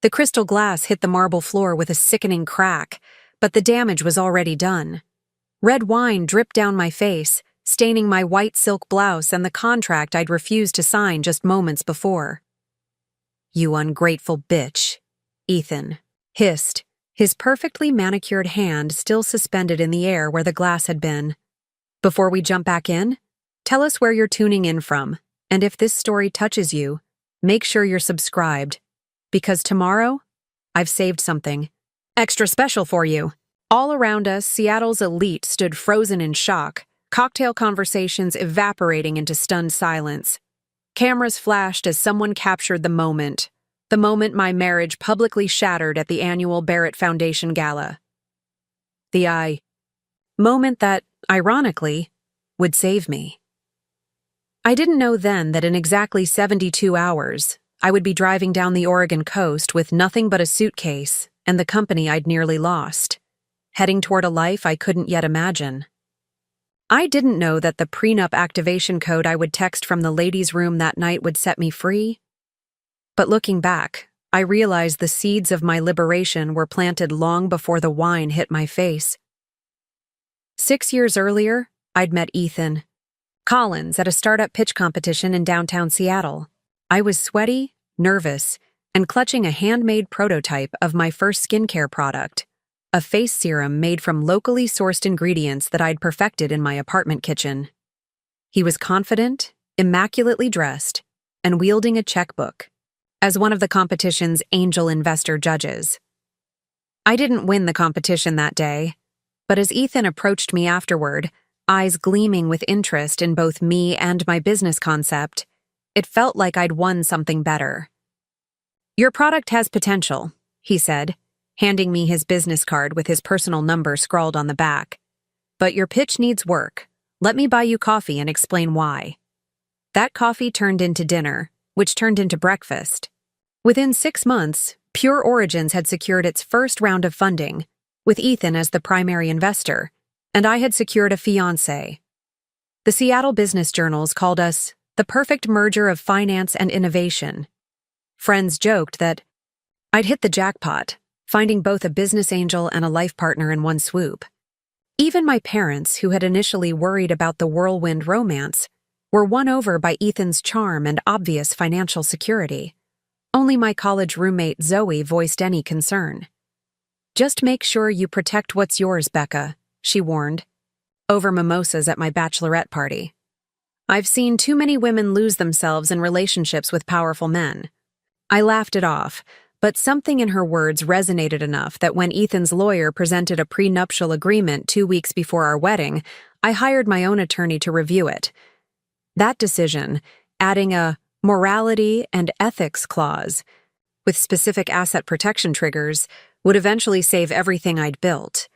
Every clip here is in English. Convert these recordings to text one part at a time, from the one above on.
The crystal glass hit the marble floor with a sickening crack, but the damage was already done. Red wine dripped down my face, staining my white silk blouse and the contract I'd refused to sign just moments before. "You ungrateful bitch," Ethan hissed, his perfectly manicured hand still suspended in the air where the glass had been. "Before we jump back in, tell us where you're tuning in from, and if this story touches you, make sure you're subscribed, because tomorrow, I've saved something extra special for you." All around us, Seattle's elite stood frozen in shock, cocktail conversations evaporating into stunned silence. Cameras flashed as someone captured the moment my marriage publicly shattered at the annual Barrett Foundation Gala. The moment that, ironically, would save me. I didn't know then that in exactly 72 hours, I would be driving down the Oregon coast with nothing but a suitcase and the company I'd nearly lost, heading toward a life I couldn't yet imagine. I didn't know that the Prenup activation code I would text from the ladies' room that night would set me free. But looking back, I realized the seeds of my liberation were planted long before the wine hit my face. 6 years earlier, I'd met Ethan Collins at a startup pitch competition in downtown Seattle. I was sweaty, nervous, and clutching a handmade prototype of my first skincare product, a face serum made from locally sourced ingredients that I'd perfected in my apartment kitchen. He was confident, immaculately dressed, and wielding a checkbook, as one of the competition's angel investor judges. I didn't win the competition that day, but as Ethan approached me afterward, eyes gleaming with interest in both me and my business concept, it felt like I'd won something better. "Your product has potential," he said, handing me his business card with his personal number scrawled on the back. "But your pitch needs work. Let me buy you coffee and explain why." That coffee turned into dinner, which turned into breakfast. Within 6 months, Pure Origins had secured its first round of funding, with Ethan as the primary investor, and I had secured a fiancé. The Seattle business journals called us the perfect merger of finance and innovation. Friends joked that I'd hit the jackpot, finding both a business angel and a life partner in one swoop. Even my parents, who had initially worried about the whirlwind romance, were won over by Ethan's charm and obvious financial security. Only my college roommate Zoe voiced any concern. "Just make sure you protect what's yours, Becca," she warned, over mimosas at my bachelorette party. "I've seen too many women lose themselves in relationships with powerful men." I laughed it off, but something in her words resonated enough that when Ethan's lawyer presented a prenuptial agreement 2 weeks before our wedding, I hired my own attorney to review it. That decision, adding a morality and ethics clause with specific asset protection triggers, would eventually save everything I'd built.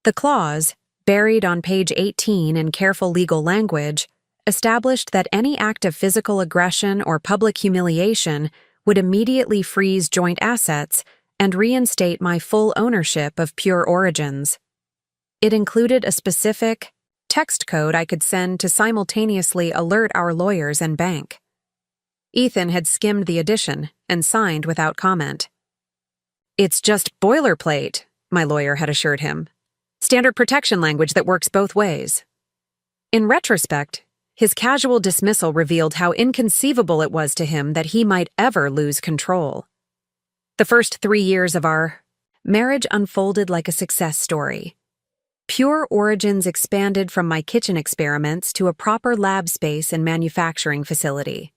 The clause, buried on page 18 in careful legal language, established that any act of physical aggression or public humiliation would immediately freeze joint assets and reinstate my full ownership of Pure Origins. It included a specific text code I could send to simultaneously alert our lawyers and bank. Ethan had skimmed the addition and signed without comment. "It's just boilerplate," my lawyer had assured him. "Standard protection language that works both ways." In retrospect, his casual dismissal revealed how inconceivable it was to him that he might ever lose control. The first 3 years of our marriage unfolded like a success story. Pure Origins expanded from my kitchen experiments to a proper lab space and manufacturing facility.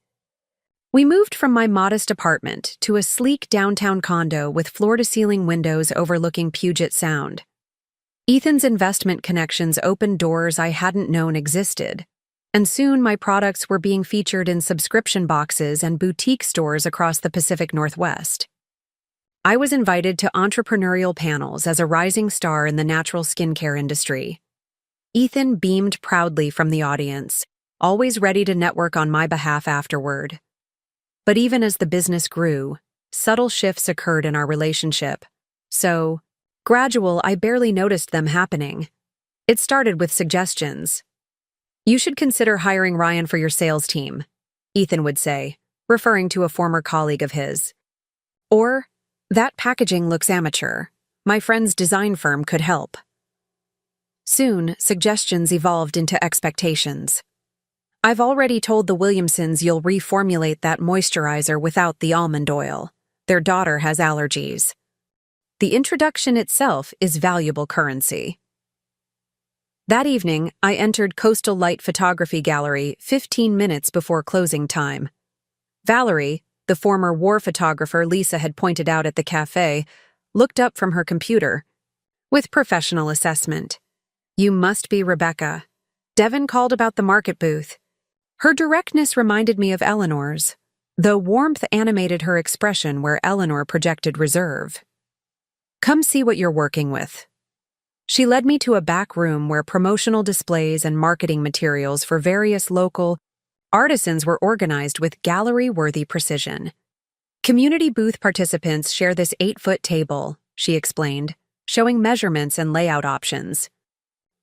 We moved from my modest apartment to a sleek downtown condo with floor-to-ceiling windows overlooking Puget Sound. Ethan's investment connections opened doors I hadn't known existed, and soon my products were being featured in subscription boxes and boutique stores across the Pacific Northwest. I was invited to entrepreneurial panels as a rising star in the natural skincare industry. Ethan beamed proudly from the audience, always ready to network on my behalf afterward. But even as the business grew, subtle shifts occurred in our relationship. So, gradual, I barely noticed them happening. It started with suggestions. "You should consider hiring Ryan for your sales team," Ethan would say, referring to a former colleague of his. Or, That packaging looks amateur. My friend's design firm could help. Soon, suggestions evolved into expectations. I've already told the Williamsons you'll reformulate that moisturizer without the almond oil. Their daughter has allergies. The introduction itself is valuable currency. That evening, I entered Coastal Light Photography Gallery 15 minutes before closing time. Valerie, the former war photographer Lisa had pointed out at the cafe, looked up from her computer. With professional assessment. "You must be Rebecca." Devon called about the market booth. Her directness reminded me of Eleanor's, though warmth animated her expression where Eleanor projected reserve. "Come see what you're working with." She led me to a back room where promotional displays and marketing materials for various local artisans were organized with gallery-worthy precision. "Community booth participants share this 8-foot table," she explained, showing measurements and layout options.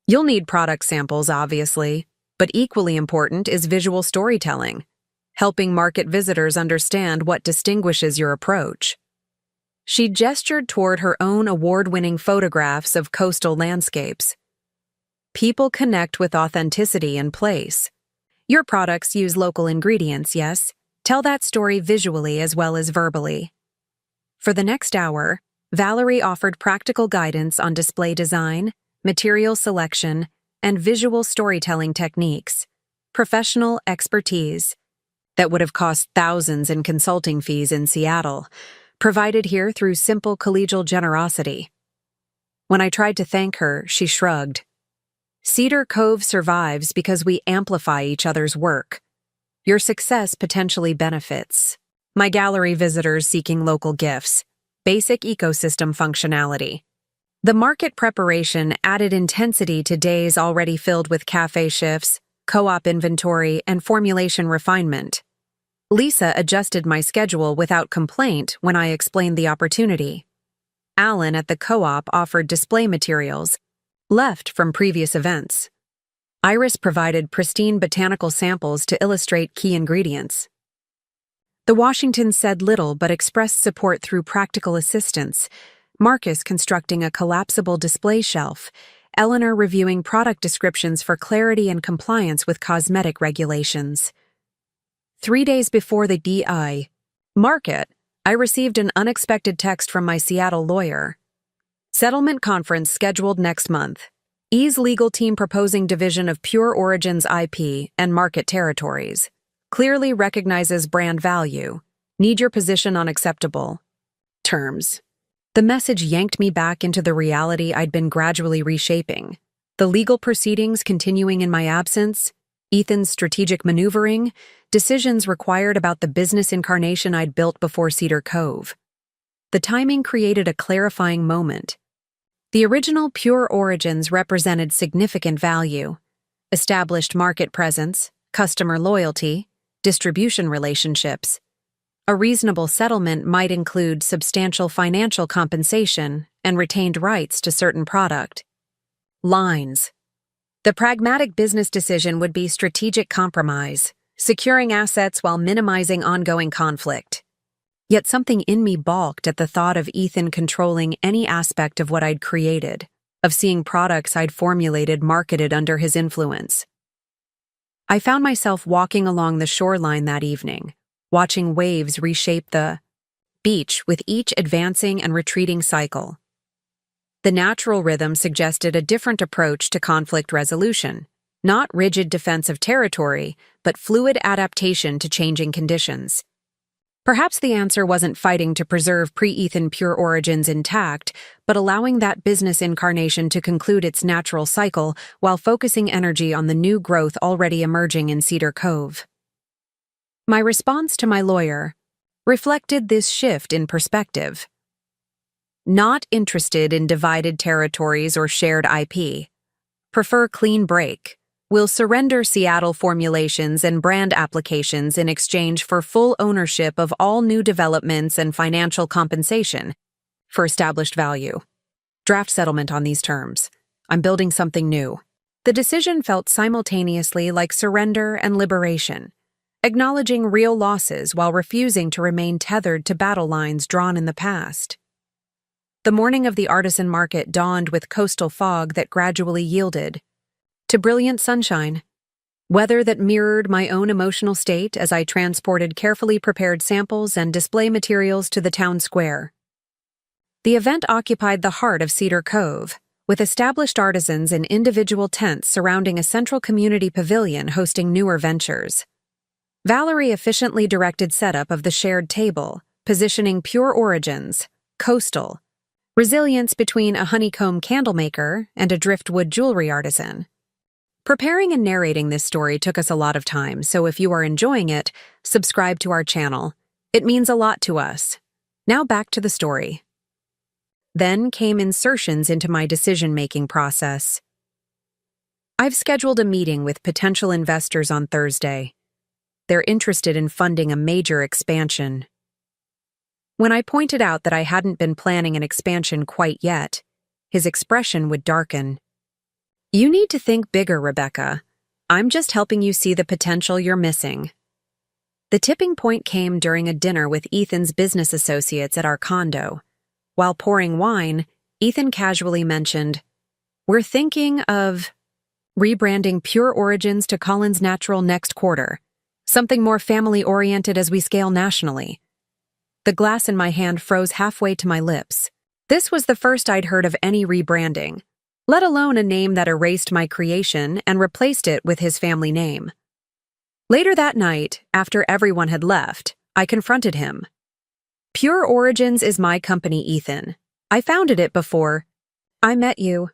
"You'll need product samples, obviously, but equally important is visual storytelling, helping market visitors understand what distinguishes your approach." She gestured toward her own award-winning photographs of coastal landscapes. "People connect with authenticity and place. Your products use local ingredients, yes? Tell that story visually as well as verbally." For the next hour, Valerie offered practical guidance on display design, material selection, and visual storytelling techniques, professional expertise that would have cost thousands in consulting fees in Seattle, provided here through simple collegial generosity. When I tried to thank her, she shrugged. "Cedar Cove survives because we amplify each other's work. Your success potentially benefits my gallery visitors seeking local gifts, basic ecosystem functionality." The market preparation added intensity to days already filled with cafe shifts, co-op inventory, and formulation refinement. Lisa adjusted my schedule without complaint when I explained the opportunity. Alan at the co-op offered display materials, left from previous events. Iris provided pristine botanical samples to illustrate key ingredients. The Washingtons said little but expressed support through practical assistance, Marcus constructing a collapsible display shelf, Eleanor reviewing product descriptions for clarity and compliance with cosmetic regulations. 3 days before the DI market, I received an unexpected text from my Seattle lawyer. "Settlement conference scheduled next month. E's legal team proposing division of Pure Origins IP and market territories. Clearly recognizes brand value. Need your position on acceptable terms." The message yanked me back into the reality I'd been gradually reshaping. The legal proceedings continuing in my absence, Ethan's strategic maneuvering, decisions required about the business incarnation I'd built before Cedar Cove. The timing created a clarifying moment. The original Pure Origins represented significant value: established market presence, customer loyalty, distribution relationships. A reasonable settlement might include substantial financial compensation and retained rights to certain product lines. The pragmatic business decision would be strategic compromise, securing assets while minimizing ongoing conflict. Yet something in me balked at the thought of Ethan controlling any aspect of what I'd created, of seeing products I'd formulated marketed under his influence. I found myself walking along the shoreline that evening, watching waves reshape the beach with each advancing and retreating cycle. The natural rhythm suggested a different approach to conflict resolution, not rigid defense of territory, but fluid adaptation to changing conditions. Perhaps the answer wasn't fighting to preserve pre-Ethan Pure Origins intact, but allowing that business incarnation to conclude its natural cycle while focusing energy on the new growth already emerging in Cedar Cove. My response to my lawyer reflected this shift in perspective. Not interested in divided territories or shared IP. Prefer clean break. Will surrender Seattle formulations and brand applications in exchange for full ownership of all new developments and financial compensation for established value. Draft settlement on these terms. I'm building something new. The decision felt simultaneously like surrender and liberation. acknowledging real losses while refusing to remain tethered to battle lines drawn in the past. The morning of the artisan market dawned with coastal fog that gradually yielded to brilliant sunshine, weather that mirrored my own emotional state as I transported carefully prepared samples and display materials to the town square. The event occupied the heart of Cedar Cove, with established artisans in individual tents surrounding a central community pavilion hosting newer ventures. Valerie efficiently directed setup of the shared table, positioning Pure Origins, coastal, resilience between a honeycomb candlemaker and a driftwood jewelry artisan. Preparing and narrating this story took us a lot of time, so if you are enjoying it, subscribe to our channel. It means a lot to us. Now back to the story. Then came insertions into my decision-making process. I've scheduled a meeting with potential investors on Thursday. They're interested in funding a major expansion. When I pointed out that I hadn't been planning an expansion quite yet, his expression would darken. You need to think bigger, Rebecca. I'm just helping you see the potential you're missing. The tipping point came during a dinner with Ethan's business associates at our condo. While pouring wine, Ethan casually mentioned, "We're thinking of rebranding Pure Origins to Collins Natural next quarter, something more family-oriented as we scale nationally." The glass in my hand froze halfway to my lips. This was the first I'd heard of any rebranding, let alone a name that erased my creation and replaced it with his family name. Later that night, after everyone had left, I confronted him. "Pure Origins is my company, Ethan. I founded it before I met you.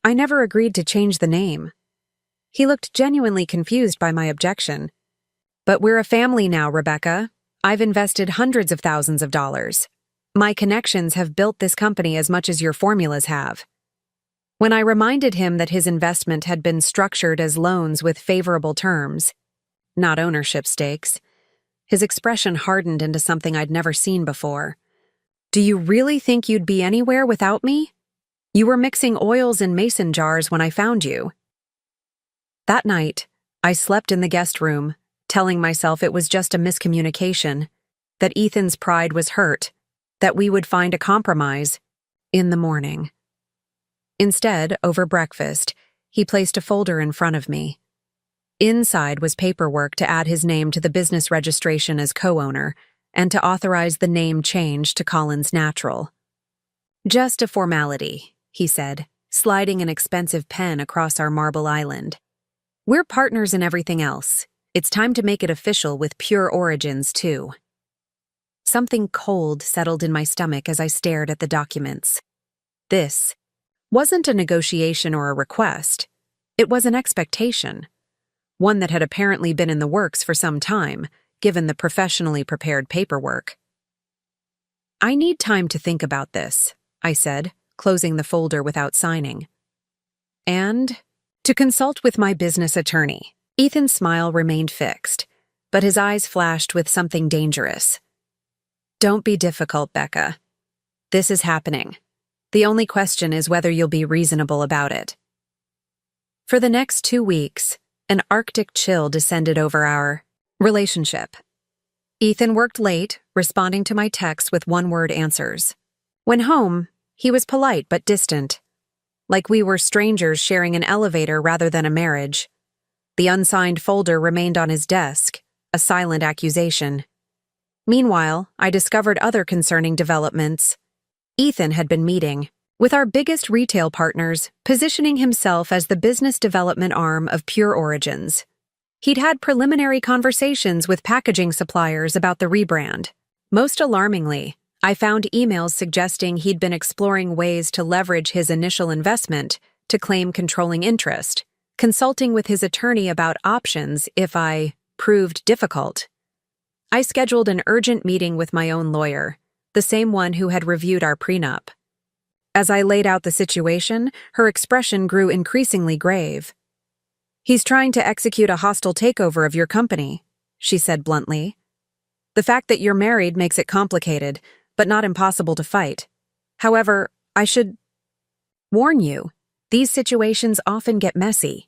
I never agreed to change the name." He looked genuinely confused by my objection. "But we're a family now, Rebecca. I've invested hundreds of thousands of dollars. My connections have built this company as much as your formulas have." When I reminded him that his investment had been structured as loans with favorable terms, not ownership stakes, his expression hardened into something I'd never seen before. "Do you really think you'd be anywhere without me? You were mixing oils in mason jars when I found you." That night, I slept in the guest room, telling myself it was just a miscommunication, that Ethan's pride was hurt, that we would find a compromise in the morning. Instead, over breakfast, he placed a folder in front of me. Inside was paperwork to add his name to the business registration as co-owner and to authorize the name change to Collins Natural. "Just a formality," he said, sliding an expensive pen across our marble island. "We're partners in everything else. It's time to make it official with Pure Origins, too." Something cold settled in my stomach as I stared at the documents. This wasn't a negotiation or a request. It was an expectation, one that had apparently been in the works for some time, given the professionally prepared paperwork. "I need time to think about this," I said, closing the folder without signing. "And to consult with my business attorney." Ethan's smile remained fixed, but his eyes flashed with something dangerous. "Don't be difficult, Becca. This is happening. The only question is whether you'll be reasonable about it." For the next 2 weeks, an Arctic chill descended over our relationship. Ethan worked late, responding to my texts with one-word answers. When home, he was polite but distant, like we were strangers sharing an elevator rather than a marriage. The unsigned folder remained on his desk, a silent accusation. Meanwhile, I discovered other concerning developments. Ethan had been meeting with our biggest retail partners, positioning himself as the business development arm of Pure Origins. He'd had preliminary conversations with packaging suppliers about the rebrand. Most alarmingly, I found emails suggesting he'd been exploring ways to leverage his initial investment to claim controlling interest, consulting with his attorney about options if I proved difficult. I scheduled an urgent meeting with my own lawyer, the same one who had reviewed our prenup. As I laid out the situation, her expression grew increasingly grave. "He's trying to execute a hostile takeover of your company," she said bluntly. "The fact that you're married makes it complicated, but not impossible to fight. However, I should warn you, these situations often get messy."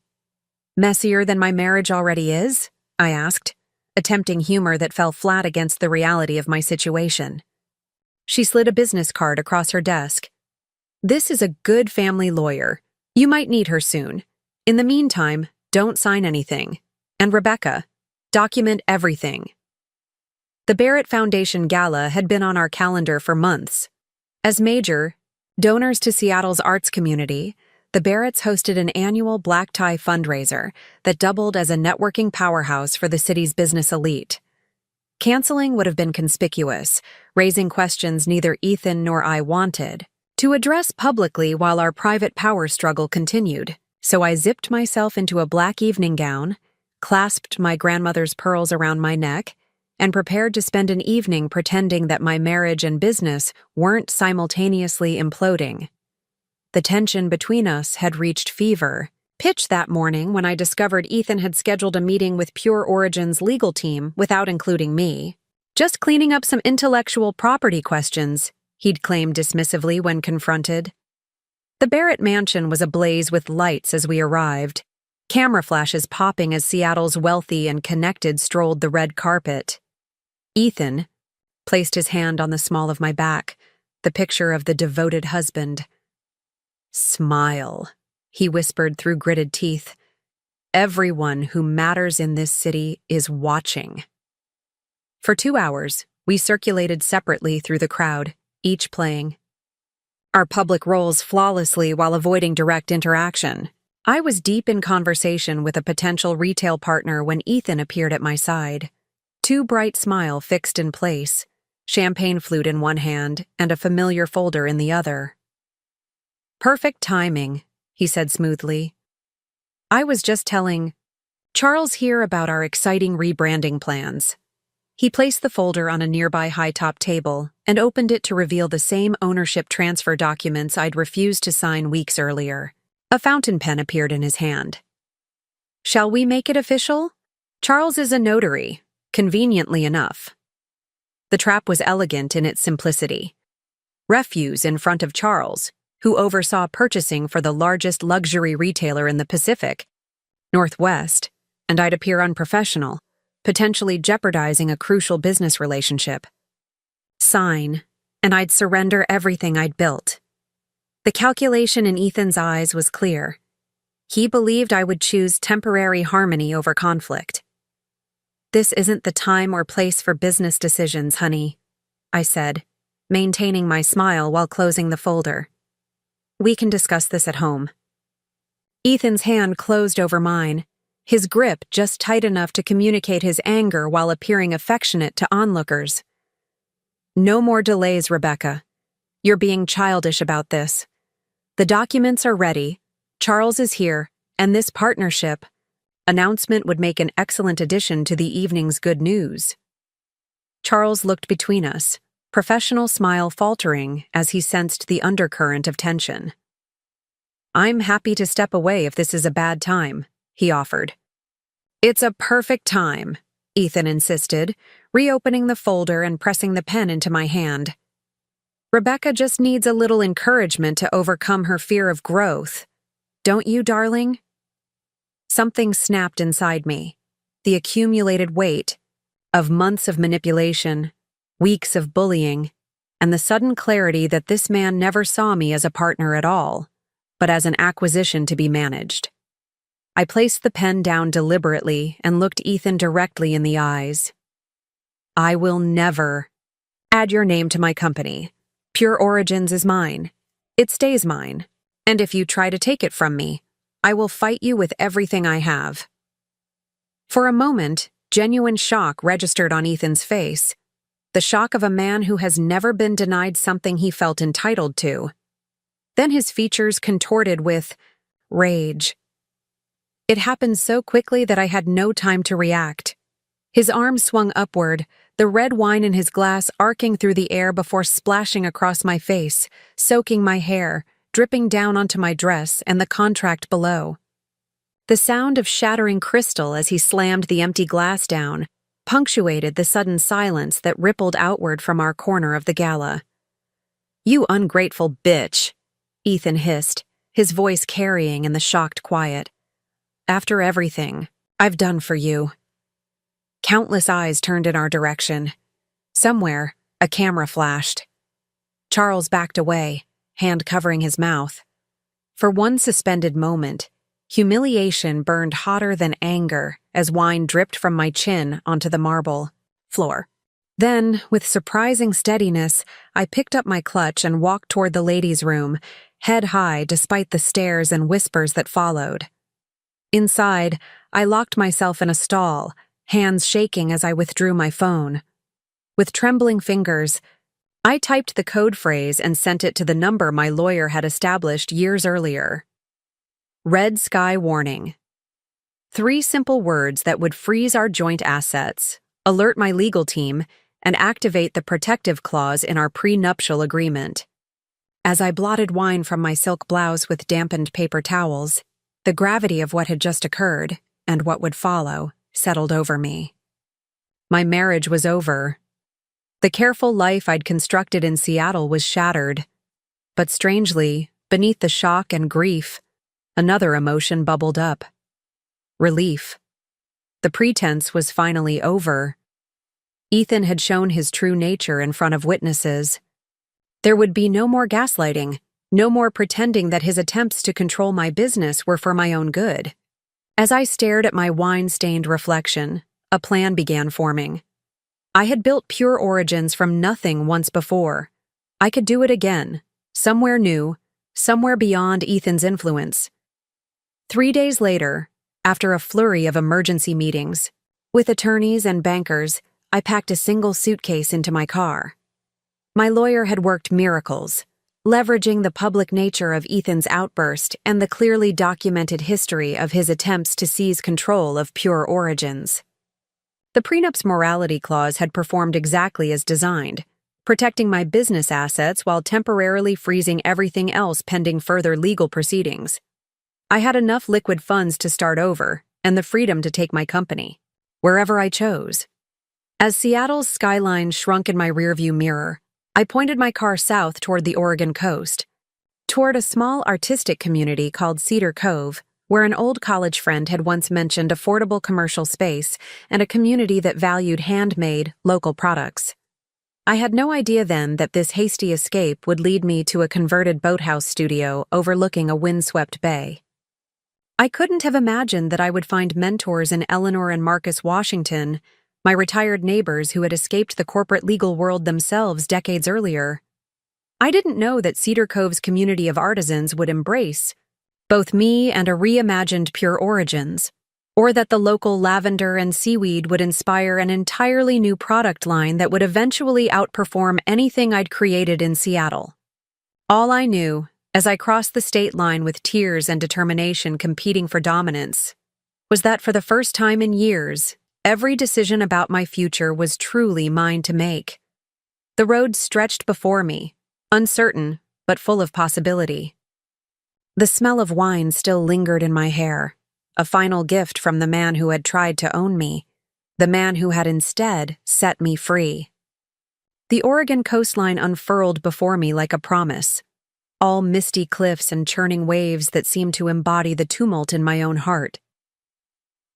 "Messier than my marriage already is?" I asked, attempting humor that fell flat against the reality of my situation. She slid a business card across her desk. "This is a good family lawyer. You might need her soon. In the meantime, don't sign anything. And Rebecca, document everything." The Barrett Foundation Gala had been on our calendar for months. As major donors to Seattle's arts community, the Barretts hosted an annual black tie fundraiser that doubled as a networking powerhouse for the city's business elite. Canceling would have been conspicuous, raising questions neither Ethan nor I wanted to address publicly while our private power struggle continued. So I zipped myself into a black evening gown, clasped my grandmother's pearls around my neck, and prepared to spend an evening pretending that my marriage and business weren't simultaneously imploding. The tension between us had reached fever pitch that morning when I discovered Ethan had scheduled a meeting with Pure Origin's legal team without including me. "Just cleaning up some intellectual property questions," he'd claimed dismissively when confronted. The Barrett mansion was ablaze with lights as we arrived, camera flashes popping as Seattle's wealthy and connected strolled the red carpet. Ethan placed his hand on the small of my back, the picture of the devoted husband. "Smile," he whispered through gritted teeth. "Everyone who matters in this city is watching." For 2 hours, we circulated separately through the crowd, each playing our public roles flawlessly while avoiding direct interaction. I was deep in conversation with a potential retail partner when Ethan appeared at my side. Too bright smile fixed in place, champagne flute in one hand and a familiar folder in the other. "Perfect timing," he said smoothly. "I was just telling Charles here about our exciting rebranding plans." He placed the folder on a nearby high-top table and opened it to reveal the same ownership transfer documents I'd refused to sign weeks earlier. A fountain pen appeared in his hand. "Shall we make it official? Charles is a notary, conveniently enough." The trap was elegant in its simplicity. Refuse in front of Charles, who oversaw purchasing for the largest luxury retailer in the Pacific Northwest, and I'd appear unprofessional, potentially jeopardizing a crucial business relationship. Sign, and I'd surrender everything I'd built. The calculation in Ethan's eyes was clear. He believed I would choose temporary harmony over conflict. "This isn't the time or place for business decisions, honey," I said, maintaining my smile while closing the folder. "We can discuss this at home." Ethan's hand closed over mine, his grip just tight enough to communicate his anger while appearing affectionate to onlookers. "No more delays, Rebecca. You're being childish about this. The documents are ready, Charles is here, and this partnership announcement would make an excellent addition to the evening's good news." Charles looked between us, professional smile faltering as he sensed the undercurrent of tension. "I'm happy to step away if this is a bad time," he offered. "It's a perfect time," Ethan insisted, reopening the folder and pressing the pen into my hand. "Rebecca just needs a little encouragement to overcome her fear of growth. Don't you, darling?" Something snapped inside me. The accumulated weight of months of manipulation, weeks of bullying, and the sudden clarity that this man never saw me as a partner at all, but as an acquisition to be managed. I placed the pen down deliberately and looked Ethan directly in the eyes. "I will never add your name to my company. Pure Origins is mine. It stays mine. And if you try to take it from me, I will fight you with everything I have." For a moment, genuine shock registered on Ethan's face. The shock of a man who has never been denied something he felt entitled to. Then his features contorted with rage. It happened so quickly that I had no time to react. His arm swung upward, the red wine in his glass arcing through the air before splashing across my face, soaking my hair, dripping down onto my dress and the contract below. The sound of shattering crystal as he slammed the empty glass down punctuated the sudden silence that rippled outward from our corner of the gala. "You ungrateful bitch," Ethan hissed, his voice carrying in the shocked quiet. "After everything I've done for you." Countless eyes turned in our direction. Somewhere, a camera flashed. Charles backed away, hand covering his mouth. For one suspended moment, humiliation burned hotter than anger as wine dripped from my chin onto the marble floor. Then, with surprising steadiness, I picked up my clutch and walked toward the ladies' room, head high despite the stares and whispers that followed. Inside, I locked myself in a stall, hands shaking as I withdrew my phone. With trembling fingers, I typed the code phrase and sent it to the number my lawyer had established years earlier. Red sky warning. 3 simple words that would freeze our joint assets, alert my legal team, and activate the protective clause in our prenuptial agreement. As I blotted wine from my silk blouse with dampened paper towels, the gravity of what had just occurred, and what would follow, settled over me. My marriage was over. The careful life I'd constructed in Seattle was shattered. But strangely, beneath the shock and grief, another emotion bubbled up. Relief. The pretense was finally over. Ethan had shown his true nature in front of witnesses. There would be no more gaslighting, no more pretending that his attempts to control my business were for my own good. As I stared at my wine-stained reflection, a plan began forming. I had built Pure Origins from nothing once before. I could do it again, somewhere new, somewhere beyond Ethan's influence. 3 days later, after a flurry of emergency meetings, with attorneys and bankers, I packed a single suitcase into my car. My lawyer had worked miracles, leveraging the public nature of Ethan's outburst and the clearly documented history of his attempts to seize control of Pure Origins. The prenup's morality clause had performed exactly as designed, protecting my business assets while temporarily freezing everything else pending further legal proceedings. I had enough liquid funds to start over and the freedom to take my company, wherever I chose. As Seattle's skyline shrunk in my rearview mirror, I pointed my car south toward the Oregon coast, toward a small artistic community called Cedar Cove, where an old college friend had once mentioned affordable commercial space and a community that valued handmade, local products. I had no idea then that this hasty escape would lead me to a converted boathouse studio overlooking a windswept bay. I couldn't have imagined that I would find mentors in Eleanor and Marcus Washington, my retired neighbors who had escaped the corporate legal world themselves decades earlier. I didn't know that Cedar Cove's community of artisans would embrace both me and a reimagined Pure Origins, or that the local lavender and seaweed would inspire an entirely new product line that would eventually outperform anything I'd created in Seattle. All I knew, as I crossed the state line with tears and determination competing for dominance, was that for the first time in years, every decision about my future was truly mine to make. The road stretched before me, uncertain but full of possibility. The smell of wine still lingered in my hair, a final gift from the man who had tried to own me, the man who had instead set me free. The Oregon coastline unfurled before me like a promise, all misty cliffs and churning waves that seemed to embody the tumult in my own heart.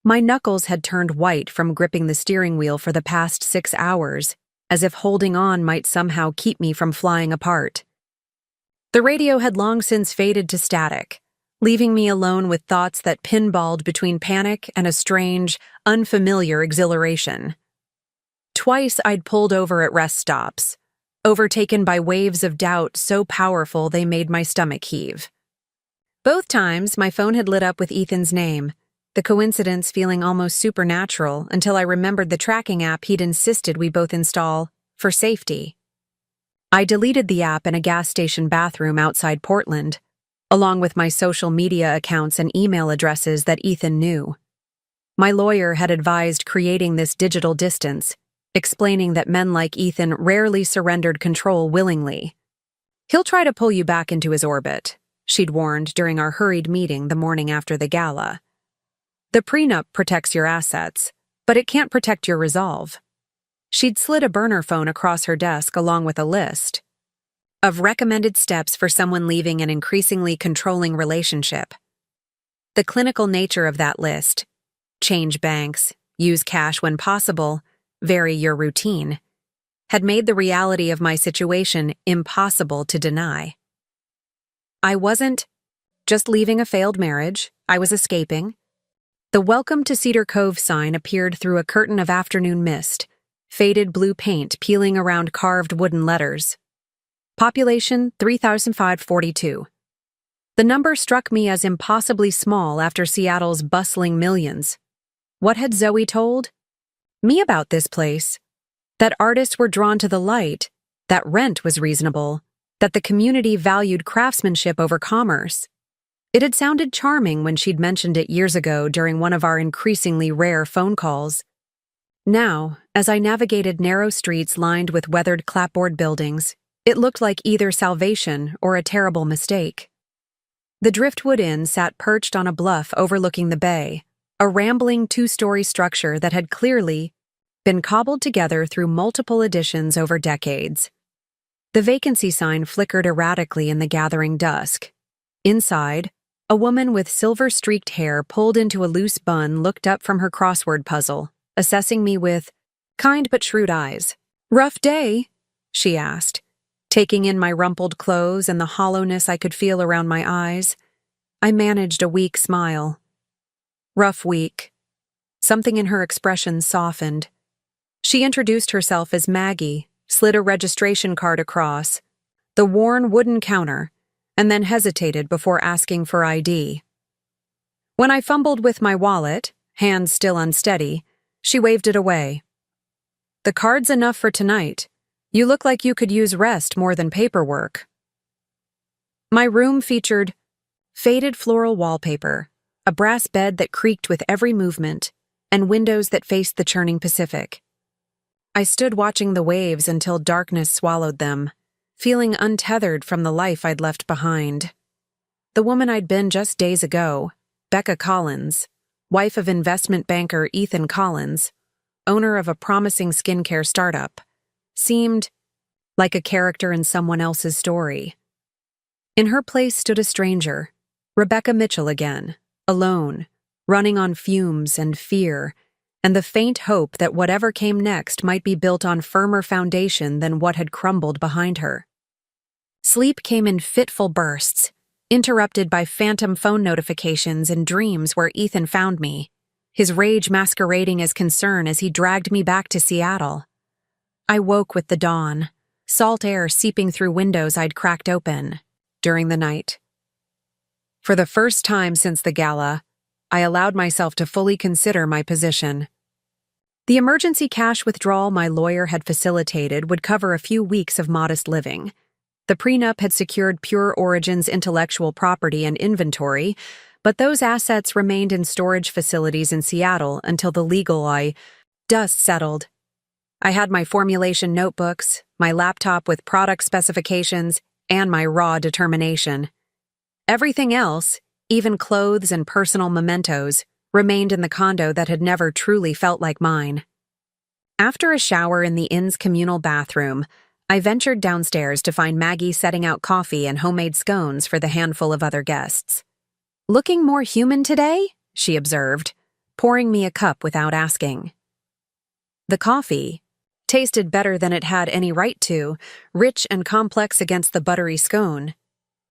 My knuckles had turned white from gripping the steering wheel for the past 6 hours, as if holding on might somehow keep me from flying apart. The radio had long since faded to static, leaving me alone with thoughts that pinballed between panic and a strange, unfamiliar exhilaration. Twice I'd pulled over at rest stops, overtaken by waves of doubt so powerful they made my stomach heave. Both times, my phone had lit up with Ethan's name, the coincidence feeling almost supernatural until I remembered the tracking app he'd insisted we both install for safety. I deleted the app in a gas station bathroom outside Portland, along with my social media accounts and email addresses that Ethan knew. My lawyer had advised creating this digital distance, explaining that men like Ethan rarely surrendered control willingly. "He'll try to pull you back into his orbit," she'd warned during our hurried meeting the morning after the gala. "The prenup protects your assets, but it can't protect your resolve." She'd slid a burner phone across her desk along with a list of recommended steps for someone leaving an increasingly controlling relationship. The clinical nature of that list — change banks, use cash when possible, vary your routine, had made the reality of my situation impossible to deny. I wasn't just leaving a failed marriage, I was escaping. The Welcome to Cedar Cove sign appeared through a curtain of afternoon mist, faded blue paint peeling around carved wooden letters. Population 3,542. The number struck me as impossibly small after Seattle's bustling millions. What had Zoe told me about this place? That artists were drawn to the light, that rent was reasonable, that the community valued craftsmanship over commerce. It had sounded charming when she'd mentioned it years ago during one of our increasingly rare phone calls. Now, as I navigated narrow streets lined with weathered clapboard buildings, it looked like either salvation or a terrible mistake. The Driftwood Inn sat perched on a bluff overlooking the bay, a rambling two-story structure that had clearly been cobbled together through multiple additions over decades. The vacancy sign flickered erratically in the gathering dusk. Inside, a woman with silver-streaked hair pulled into a loose bun looked up from her crossword puzzle, assessing me with kind but shrewd eyes. "Rough day?" she asked, taking in my rumpled clothes and the hollowness I could feel around my eyes. I managed a weak smile. "Rough week." Something in her expression softened. She introduced herself as Maggie, slid a registration card across the worn wooden counter, and then hesitated before asking for ID. When I fumbled with my wallet, hands still unsteady, she waved it away. "The card's enough for tonight. You look like you could use rest more than paperwork." My room featured faded floral wallpaper, a brass bed that creaked with every movement, and windows that faced the churning Pacific. I stood watching the waves until darkness swallowed them, feeling untethered from the life I'd left behind. The woman I'd been just days ago, Becca Collins, wife of investment banker Ethan Collins, owner of a promising skincare startup, seemed like a character in someone else's story. In her place stood a stranger, Rebecca Mitchell again, alone, running on fumes and fear, and the faint hope that whatever came next might be built on firmer foundation than what had crumbled behind her. Sleep came in fitful bursts, interrupted by phantom phone notifications and dreams where Ethan found me, his rage masquerading as concern as he dragged me back to Seattle. I woke with the dawn, salt air seeping through windows I'd cracked open during the night. For the first time since the gala, I allowed myself to fully consider my position. The emergency cash withdrawal my lawyer had facilitated would cover a few weeks of modest living. The prenup had secured Pure Origin's intellectual property and inventory, but those assets remained in storage facilities in Seattle until the legal dust settled. I had my formulation notebooks, my laptop with product specifications, and my raw determination. Everything else, even clothes and personal mementos, remained in the condo that had never truly felt like mine. After a shower in the inn's communal bathroom, I ventured downstairs to find Maggie setting out coffee and homemade scones for the handful of other guests. "Looking more human today?" she observed, pouring me a cup without asking. The coffee tasted better than it had any right to, rich and complex against the buttery scone.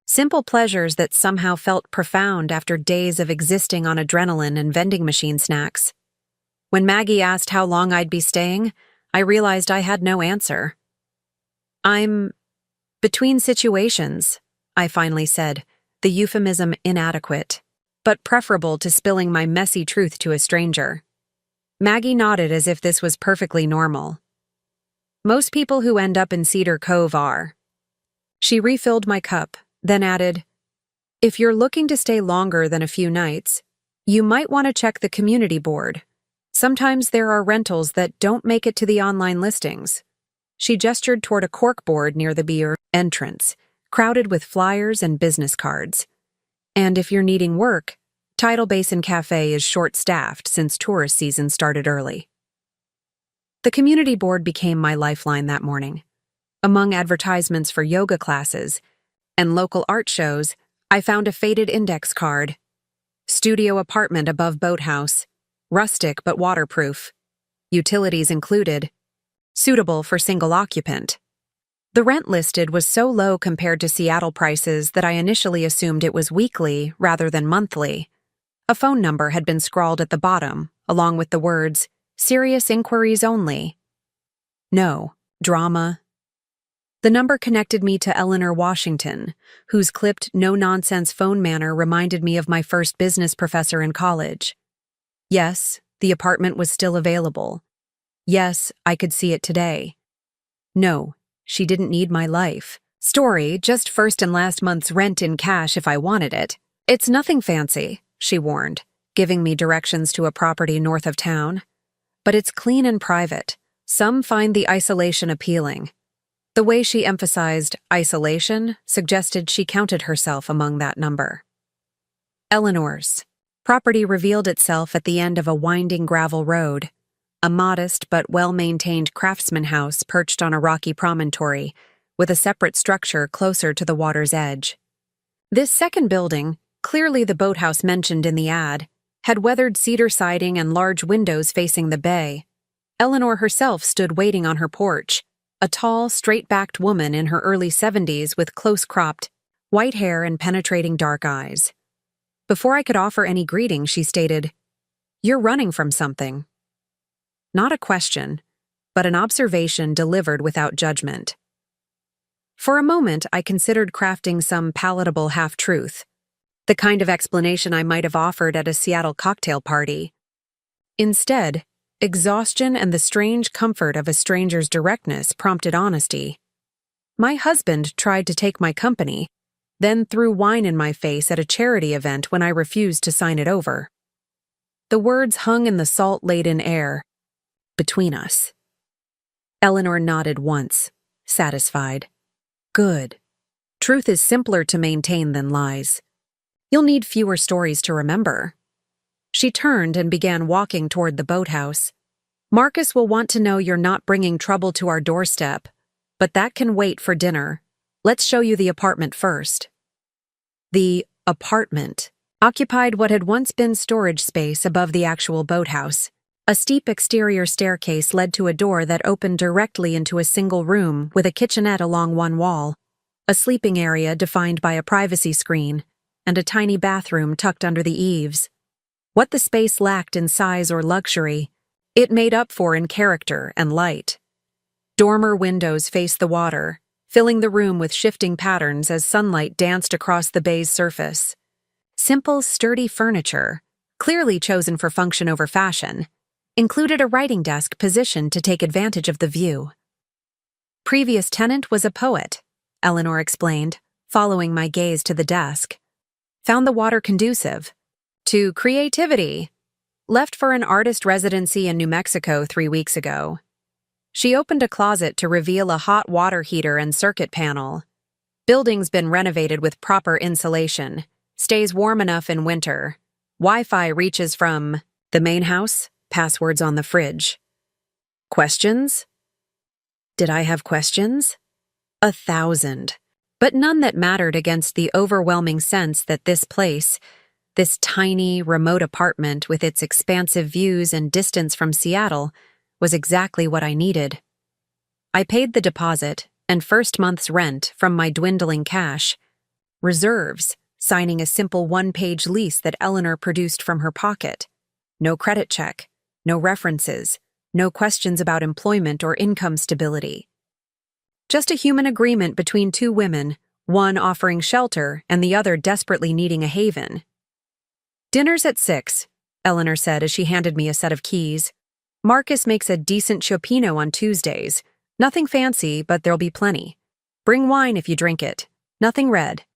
Simple pleasures that somehow felt profound after days of existing on adrenaline and vending machine snacks. When Maggie asked how long I'd be staying, I realized I had no answer. "I'm between situations," I finally said, the euphemism inadequate, but preferable to spilling my messy truth to a stranger. Maggie nodded as if this was perfectly normal. "Most people who end up in Cedar Cove are." She refilled my cup, then added, "If you're looking to stay longer than a few nights, you might want to check the community board. Sometimes there are rentals that don't make it to the online listings." She gestured toward a corkboard near the beer entrance, crowded with flyers and business cards. "And if you're needing work, Tidal Basin Cafe is short-staffed since tourist season started early." The community board became my lifeline that morning. Among advertisements for yoga classes and local art shows, I found a faded index card. "Studio apartment above boathouse. rustic but waterproof. Utilities included. Suitable for single occupant. The rent listed was so low compared to Seattle prices that I initially assumed it was weekly rather than monthly. A phone number had been scrawled at the bottom, along with the words, "Serious inquiries only." No, drama. The number connected me to Eleanor Washington, whose clipped, no-nonsense phone manner reminded me of my first business professor in college. Yes, the apartment was still available. Yes, I could see it today. No, she didn't need my life. Story, just first and last month's rent in cash if I wanted it. It's nothing fancy, she warned, giving me directions to a property north of town. But it's clean and private. Some find the isolation appealing. The way she emphasized isolation suggested she counted herself among that number. Eleanor's property revealed itself at the end of a winding gravel road. A modest but well-maintained craftsman house perched on a rocky promontory, with a separate structure closer to the water's edge. This second building, clearly the boathouse mentioned in the ad, had weathered cedar siding and large windows facing the bay. Eleanor herself stood waiting on her porch, a tall, straight-backed woman in her early 70s with close-cropped, white hair and penetrating dark eyes. Before I could offer any greeting, she stated, "You're running from something." Not a question, but an observation delivered without judgment. For a moment, I considered crafting some palatable half-truth, the kind of explanation I might have offered at a Seattle cocktail party. Instead, exhaustion and the strange comfort of a stranger's directness prompted honesty. My husband tried to take my company, then threw wine in my face at a charity event when I refused to sign it over. The words hung in the salt-laden air. Between us. Eleanor nodded once, satisfied. Good. Truth is simpler to maintain than lies. You'll need fewer stories to remember. She turned and began walking toward the boathouse. Marcus will want to know you're not bringing trouble to our doorstep, but that can wait for dinner. Let's show you the apartment first. The apartment occupied what had once been storage space above the actual boathouse. A steep exterior staircase led to a door that opened directly into a single room with a kitchenette along one wall, a sleeping area defined by a privacy screen, and a tiny bathroom tucked under the eaves. What the space lacked in size or luxury, it made up for in character and light. Dormer windows faced the water, filling the room with shifting patterns as sunlight danced across the bay's surface. Simple, sturdy furniture, clearly chosen for function over fashion, included a writing desk positioned to take advantage of the view. Previous tenant was a poet, Eleanor explained, following my gaze to the desk. Found the water conducive to creativity. Left for an artist residency in New Mexico 3 weeks ago. She opened a closet to reveal a hot water heater and circuit panel. Building's been renovated with proper insulation. Stays warm enough in winter. Wi-Fi reaches from the main house. Passwords on the fridge. Questions? Did I have questions? 1,000. But none that mattered against the overwhelming sense that this place, this tiny, remote apartment with its expansive views and distance from Seattle, was exactly what I needed. I paid the deposit and first month's rent from my dwindling cash. Reserves, signing a simple one-page lease that Eleanor produced from her pocket. No credit check. No references, no questions about employment or income stability. Just a human agreement between two women, one offering shelter and the other desperately needing a haven. "Dinner's at 6, Eleanor said as she handed me a set of keys. "Marcus makes a decent cioppino on Tuesdays. Nothing fancy, but there'll be plenty. Bring wine if you drink it. Nothing red."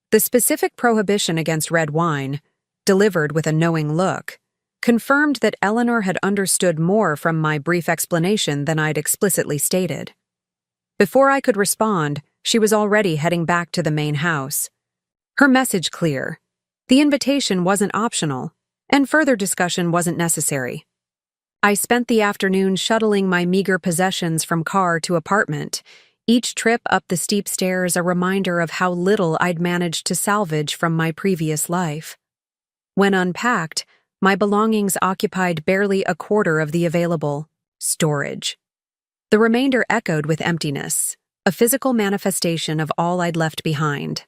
The specific prohibition against red wine, delivered with a knowing look, confirmed that Eleanor had understood more from my brief explanation than I'd explicitly stated. Before I could respond, she was already heading back to the main house. Her message clear. The invitation wasn't optional, and further discussion wasn't necessary. I spent the afternoon shuttling my meager possessions from car to apartment, each trip up the steep stairs a reminder of how little I'd managed to salvage from my previous life. When unpacked, My belongings occupied barely a quarter of the available storage. The remainder echoed with emptiness, a physical manifestation of all I'd left behind.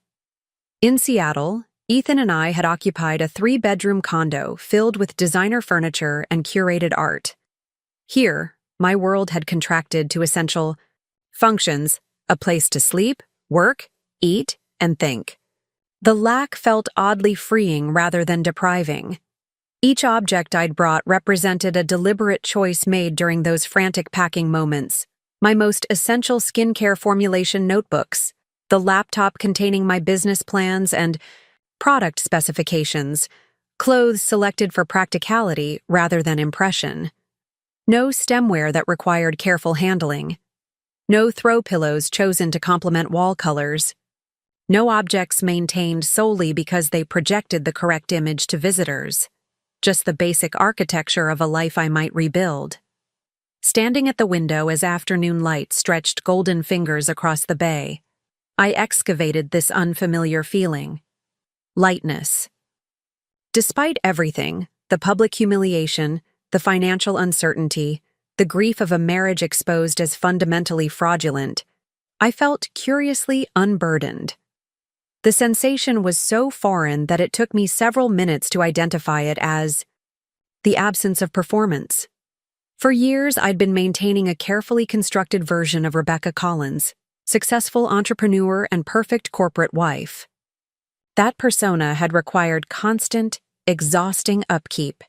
In Seattle, Ethan and I had occupied a 3-bedroom condo filled with designer furniture and curated art. Here, my world had contracted to essential functions: a place to sleep, work, eat, and think. The lack felt oddly freeing rather than depriving. Each object I'd brought represented a deliberate choice made during those frantic packing moments. My most essential skincare formulation notebooks, the laptop containing my business plans and product specifications, clothes selected for practicality rather than impression. No stemware that required careful handling. No throw pillows chosen to complement wall colors. No objects maintained solely because they projected the correct image to visitors. Just the basic architecture of a life I might rebuild. Standing at the window as afternoon light stretched golden fingers across the bay, I excavated this unfamiliar feeling. Lightness. Despite everything, the public humiliation, the financial uncertainty, the grief of a marriage exposed as fundamentally fraudulent, I felt curiously unburdened. The sensation was so foreign that it took me several minutes to identify it as the absence of performance. For years, I'd been maintaining a carefully constructed version of Rebecca Collins, successful entrepreneur and perfect corporate wife. That persona had required constant, exhausting upkeep.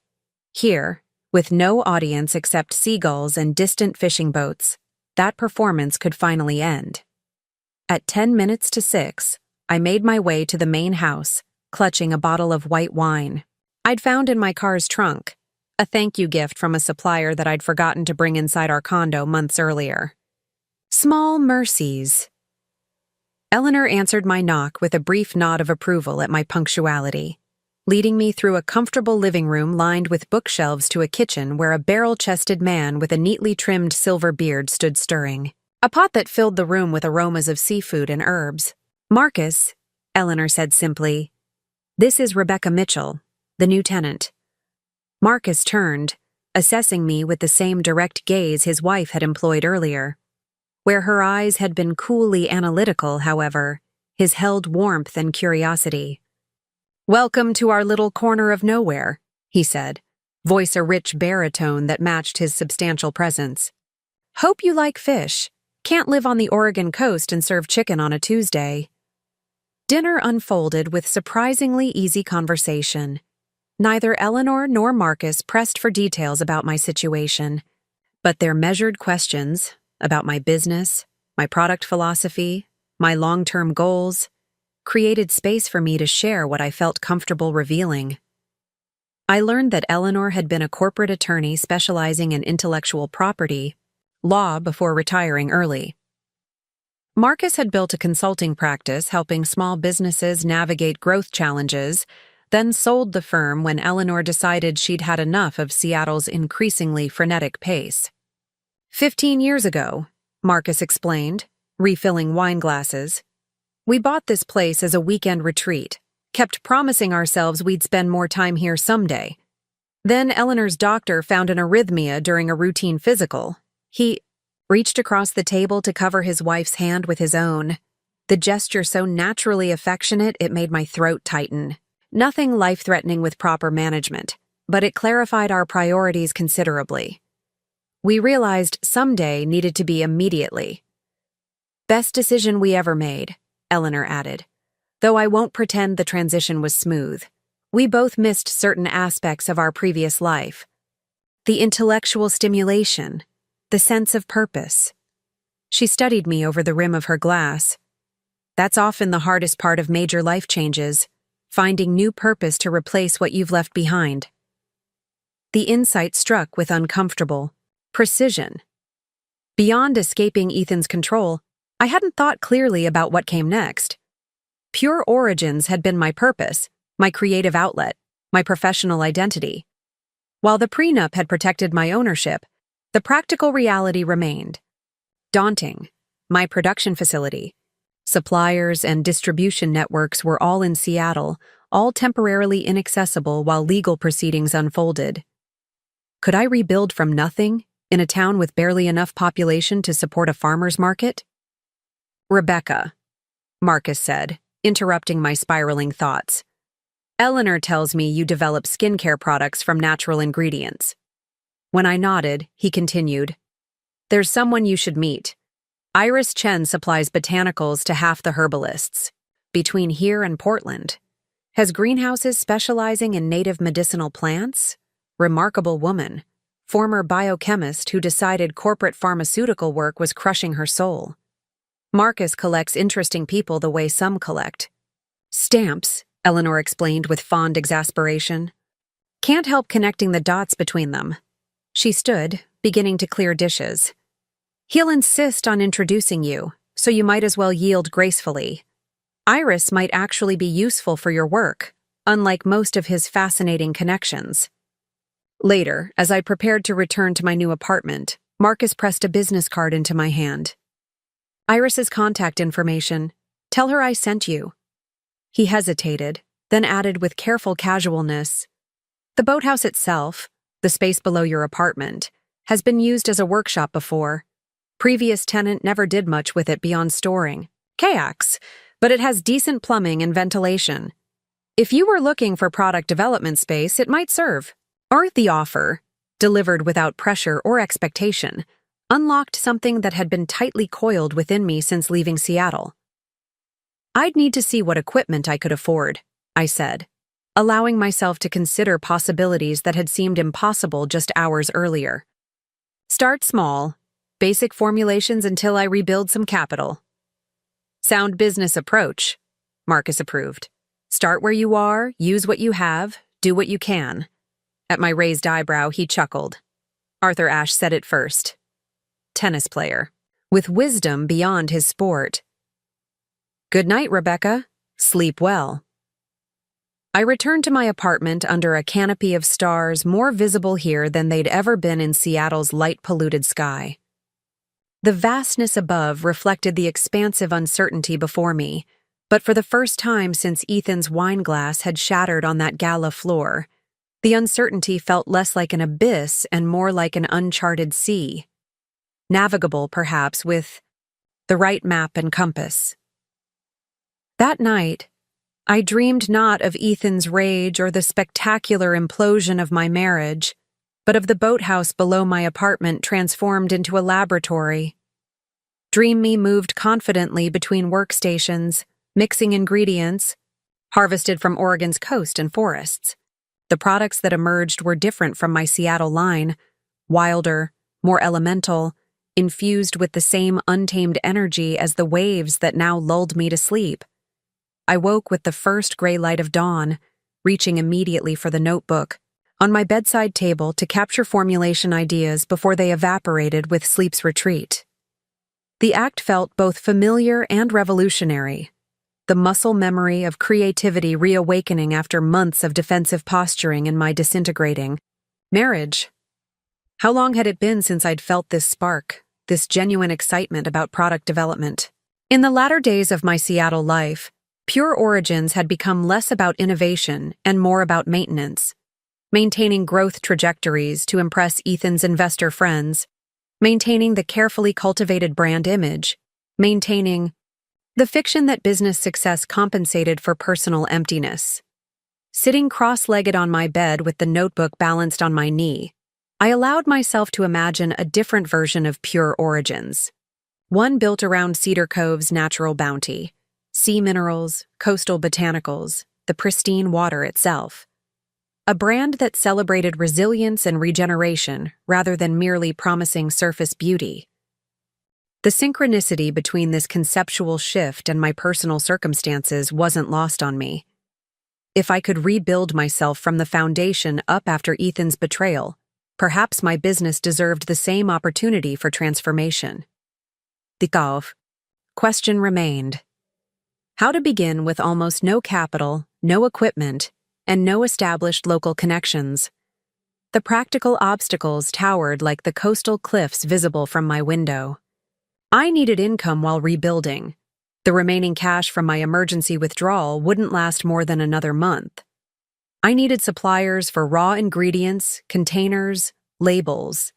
Here, with no audience except seagulls and distant fishing boats, that performance could finally end. At 10 minutes to 6, I made my way to the main house, clutching a bottle of white wine I'd found in my car's trunk, a thank you gift from a supplier that I'd forgotten to bring inside our condo months earlier. Small mercies. Eleanor answered my knock with a brief nod of approval at my punctuality, leading me through a comfortable living room lined with bookshelves to a kitchen where a barrel-chested man with a neatly trimmed silver beard stood stirring a pot that filled the room with aromas of seafood and herbs. "Marcus," Eleanor said simply, "this is Rebecca Mitchell, the new tenant." Marcus turned, assessing me with the same direct gaze his wife had employed earlier. Where her eyes had been coolly analytical, however, his held warmth and curiosity. "Welcome to our little corner of nowhere," he said, voice a rich baritone that matched his substantial presence. "Hope you like fish. Can't live on the Oregon coast and serve chicken on a Tuesday." Dinner unfolded with surprisingly easy conversation. Neither Eleanor nor Marcus pressed for details about my situation, but their measured questions about my business, my product philosophy, my long-term goals, created space for me to share what I felt comfortable revealing. I learned that Eleanor had been a corporate attorney specializing in intellectual property law before retiring early. Marcus had built a consulting practice helping small businesses navigate growth challenges, then sold the firm when Eleanor decided she'd had enough of Seattle's increasingly frenetic pace. 15 years ago, Marcus explained, refilling wine glasses, we bought this place as a weekend retreat, kept promising ourselves we'd spend more time here someday. Then Eleanor's doctor found an arrhythmia during a routine physical. He reached across the table to cover his wife's hand with his own, the gesture so naturally affectionate it made my throat tighten. Nothing life-threatening with proper management, but it clarified our priorities considerably. We realized someday needed to be immediately. "Best decision we ever made," Eleanor added, though I won't pretend the transition was smooth. We both missed certain aspects of our previous life. The intellectual stimulation, the sense of purpose. She studied me over the rim of her glass. That's often the hardest part of major life changes, finding new purpose to replace what you've left behind. The insight struck with uncomfortable precision. Beyond escaping Ethan's control, I hadn't thought clearly about what came next. Pure origins had been my purpose, my creative outlet, my professional identity. While the prenup had protected my ownership, the practical reality remained. Daunting. My production facility, suppliers and distribution networks were all in Seattle, all temporarily inaccessible while legal proceedings unfolded. Could I rebuild from nothing, in a town with barely enough population to support a farmer's market? Rebecca, Marcus said, interrupting my spiraling thoughts. Eleanor tells me you develop skincare products from natural ingredients. When I nodded, he continued, There's someone you should meet. Iris Chen supplies botanicals to half the herbalists, between here and Portland. Has greenhouses specializing in native medicinal plants? Remarkable woman. Former biochemist who decided corporate pharmaceutical work was crushing her soul. Marcus collects interesting people the way some collect. Stamps, Eleanor explained with fond exasperation. Can't help connecting the dots between them. She stood, beginning to clear dishes. He'll insist on introducing you, so you might as well yield gracefully. Iris might actually be useful for your work, unlike most of his fascinating connections. Later, as I prepared to return to my new apartment, Marcus pressed a business card into my hand. Iris's contact information. Tell her I sent you. He hesitated, then added with careful casualness, The boathouse itself, the space below your apartment, has been used as a workshop before. Previous tenant never did much with it beyond storing kayaks, but it has decent plumbing and ventilation. If you were looking for product development space, it might serve. The offer, delivered without pressure or expectation, unlocked something that had been tightly coiled within me since leaving Seattle. I'd need to see what equipment I could afford, I said, allowing myself to consider possibilities that had seemed impossible just hours earlier. Start small, basic formulations until I rebuild some capital. Sound business approach, Marcus approved. Start where you are, use what you have, do what you can. At my raised eyebrow, he chuckled. Arthur Ashe said it first. Tennis player, with wisdom beyond his sport. Good night, Rebecca. Sleep well. I returned to my apartment under a canopy of stars more visible here than they'd ever been in Seattle's light-polluted sky. The vastness above reflected the expansive uncertainty before me, but for the first time since Ethan's wine glass had shattered on that gala floor, the uncertainty felt less like an abyss and more like an uncharted sea. Navigable, perhaps, with the right map and compass. That night, I dreamed not of Ethan's rage or the spectacular implosion of my marriage, but of the boathouse below my apartment transformed into a laboratory. Dream me moved confidently between workstations, mixing ingredients, harvested from Oregon's coast and forests. The products that emerged were different from my Seattle line, wilder, more elemental, infused with the same untamed energy as the waves that now lulled me to sleep. I woke with the first gray light of dawn, reaching immediately for the notebook, on my bedside table to capture formulation ideas before they evaporated with sleep's retreat. The act felt both familiar and revolutionary, the muscle memory of creativity reawakening after months of defensive posturing in my disintegrating marriage. How long had it been since I'd felt this spark, this genuine excitement about product development? In the latter days of my Seattle life, Pure Origins had become less about innovation and more about maintenance, maintaining growth trajectories to impress Ethan's investor friends, maintaining the carefully cultivated brand image, maintaining the fiction that business success compensated for personal emptiness. Sitting cross-legged on my bed with the notebook balanced on my knee, I allowed myself to imagine a different version of Pure Origins, one built around Cedar Cove's natural bounty, sea minerals, coastal botanicals, the pristine water itself. A brand that celebrated resilience and regeneration rather than merely promising surface beauty. The synchronicity between this conceptual shift and my personal circumstances wasn't lost on me. If I could rebuild myself from the foundation up after Ethan's betrayal, perhaps my business deserved the same opportunity for transformation. The question remained. How to begin with almost no capital, no equipment, and no established local connections. The practical obstacles towered like the coastal cliffs visible from my window. I needed income while rebuilding, The remaining cash from my emergency withdrawal wouldn't last more than another month. I needed suppliers for raw ingredients, containers, labels.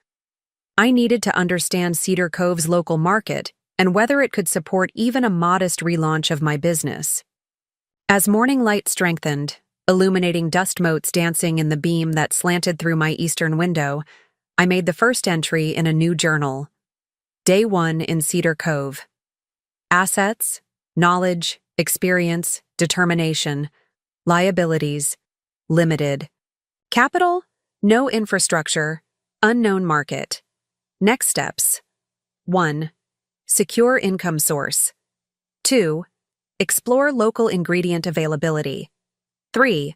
I needed to understand Cedar Cove's local market and whether it could support even a modest relaunch of my business. As morning light strengthened, illuminating dust motes dancing in the beam that slanted through my eastern window, I made the first entry in a new journal. Day 1 in Cedar Cove. Assets, knowledge, experience, determination. Liabilities, limited. Capital, no infrastructure, unknown market. Next steps. 1. Secure income source. 2. Explore local ingredient availability. 3.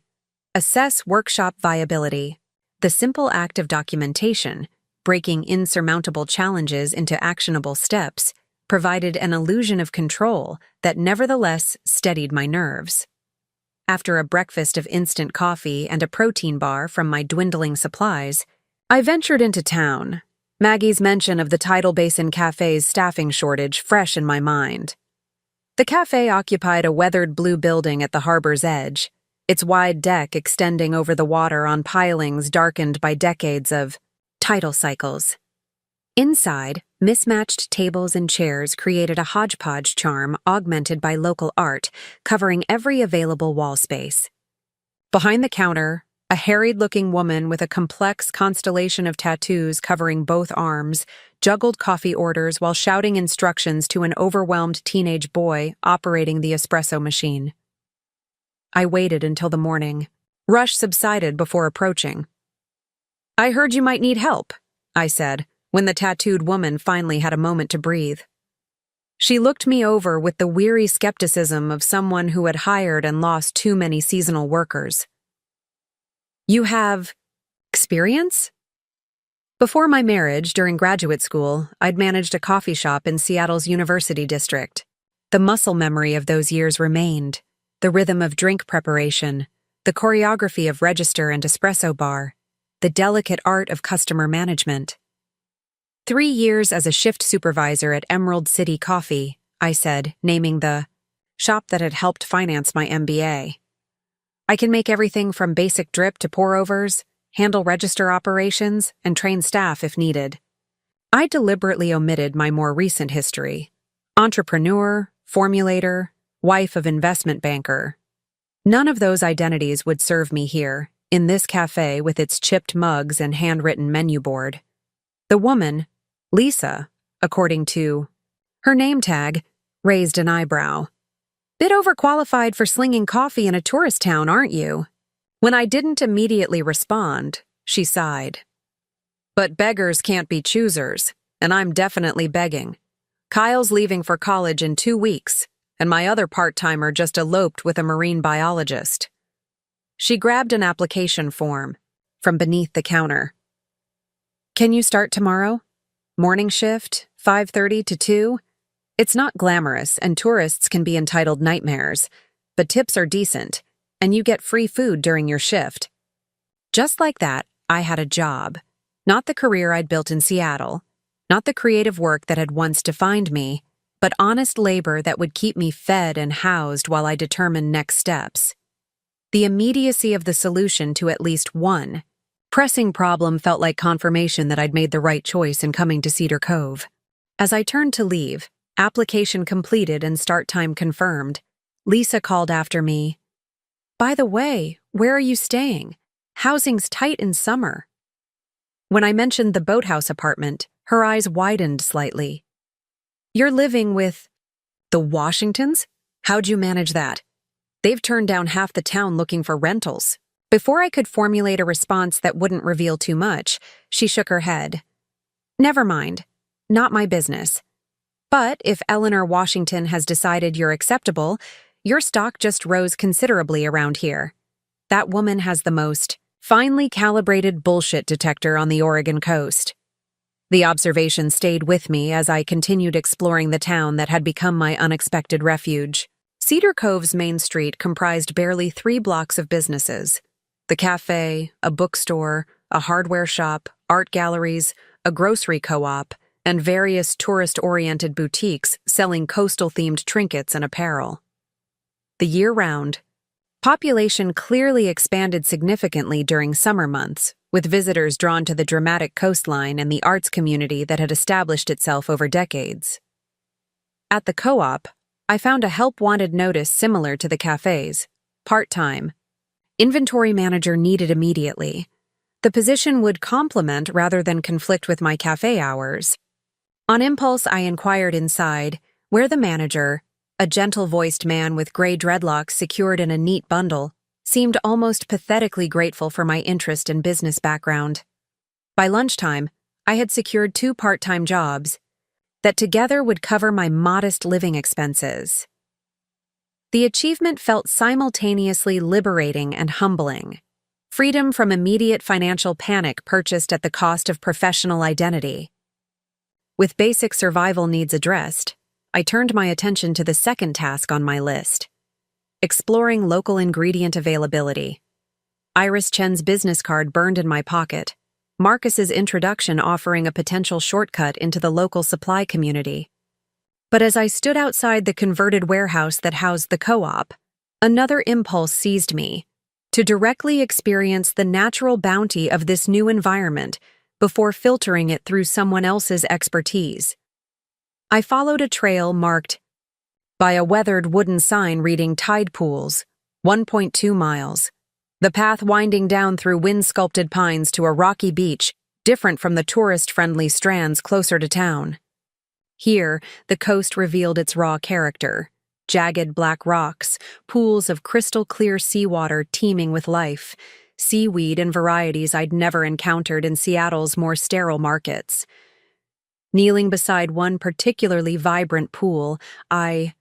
Assess workshop viability. The simple act of documentation, breaking insurmountable challenges into actionable steps, provided an illusion of control that nevertheless steadied my nerves. After a breakfast of instant coffee and a protein bar from my dwindling supplies, I ventured into town, Maggie's mention of the Tidal Basin Cafe's staffing shortage fresh in my mind. The cafe occupied a weathered blue building at the harbor's edge, its wide deck extending over the water on pilings darkened by decades of tidal cycles. Inside, mismatched tables and chairs created a hodgepodge charm augmented by local art, covering every available wall space. Behind the counter, a harried-looking woman with a complex constellation of tattoos covering both arms juggled coffee orders while shouting instructions to an overwhelmed teenage boy operating the espresso machine. I waited until the morning. Rush subsided before approaching. "I heard you might need help," I said, when the tattooed woman finally had a moment to breathe. She looked me over with the weary skepticism of someone who had hired and lost too many seasonal workers. "You have experience?" Before my marriage, during graduate school, I'd managed a coffee shop in Seattle's University District. The muscle memory of those years remained, the rhythm of drink preparation, the choreography of register and espresso bar, the delicate art of customer management. 3 years as a shift supervisor at Emerald City Coffee, I said, naming the shop that had helped finance my MBA. I can make everything from basic drip to pour-overs, handle register operations, and train staff if needed. I deliberately omitted my more recent history. Entrepreneur, formulator, wife of investment banker. None of those identities would serve me here, in this cafe with its chipped mugs and handwritten menu board. The woman, Lisa, according to her name tag, raised an eyebrow. "Bit overqualified for slinging coffee in a tourist town, aren't you?" When I didn't immediately respond, she sighed. "But beggars can't be choosers, and I'm definitely begging. Kyle's leaving for college in 2 weeks, and my other part-timer just eloped with a marine biologist." She grabbed an application form from beneath the counter. "Can you start tomorrow? Morning shift, 5:30 to 2? It's not glamorous, and tourists can be entitled nightmares, but tips are decent, and you get free food during your shift." Just like that, I had a job. Not the career I'd built in Seattle, not the creative work that had once defined me, but honest labor that would keep me fed and housed while I determined next steps. The immediacy of the solution to at least one pressing problem felt like confirmation that I'd made the right choice in coming to Cedar Cove. As I turned to leave, application completed and start time confirmed, Lisa called after me, "By the way, where are you staying? Housing's tight in summer." When I mentioned the boathouse apartment, her eyes widened slightly. "You're living with the Washingtons? How'd you manage that? They've turned down half the town looking for rentals." Before I could formulate a response that wouldn't reveal too much, she shook her head. "Never mind. Not my business. But if Eleanor Washington has decided you're acceptable, your stock just rose considerably around here. That woman has the most finely calibrated bullshit detector on the Oregon coast." The observation stayed with me as I continued exploring the town that had become my unexpected refuge. Cedar Cove's main street comprised barely 3 blocks of businesses. The cafe, a bookstore, a hardware shop, art galleries, a grocery co-op, and various tourist-oriented boutiques selling coastal-themed trinkets and apparel. The year-round population clearly expanded significantly during summer months, with visitors drawn to the dramatic coastline and the arts community that had established itself over decades. At the co-op, I found a help-wanted notice similar to the cafe's, part-time. Inventory manager needed immediately. The position would complement rather than conflict with my cafe hours. On impulse, I inquired inside, where the manager, a gentle-voiced man with gray dreadlocks secured in a neat bundle, seemed almost pathetically grateful for my interest and business background. By lunchtime, I had secured 2 part-time jobs that together would cover my modest living expenses. The achievement felt simultaneously liberating and humbling. Freedom from immediate financial panic purchased at the cost of professional identity. With basic survival needs addressed, I turned my attention to the second task on my list: exploring local ingredient availability. Iris Chen's business card burned in my pocket, Marcus's introduction offering a potential shortcut into the local supply community. But as I stood outside the converted warehouse that housed the co-op, another impulse seized me: to directly experience the natural bounty of this new environment before filtering it through someone else's expertise. I followed a trail marked by a weathered wooden sign reading Tide Pools, 1.2 miles. The path winding down through wind-sculpted pines to a rocky beach, different from the tourist-friendly strands closer to town. Here, the coast revealed its raw character: jagged black rocks, pools of crystal-clear seawater teeming with life, seaweed in varieties I'd never encountered in Seattle's more sterile markets. Kneeling beside one particularly vibrant pool, I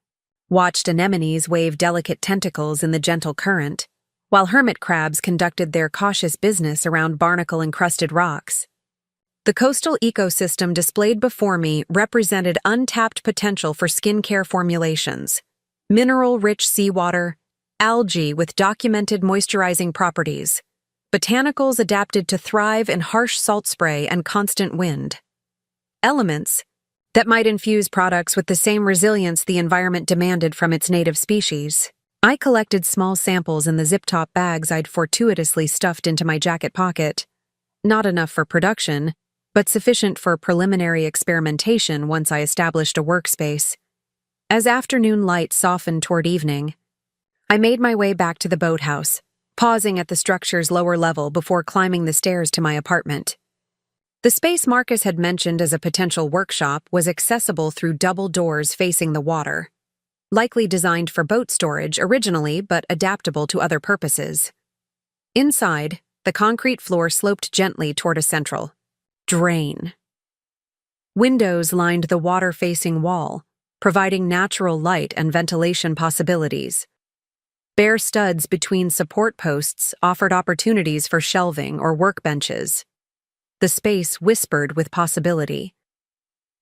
watched anemones wave delicate tentacles in the gentle current, while hermit crabs conducted their cautious business around barnacle-encrusted rocks. The coastal ecosystem displayed before me represented untapped potential for skincare formulations: mineral-rich seawater, algae with documented moisturizing properties, botanicals adapted to thrive in harsh salt spray and constant wind. Elements that might infuse products with the same resilience the environment demanded from its native species. I collected small samples in the zip-top bags I'd fortuitously stuffed into my jacket pocket. Not enough for production, but sufficient for preliminary experimentation once I established a workspace. As afternoon light softened toward evening, I made my way back to the boathouse, pausing at the structure's lower level before climbing the stairs to my apartment. The space Marcus had mentioned as a potential workshop was accessible through double doors facing the water, likely designed for boat storage originally but adaptable to other purposes. Inside, the concrete floor sloped gently toward a central drain. Windows lined the water-facing wall, providing natural light and ventilation possibilities. Bare studs between support posts offered opportunities for shelving or workbenches. The space whispered with possibility.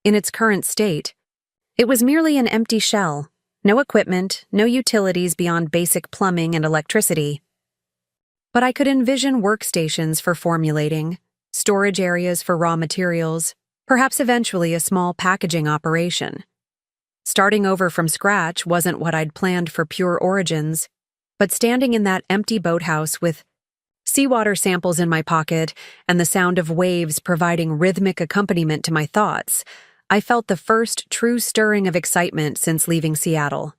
In its current state, it was merely an empty shell: no equipment, no utilities beyond basic plumbing and electricity. But I could envision workstations for formulating, storage areas for raw materials, perhaps eventually a small packaging operation. Starting over from scratch wasn't what I'd planned for Pure Origins, but standing in that empty boathouse with seawater samples in my pocket and the sound of waves providing rhythmic accompaniment to my thoughts, I felt the first true stirring of excitement since leaving Seattle.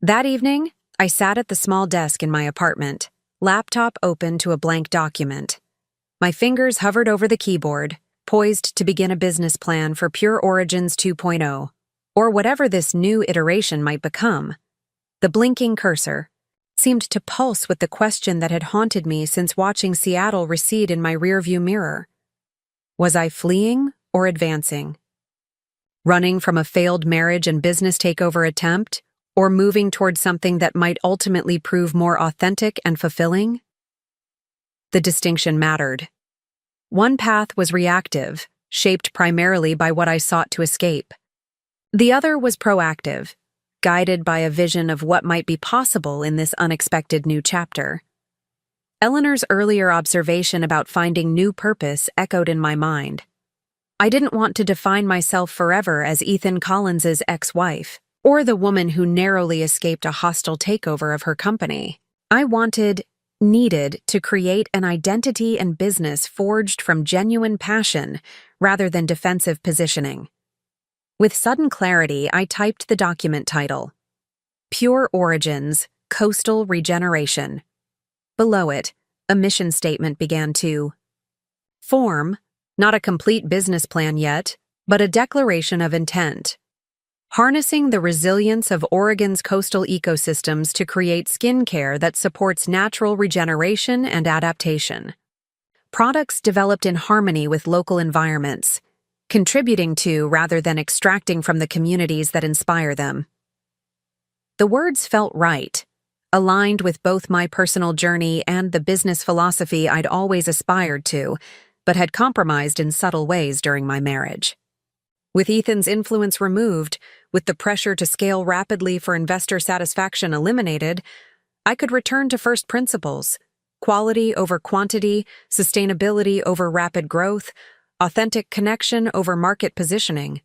That evening, I sat at the small desk in my apartment, laptop open to a blank document. My fingers hovered over the keyboard, poised to begin a business plan for Pure Origins 2.0, or whatever this new iteration might become. The blinking cursor seemed to pulse with the question that had haunted me since watching Seattle recede in my rearview mirror. Was I fleeing or advancing? Running from a failed marriage and business takeover attempt, or moving toward something that might ultimately prove more authentic and fulfilling? The distinction mattered. One path was reactive, shaped primarily by what I sought to escape. The other was proactive, guided by a vision of what might be possible in this unexpected new chapter. Eleanor's earlier observation about finding new purpose echoed in my mind. I didn't want to define myself forever as Ethan Collins's ex-wife, or the woman who narrowly escaped a hostile takeover of her company. I needed to create an identity and business forged from genuine passion rather than defensive positioning. With sudden clarity, I typed the document title, Pure Origins, Coastal Regeneration. Below it, a mission statement began to form, not a complete business plan yet, but a declaration of intent. Harnessing the resilience of Oregon's coastal ecosystems to create skincare that supports natural regeneration and adaptation. Products developed in harmony with local environments, contributing to rather than extracting from the communities that inspire them. The words felt right, aligned with both my personal journey and the business philosophy I'd always aspired to, but had compromised in subtle ways during my marriage. With Ethan's influence removed, with the pressure to scale rapidly for investor satisfaction eliminated, I could return to first principles: quality over quantity, sustainability over rapid growth, authentic connection over market positioning.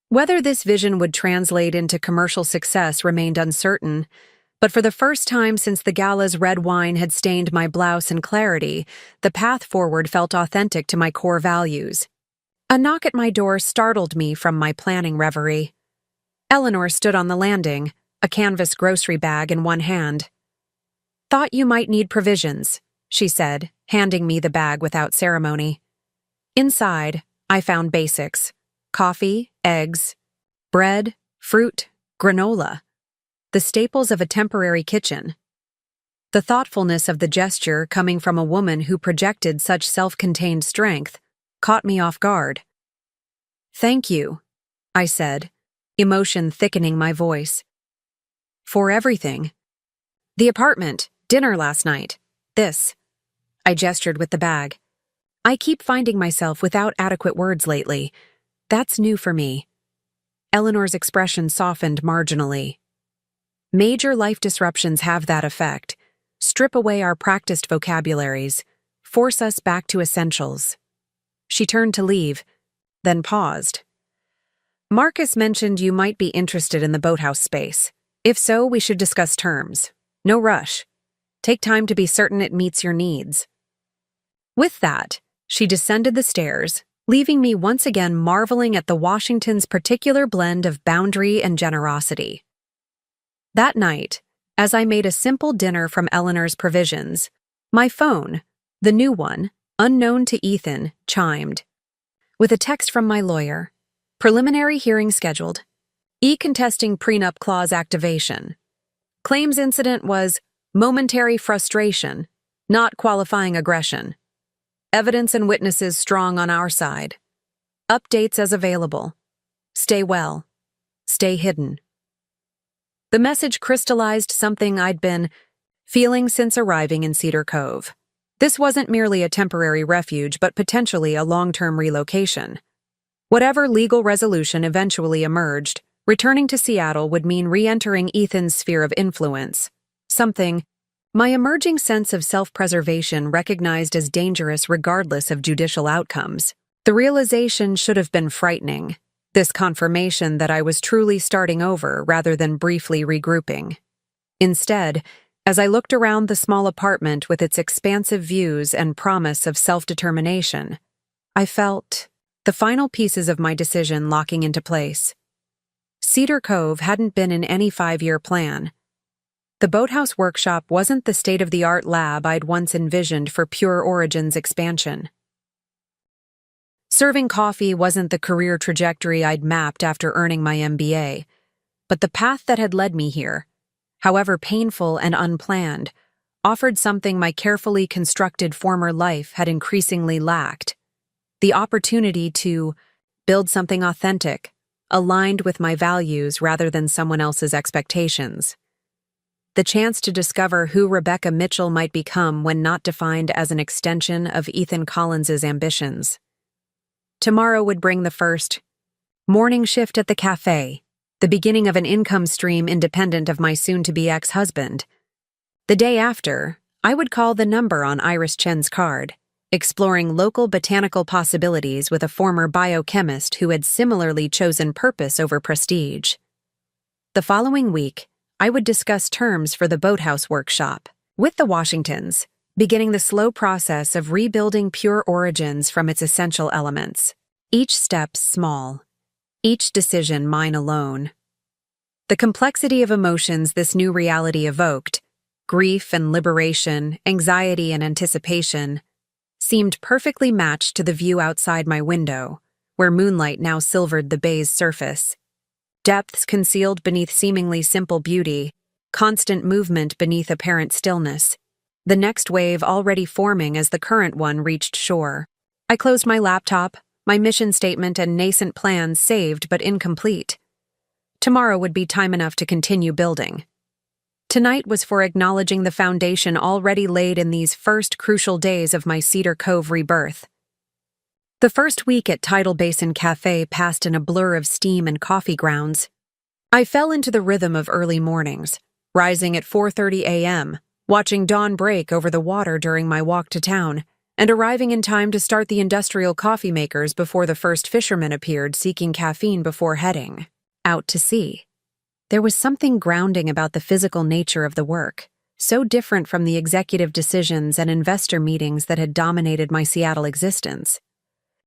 Whether this vision would translate into commercial success remained uncertain, but for the first time since the gala's red wine had stained my blouse and clarity, the path forward felt authentic to my core values. A knock at my door startled me from my planning reverie. Eleanor stood on the landing, a canvas grocery bag in one hand. "Thought you might need provisions," she said, handing me the bag without ceremony. Inside, I found basics: coffee, eggs, bread, fruit, granola, the staples of a temporary kitchen. The thoughtfulness of the gesture coming from a woman who projected such self-contained strength caught me off guard. "Thank you," I said, emotion thickening my voice. "For everything. The apartment, dinner last night, this." I gestured with the bag. I keep finding myself without adequate words lately. That's new for me. Eleanor's expression softened marginally. Major life disruptions have that effect. Strip away our practiced vocabularies, force us back to essentials. She turned to leave, then paused. "Marcus mentioned you might be interested in the boathouse space. If so, we should discuss terms. No rush. Take time to be certain it meets your needs." With that, she descended the stairs, leaving me once again marveling at the Washington's particular blend of boundary and generosity. That night, as I made a simple dinner from Eleanor's provisions, my phone, the new one, unknown to Ethan, chimed. With a text from my lawyer. Preliminary hearing scheduled. Contesting prenup clause activation. Claims incident was momentary frustration, not qualifying aggression. Evidence and witnesses strong on our side. Updates as available. Stay well. Stay hidden. The message crystallized something I'd been feeling since arriving in Cedar Cove. This wasn't merely a temporary refuge, but potentially a long-term relocation. Whatever legal resolution eventually emerged, returning to Seattle would mean re-entering Ethan's sphere of influence. Something my emerging sense of self-preservation recognized as dangerous regardless of judicial outcomes. The realization should have been frightening. This confirmation that I was truly starting over rather than briefly regrouping. Instead, as I looked around the small apartment with its expansive views and promise of self-determination, I felt the final pieces of my decision locking into place. Cedar Cove hadn't been in any 5-year plan. The boathouse workshop wasn't the state-of-the-art lab I'd once envisioned for Pure Origins expansion. Serving coffee wasn't the career trajectory I'd mapped after earning my MBA, but the path that had led me here, however painful and unplanned, offered something my carefully constructed former life had increasingly lacked: the opportunity to build something authentic, aligned with my values rather than someone else's expectations. The chance to discover who Rebecca Mitchell might become when not defined as an extension of Ethan Collins's ambitions. Tomorrow would bring the first morning shift at the cafe, the beginning of an income stream independent of my soon-to-be ex-husband. The day after, I would call the number on Iris Chen's card, exploring local botanical possibilities with a former biochemist who had similarly chosen purpose over prestige. The following week, I would discuss terms for the boathouse workshop with the Washingtons, beginning the slow process of rebuilding Pure Origins from its essential elements. Each step small, each decision mine alone. The complexity of emotions this new reality evoked, grief and liberation, anxiety and anticipation, seemed perfectly matched to the view outside my window, where moonlight now silvered the bay's surface. Depths concealed beneath seemingly simple beauty, constant movement beneath apparent stillness, the next wave already forming as the current one reached shore. I closed my laptop, my mission statement and nascent plans saved but incomplete. Tomorrow would be time enough to continue building. Tonight was for acknowledging the foundation already laid in these first crucial days of my Cedar Cove rebirth. The first week at Tidal Basin Cafe passed in a blur of steam and coffee grounds. I fell into the rhythm of early mornings, rising at 4:30 a.m., watching dawn break over the water during my walk to town, and arriving in time to start the industrial coffee makers before the first fishermen appeared seeking caffeine before heading out to sea. There was something grounding about the physical nature of the work, so different from the executive decisions and investor meetings that had dominated my Seattle existence.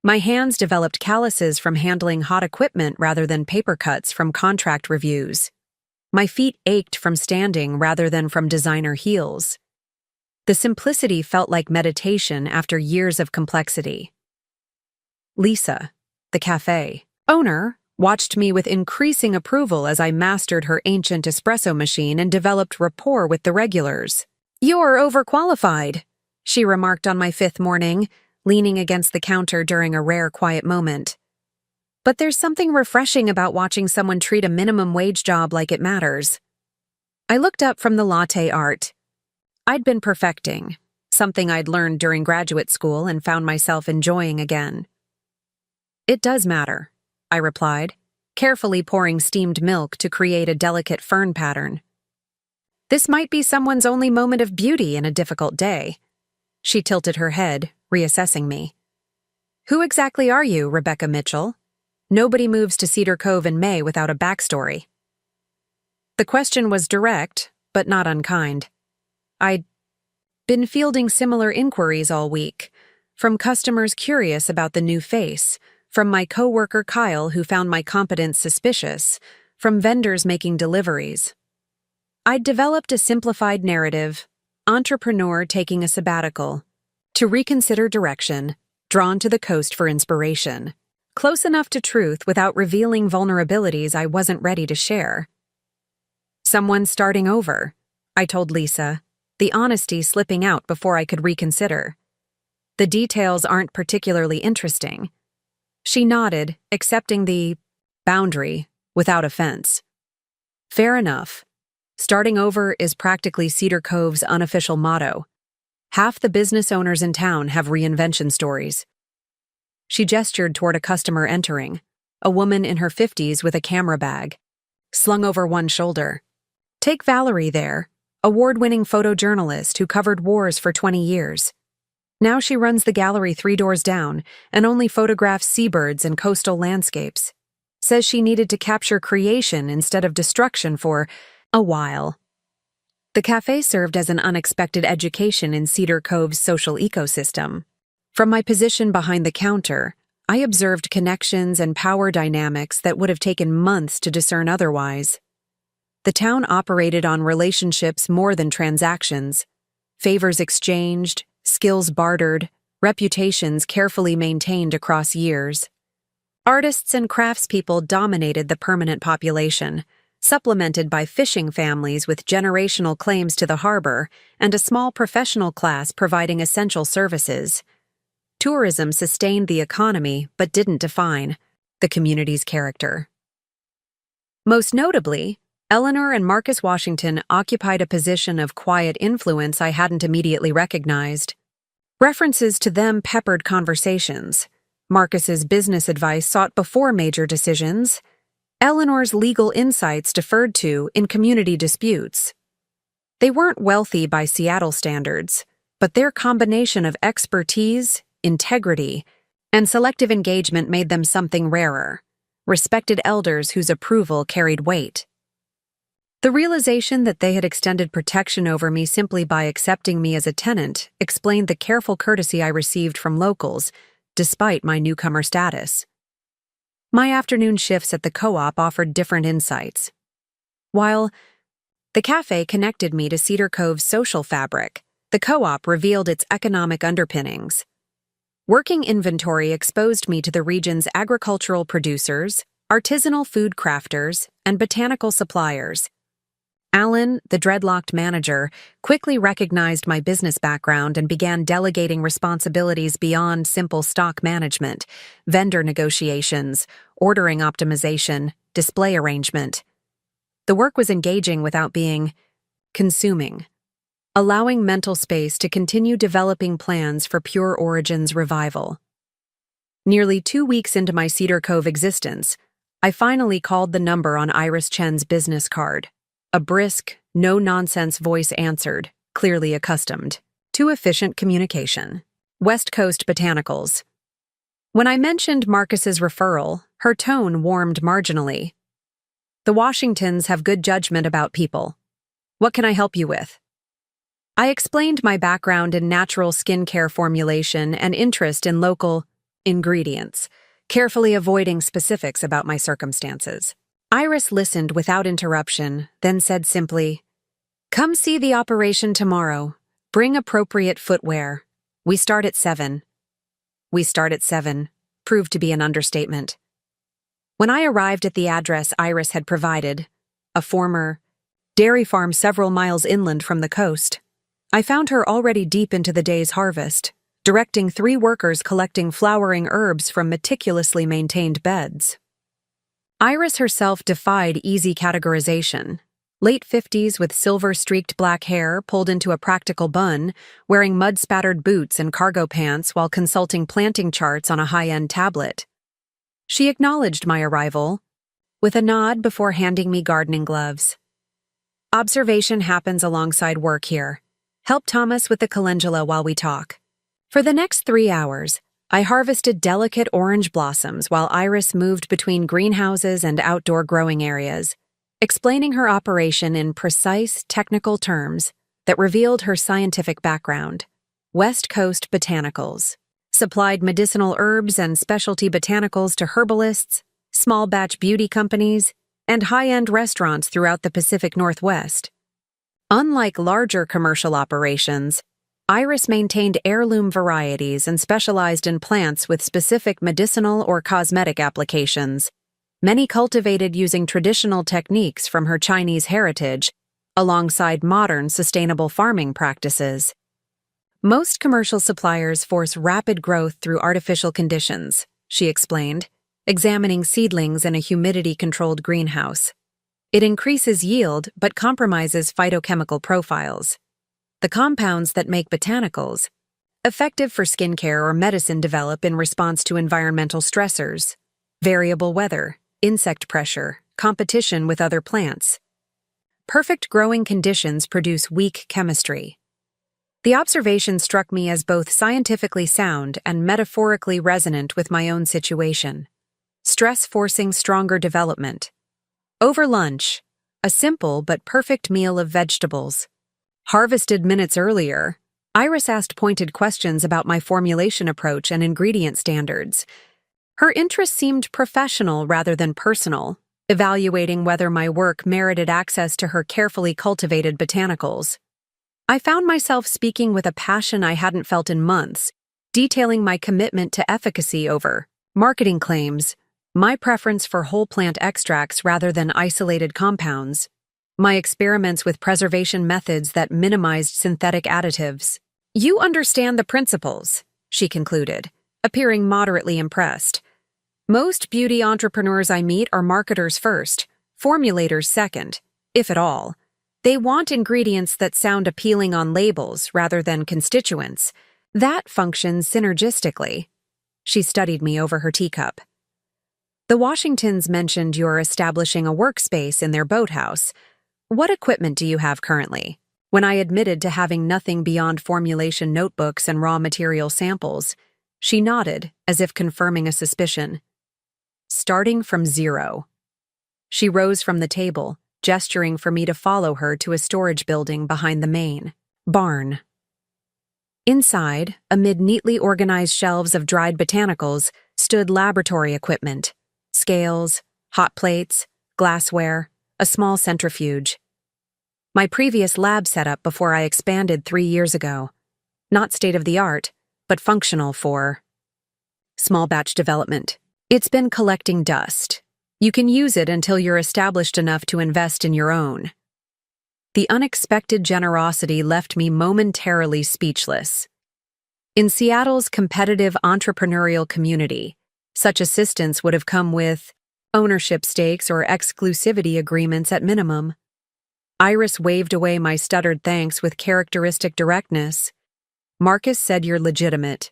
My hands developed calluses from handling hot equipment rather than paper cuts from contract reviews. My feet ached from standing rather than from designer heels. The simplicity felt like meditation after years of complexity. Lisa, the cafe owner, watched me with increasing approval as I mastered her ancient espresso machine and developed rapport with the regulars. "You're overqualified," she remarked on my 5th morning, leaning against the counter during a rare quiet moment. "But there's something refreshing about watching someone treat a minimum wage job like it matters." I looked up from the latte art. I'd been perfecting, something I'd learned during graduate school and found myself enjoying again. "It does matter," I replied, carefully pouring steamed milk to create a delicate fern pattern. "This might be someone's only moment of beauty in a difficult day." She tilted her head, reassessing me. "Who exactly are you, Rebecca Mitchell? Nobody moves to Cedar Cove in May without a backstory." The question was direct, but not unkind. I'd been fielding similar inquiries all week, from customers curious about the new face, from my coworker Kyle who found my competence suspicious, from vendors making deliveries. I'd developed a simplified narrative, entrepreneur taking a sabbatical, to reconsider direction, drawn to the coast for inspiration, close enough to truth without revealing vulnerabilities I wasn't ready to share. "Someone starting over," I told Lisa, the honesty slipping out before I could reconsider. "The details aren't particularly interesting." She nodded, accepting the boundary without offense. "Fair enough. Starting over is practically Cedar Cove's unofficial motto. Half the business owners in town have reinvention stories." She gestured toward a customer entering, a woman in her 50s with a camera bag, slung over one shoulder. "Take Valerie there, award-winning photojournalist who covered wars for 20 years. Now she runs the gallery 3 doors down and only photographs seabirds and coastal landscapes. Says she needed to capture creation instead of destruction for a while." The cafe served as an unexpected education in Cedar Cove's social ecosystem. From my position behind the counter, I observed connections and power dynamics that would have taken months to discern otherwise. The town operated on relationships more than transactions, favors exchanged, skills bartered, reputations carefully maintained across years. Artists and craftspeople dominated the permanent population, supplemented by fishing families with generational claims to the harbor and a small professional class providing essential services. Tourism sustained the economy but didn't define the community's character. Most notably, Eleanor and Marcus Washington occupied a position of quiet influence I hadn't immediately recognized. References to them peppered conversations. Marcus's business advice sought before major decisions. Eleanor's legal insights deferred to in community disputes. They weren't wealthy by Seattle standards, but their combination of expertise, integrity, and selective engagement made them something rarer, respected elders whose approval carried weight. The realization that they had extended protection over me simply by accepting me as a tenant explained the careful courtesy I received from locals, despite my newcomer status. My afternoon shifts at the co-op offered different insights. While the cafe connected me to Cedar Cove's social fabric, the co-op revealed its economic underpinnings. Working inventory exposed me to the region's agricultural producers, artisanal food crafters, and botanical suppliers. Alan, the dreadlocked manager, quickly recognized my business background and began delegating responsibilities beyond simple stock management, vendor negotiations, ordering optimization, display arrangement. The work was engaging without being consuming, allowing mental space to continue developing plans for Pure Origin's revival. Nearly 2 weeks into my Cedar Cove existence, I finally called the number on Iris Chen's business card. A brisk, no-nonsense voice answered, clearly accustomed to efficient communication. West Coast Botanicals. When I mentioned Marcus's referral, her tone warmed marginally. The Washingtons have good judgment about people. What can I help you with? I explained my background in natural skincare formulation and interest in local ingredients, carefully avoiding specifics about my circumstances. Iris listened without interruption, then said simply, "Come see the operation tomorrow. Bring appropriate footwear. We start at 7. We start at 7 proved to be an understatement. When I arrived at the address Iris had provided, a former dairy farm several miles inland from the coast, I found her already deep into the day's harvest, directing 3 workers collecting flowering herbs from meticulously maintained beds. Iris herself defied easy categorization. Late 50s with silver-streaked black hair pulled into a practical bun, wearing mud-spattered boots and cargo pants while consulting planting charts on a high-end tablet. She acknowledged my arrival with a nod before handing me gardening gloves. "Observation happens alongside work here. Help Thomas with the calendula while we talk." For the next 3 hours, I harvested delicate orange blossoms while Iris moved between greenhouses and outdoor growing areas, explaining her operation in precise, technical terms that revealed her scientific background. West Coast Botanicals supplied medicinal herbs and specialty botanicals to herbalists, small-batch beauty companies, and high-end restaurants throughout the Pacific Northwest. Unlike larger commercial operations, Iris maintained heirloom varieties and specialized in plants with specific medicinal or cosmetic applications, many cultivated using traditional techniques from her Chinese heritage, alongside modern sustainable farming practices. Most commercial suppliers force rapid growth through artificial conditions, she explained, examining seedlings in a humidity-controlled greenhouse. It increases yield but compromises phytochemical profiles. The compounds that make botanicals effective for skincare or medicine develop in response to environmental stressors, variable weather, insect pressure, competition with other plants. Perfect growing conditions produce weak chemistry. The observation struck me as both scientifically sound and metaphorically resonant with my own situation. Stress forcing stronger development. Over lunch, a simple but perfect meal of vegetables. Harvested minutes earlier, Iris asked pointed questions about my formulation approach and ingredient standards. Her interest seemed professional rather than personal, evaluating whether my work merited access to her carefully cultivated botanicals. I found myself speaking with a passion I hadn't felt in months, detailing my commitment to efficacy over marketing claims, my preference for whole plant extracts rather than isolated compounds, my experiments with preservation methods that minimized synthetic additives. "You understand the principles," she concluded, appearing moderately impressed. "Most beauty entrepreneurs I meet are marketers first, formulators second, if at all. They want ingredients that sound appealing on labels rather than constituents. That functions synergistically." She studied me over her teacup. "The Washingtons mentioned you're establishing a workspace in their boathouse. What equipment do you have currently?" When I admitted to having nothing beyond formulation notebooks and raw material samples, she nodded as if confirming a suspicion. Starting from zero. She rose from the table, gesturing for me to follow her to a storage building behind the main barn. Inside, amid neatly organized shelves of dried botanicals, stood laboratory equipment: scales, hot plates, glassware, a small centrifuge. My previous lab setup before I expanded 3 years ago. Not state-of-the-art, but functional for small batch development. It's been collecting dust. You can use it until you're established enough to invest in your own. The unexpected generosity left me momentarily speechless. In Seattle's competitive entrepreneurial community, such assistance would have come with ownership stakes or exclusivity agreements at minimum. Iris waved away my stuttered thanks with characteristic directness. Marcus said you're legitimate.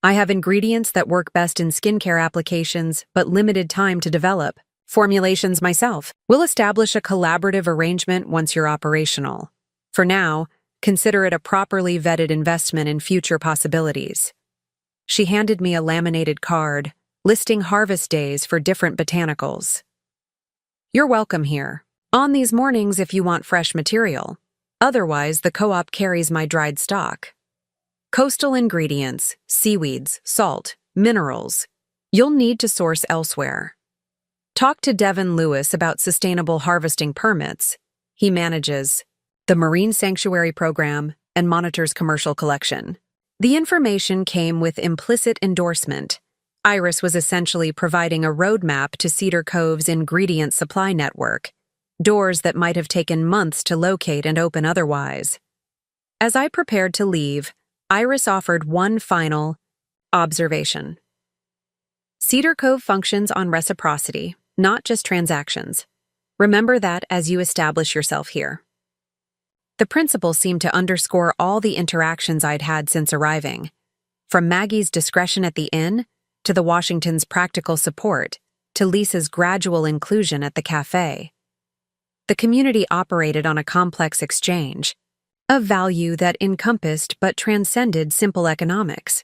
I have ingredients that work best in skincare applications, but limited time to develop. Formulations myself. We'll establish a collaborative arrangement once you're operational. For now, consider it a properly vetted investment in future possibilities. She handed me a laminated card, listing harvest days for different botanicals. You're welcome here. On these mornings if you want fresh material. Otherwise, the co-op carries my dried stock. Coastal ingredients, seaweeds, salt, minerals. You'll need to source elsewhere. Talk to Devin Lewis about sustainable harvesting permits. He manages the Marine Sanctuary Program and monitors commercial collection. The information came with implicit endorsement. Iris was essentially providing a roadmap to Cedar Cove's ingredient supply network, doors that might have taken months to locate and open otherwise. As I prepared to leave, Iris offered one final observation. Cedar Cove functions on reciprocity, not just transactions. Remember that as you establish yourself here. The principle seemed to underscore all the interactions I'd had since arriving, from Maggie's discretion at the inn, to the Washington's practical support, to Lisa's gradual inclusion at the cafe. The community operated on a complex exchange, a value that encompassed but transcended simple economics.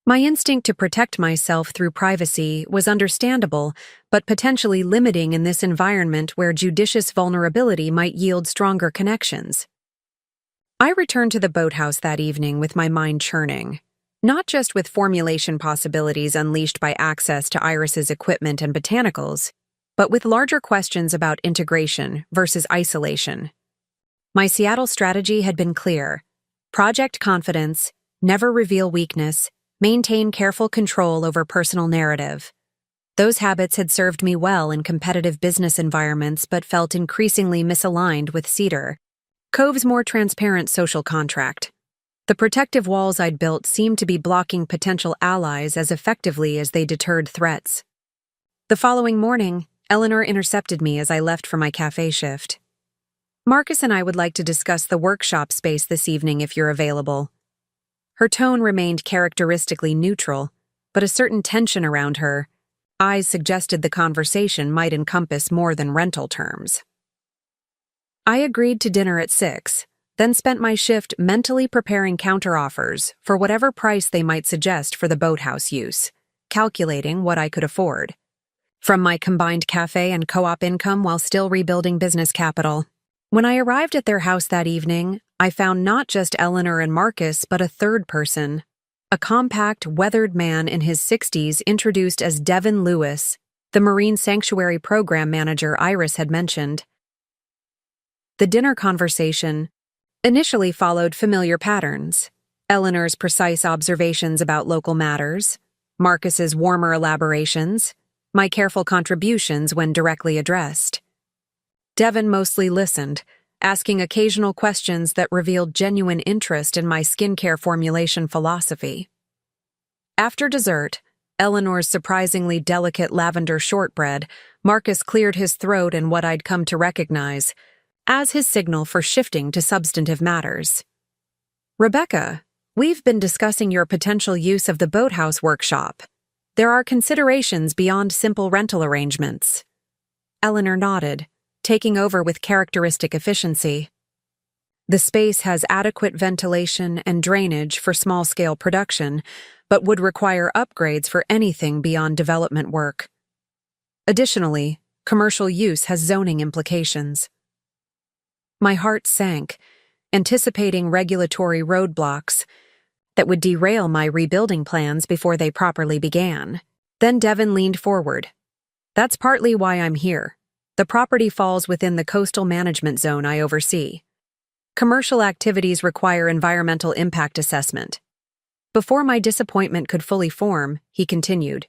My instinct to protect myself through privacy was understandable, but potentially limiting in this environment where judicious vulnerability might yield stronger connections. I returned to the boathouse that evening with my mind churning, not just with formulation possibilities unleashed by access to Iris's equipment and botanicals, but with larger questions about integration versus isolation. My Seattle strategy had been clear: project confidence, never reveal weakness, maintain careful control over personal narrative. Those habits had served me well in competitive business environments but felt increasingly misaligned with Cedar Cove's more transparent social contract. The protective walls I'd built seemed to be blocking potential allies as effectively as they deterred threats. The following morning, Eleanor intercepted me as I left for my cafe shift. Marcus and I would like to discuss the workshop space this evening if you're available. Her tone remained characteristically neutral, but a certain tension around her eyes suggested the conversation might encompass more than rental terms. I agreed to dinner at 6, then spent my shift mentally preparing counteroffers for whatever price they might suggest for the boathouse use, calculating what I could afford. From my combined cafe and co-op income while still rebuilding business capital. When I arrived at their house that evening, I found not just Eleanor and Marcus, but a third person, a compact, weathered man in his 60s introduced as Devin Lewis, the Marine Sanctuary Program manager Iris had mentioned. The dinner conversation initially followed familiar patterns: Eleanor's precise observations about local matters, Marcus's warmer elaborations, my careful contributions when directly addressed. Devin mostly listened, asking occasional questions that revealed genuine interest in my skincare formulation philosophy. After dessert, Eleanor's surprisingly delicate lavender shortbread, Marcus cleared his throat in what I'd come to recognize as his signal for shifting to substantive matters. Rebecca, we've been discussing your potential use of the boathouse workshop. There are considerations beyond simple rental arrangements. Eleanor nodded, taking over with characteristic efficiency. The space has adequate ventilation and drainage for small-scale production, but would require upgrades for anything beyond development work. Additionally, commercial use has zoning implications. My heart sank, anticipating regulatory roadblocks that would derail my rebuilding plans before they properly began. Then Devin leaned forward. That's partly why I'm here. The property falls within the coastal management zone I oversee. Commercial activities require environmental impact assessment. Before my disappointment could fully form, he continued.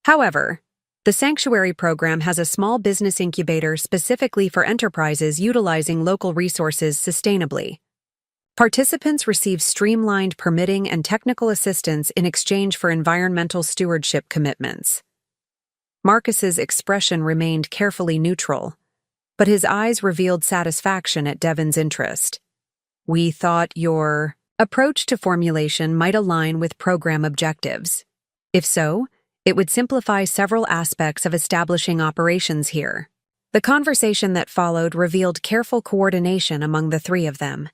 However, the Sanctuary program has a small business incubator specifically for enterprises utilizing local resources sustainably. Participants receive streamlined permitting and technical assistance in exchange for environmental stewardship commitments. Marcus's expression remained carefully neutral, but his eyes revealed satisfaction at Devin's interest. We thought your approach to formulation might align with program objectives. If so, it would simplify several aspects of establishing operations here. The conversation that followed revealed careful coordination among the three of them.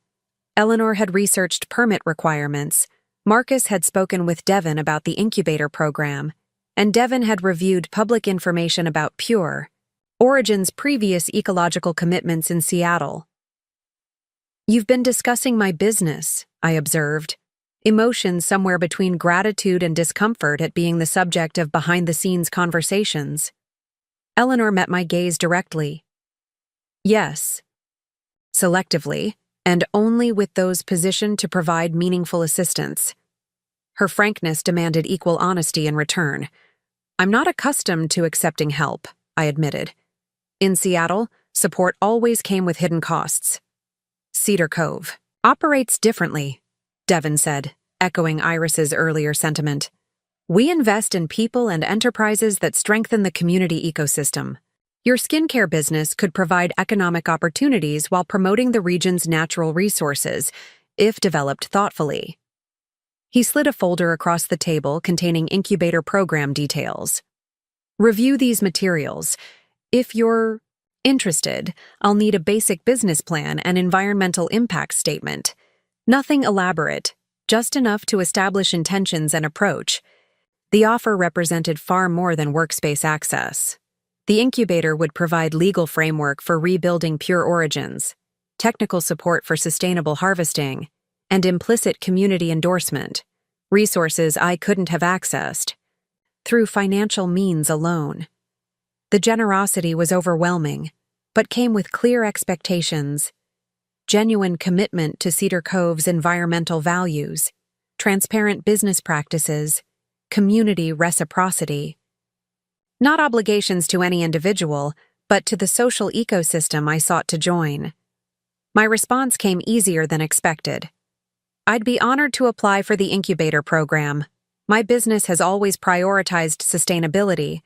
Eleanor had researched permit requirements, Marcus had spoken with Devin about the incubator program, and Devin had reviewed public information about Pure, Origin's previous ecological commitments in Seattle. You've been discussing my business, I observed, emotions somewhere between gratitude and discomfort at being the subject of behind-the-scenes conversations. Eleanor met my gaze directly. Yes. Selectively, and only with those positioned to provide meaningful assistance. Her frankness demanded equal honesty in return. I'm not accustomed to accepting help, I admitted. In Seattle, support always came with hidden costs. Cedar Cove operates differently, Devin said, echoing Iris's earlier sentiment. We invest in people and enterprises that strengthen the community ecosystem. Your skincare business could provide economic opportunities while promoting the region's natural resources, if developed thoughtfully. He slid a folder across the table containing incubator program details. Review these materials. If you're interested, I'll need a basic business plan and environmental impact statement. Nothing elaborate, just enough to establish intentions and approach. The offer represented far more than workspace access. The incubator would provide legal framework for rebuilding Pure Origins, technical support for sustainable harvesting, and implicit community endorsement, resources I couldn't have accessed through financial means alone. The generosity was overwhelming, but came with clear expectations, genuine commitment to Cedar Cove's environmental values, transparent business practices, community reciprocity. Not obligations to any individual, but to the social ecosystem I sought to join. My response came easier than expected. I'd be honored to apply for the incubator program. My business has always prioritized sustainability,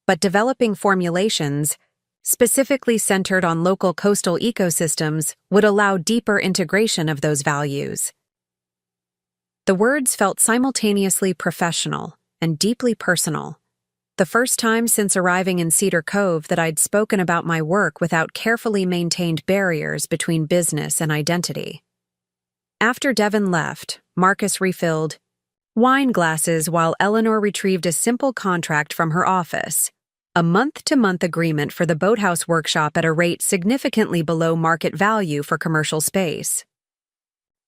but developing formulations, specifically centered on local coastal ecosystems, would allow deeper integration of those values. The words felt simultaneously professional and deeply personal. The first time since arriving in Cedar Cove that I'd spoken about my work without carefully maintained barriers between business and identity. After Devin left, Marcus refilled wine glasses while Eleanor retrieved a simple contract from her office, a month-to-month agreement for the boathouse workshop at a rate significantly below market value for commercial space.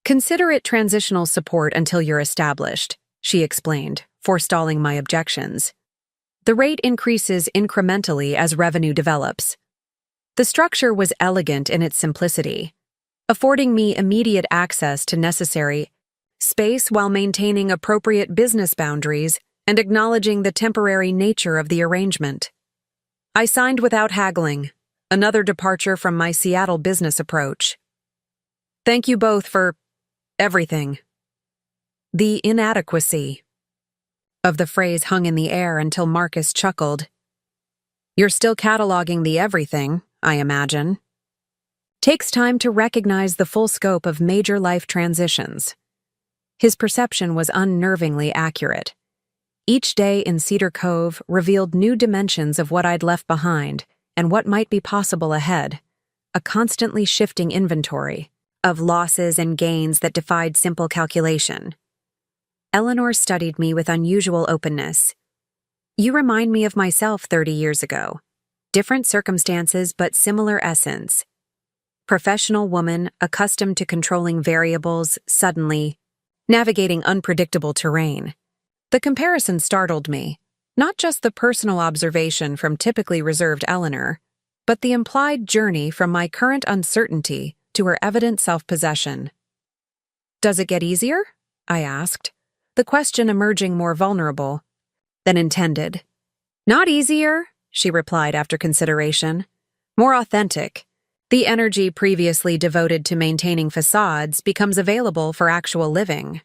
Consider it transitional support until you're established, she explained, forestalling my objections. The rate increases incrementally as revenue develops. The structure was elegant in its simplicity, affording me immediate access to necessary space while maintaining appropriate business boundaries and acknowledging the temporary nature of the arrangement. I signed without haggling, another departure from my Seattle business approach. Thank you both for everything. The inadequacy of the phrase hung in the air until Marcus chuckled. You're still cataloging the everything, I imagine. Takes time to recognize the full scope of major life transitions. His perception was unnervingly accurate. Each day in Cedar Cove revealed new dimensions of what I'd left behind and what might be possible ahead, a constantly shifting inventory. of losses and gains that defied simple calculation. Eleanor studied me with unusual openness. You remind me of myself 30 years ago. Different circumstances, but similar essence. Professional woman, accustomed to controlling variables, suddenly navigating unpredictable terrain. The comparison startled me, not just the personal observation from typically reserved Eleanor, but the implied journey from my current uncertainty to her evident self-possession. Does it get easier? I asked, the question emerging more vulnerable than intended. Not easier, she replied after consideration. More authentic. The energy previously devoted to maintaining facades becomes available for actual living.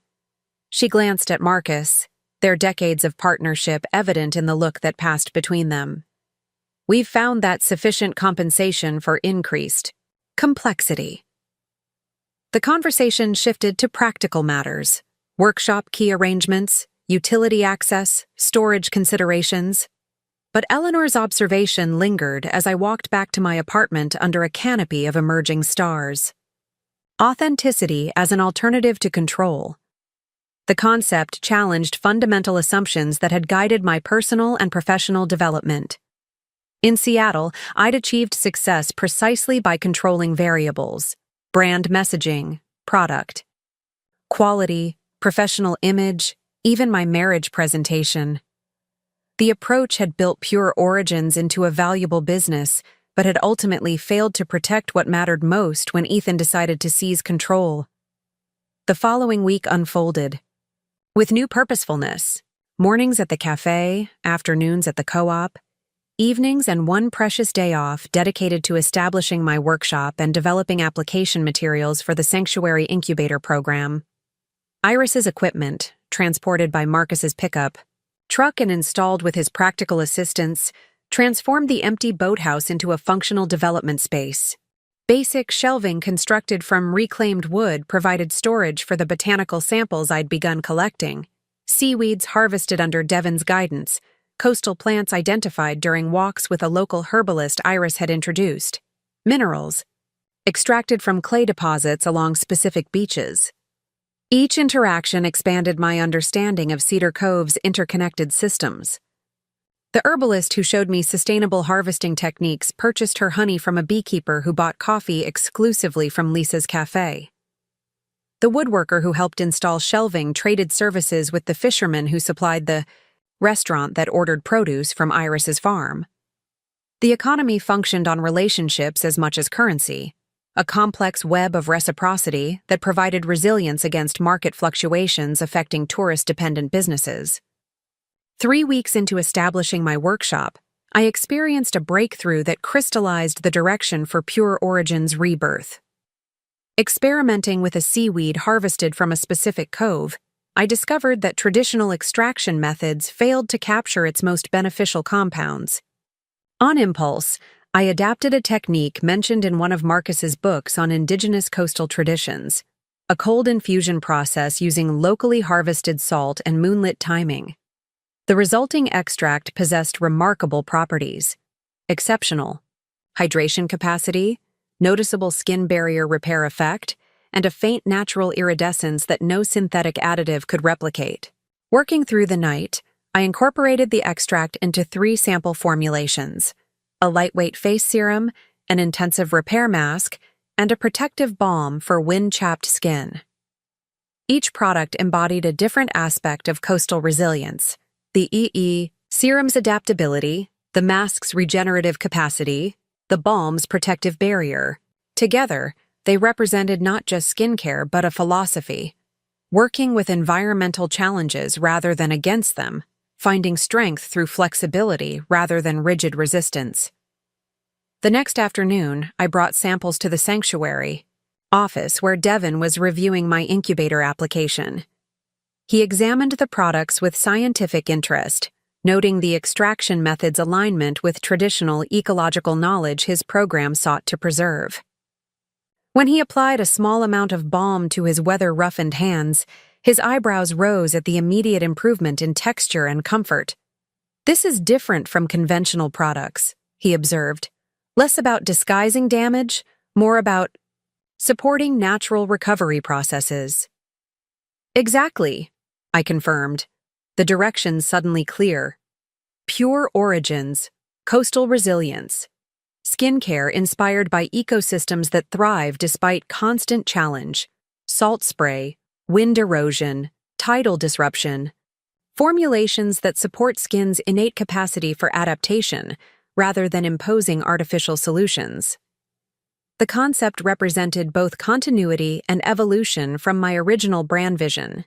She glanced at Marcus, their decades of partnership evident in the look that passed between them. We've found that sufficient compensation for increased complexity. The conversation shifted to practical matters, workshop key arrangements, utility access, storage considerations. But Eleanor's observation lingered as I walked back to my apartment under a canopy of emerging stars. Authenticity as an alternative to control. The concept challenged fundamental assumptions that had guided my personal and professional development. In Seattle, I'd achieved success precisely by controlling variables: brand messaging, product, quality, professional image, even my marriage presentation. The approach had built Pure Origins into a valuable business, but had ultimately failed to protect what mattered most when Ethan decided to seize control. The following week unfolded. With new purposefulness, mornings at the cafe, afternoons at the co-op, evenings and one precious day off dedicated to establishing my workshop and developing application materials for the Sanctuary Incubator program. Iris's equipment, transported by Marcus's pickup truck and installed with his practical assistance, transformed the empty boathouse into a functional development space. Basic shelving constructed from reclaimed wood provided storage for the botanical samples I'd begun collecting, seaweeds harvested under Devon's guidance, coastal plants identified during walks with a local herbalist Iris had introduced, minerals extracted from clay deposits along specific beaches. Each interaction expanded my understanding of Cedar Cove's interconnected systems. The herbalist who showed me sustainable harvesting techniques purchased her honey from a beekeeper who bought coffee exclusively from Lisa's cafe. The woodworker who helped install shelving traded services with the fisherman who supplied the restaurant that ordered produce from Iris's farm. The economy functioned on relationships as much as currency, a complex web of reciprocity that provided resilience against market fluctuations affecting tourist-dependent businesses. 3 weeks into establishing my workshop, I experienced a breakthrough that crystallized the direction for Pure Origins' rebirth. Experimenting with a seaweed harvested from a specific cove, I discovered that traditional extraction methods failed to capture its most beneficial compounds. On impulse, I adapted a technique mentioned in one of Marcus's books on indigenous coastal traditions, a cold infusion process using locally harvested salt and moonlit timing. The resulting extract possessed remarkable properties: exceptional hydration capacity, noticeable skin barrier repair effect, and a faint natural iridescence that no synthetic additive could replicate. Working through the night, I incorporated the extract into 3 sample formulations: a lightweight face serum, an intensive repair mask, and a protective balm for wind-chapped skin. Each product embodied a different aspect of coastal resilience: the serum's adaptability, the mask's regenerative capacity, the balm's protective barrier. Together, they represented not just skincare but a philosophy: working with environmental challenges rather than against them, finding strength through flexibility rather than rigid resistance. The next afternoon, I brought samples to the Sanctuary office where Devon was reviewing my incubator application. He examined the products with scientific interest, noting the extraction method's alignment with traditional ecological knowledge his program sought to preserve. When he applied a small amount of balm to his weather-roughened hands, his eyebrows rose at the immediate improvement in texture and comfort. "This is different from conventional products," he observed. "Less about disguising damage, more about supporting natural recovery processes. Exactly, I confirmed, the directions suddenly clear. Pure origins, coastal resilience, skincare inspired by ecosystems that thrive despite constant challenge, salt spray, wind erosion, tidal disruption, formulations that support skin's innate capacity for adaptation rather than imposing artificial solutions. The concept represented both continuity and evolution from my original brand vision,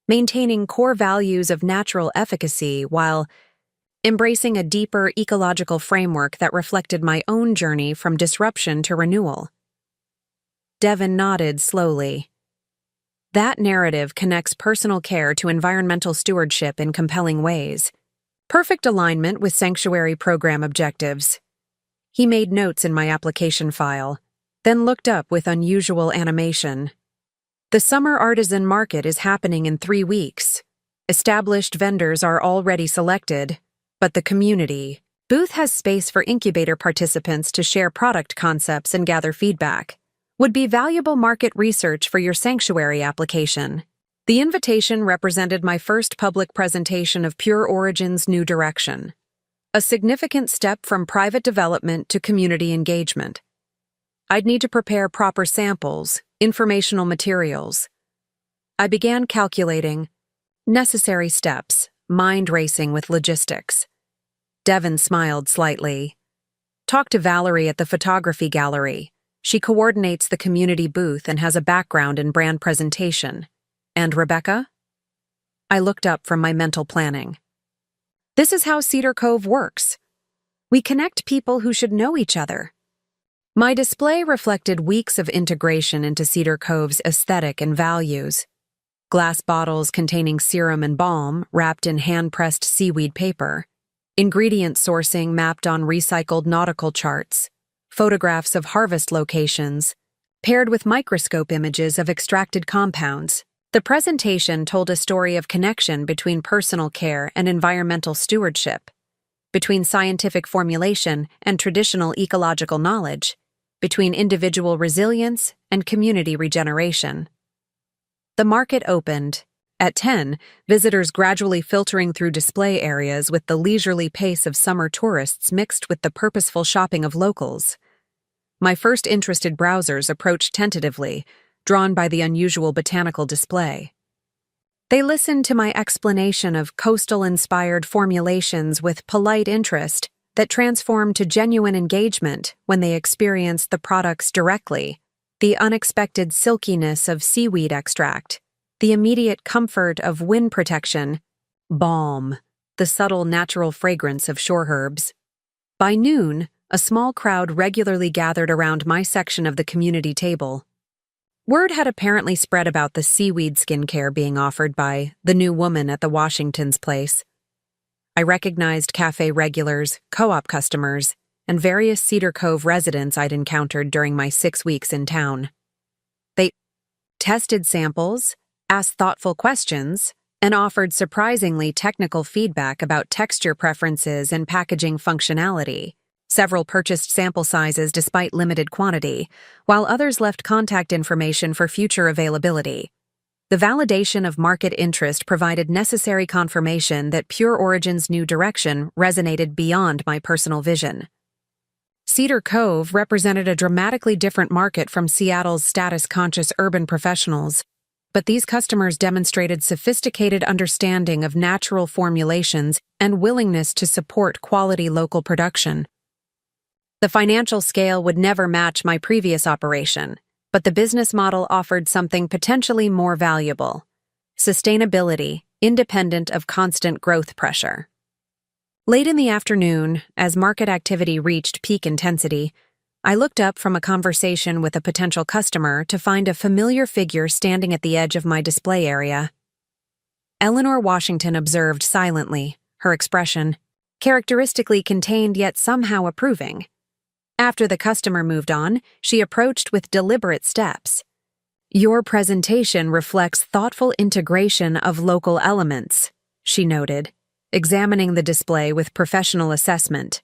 maintaining core values of natural efficacy while embracing a deeper ecological framework that reflected my own journey from disruption to renewal. Devin nodded slowly. That narrative connects personal care to environmental stewardship in compelling ways. Perfect alignment with sanctuary program objectives. He made notes in my application file, then looked up with unusual animation. The summer artisan market is happening in 3 weeks. Established vendors are already selected, but the community booth has space for incubator participants to share product concepts and gather feedback. Would be valuable market research for your sanctuary application. The invitation represented my first public presentation of Pure Origin's new direction, a significant step from private development to community engagement. I'd need to prepare proper samples, informational materials. I began calculating necessary steps, mind racing with logistics. Devin smiled slightly. Talk to Valerie at the photography gallery. She coordinates the community booth and has a background in brand presentation. And Rebecca? I looked up from my mental planning. This is how Cedar Cove works. We connect people who should know each other. My display reflected weeks of integration into Cedar Cove's aesthetic and values. Glass bottles containing serum and balm wrapped in hand-pressed seaweed paper, ingredient sourcing mapped on recycled nautical charts, photographs of harvest locations, paired with microscope images of extracted compounds. The presentation told a story of connection between personal care and environmental stewardship, between scientific formulation and traditional ecological knowledge, between individual resilience and community regeneration. The market opened. At 10, visitors gradually filtering through display areas with the leisurely pace of summer tourists mixed with the purposeful shopping of locals. My first interested browsers approached tentatively, drawn by the unusual botanical display. They listened to my explanation of coastal-inspired formulations with polite interest that transformed to genuine engagement when they experienced the products directly, the unexpected silkiness of seaweed extract, the immediate comfort of wind protection, balm, the subtle natural fragrance of shore herbs. By noon, a small crowd regularly gathered around my section of the community table. Word had apparently spread about the seaweed skincare being offered by the new woman at the Washington's place. I recognized cafe regulars, co-op customers, and various Cedar Cove residents I'd encountered during my 6 weeks in town. They tested samples, asked thoughtful questions, and offered surprisingly technical feedback about texture preferences and packaging functionality. Several purchased sample sizes despite limited quantity, while others left contact information for future availability. The validation of market interest provided necessary confirmation that Pure Origin's new direction resonated beyond my personal vision. Cedar Cove represented a dramatically different market from Seattle's status-conscious urban professionals, but these customers demonstrated sophisticated understanding of natural formulations and willingness to support quality local production. The financial scale would never match my previous operation, but the business model offered something potentially more valuable: sustainability, independent of constant growth pressure. Late in the afternoon, as market activity reached peak intensity, I looked up from a conversation with a potential customer to find a familiar figure standing at the edge of my display area. Eleanor Washington observed silently, her expression characteristically contained yet somehow approving. After the customer moved on, she approached with deliberate steps. "Your presentation reflects thoughtful integration of local elements," she noted, examining the display with professional assessment.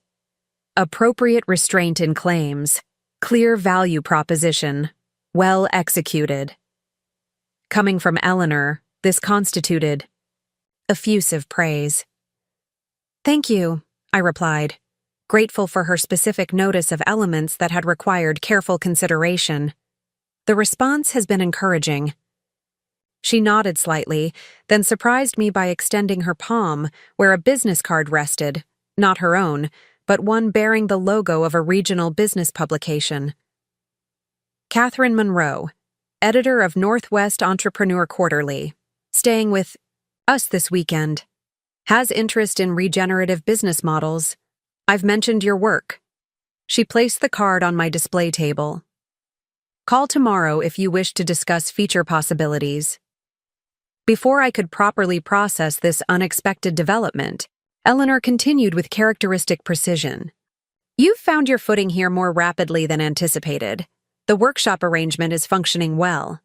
"Appropriate restraint in claims, clear value proposition, Well executed. Coming from Eleanor, this constituted effusive praise. Thank you, I replied, grateful for her specific notice of elements that had required careful consideration. The response has been encouraging. She nodded slightly, then surprised me by extending her palm, where a business card rested, not her own, but one bearing the logo of a regional business publication. Catherine Monroe, editor of Northwest Entrepreneur Quarterly, staying with us this weekend. Has interest in regenerative business models. I've mentioned your work. She placed the card on my display table. Call tomorrow if you wish to discuss feature possibilities. Before I could properly process this unexpected development, Eleanor continued with characteristic precision. You've found your footing here more rapidly than anticipated. The workshop arrangement is functioning well.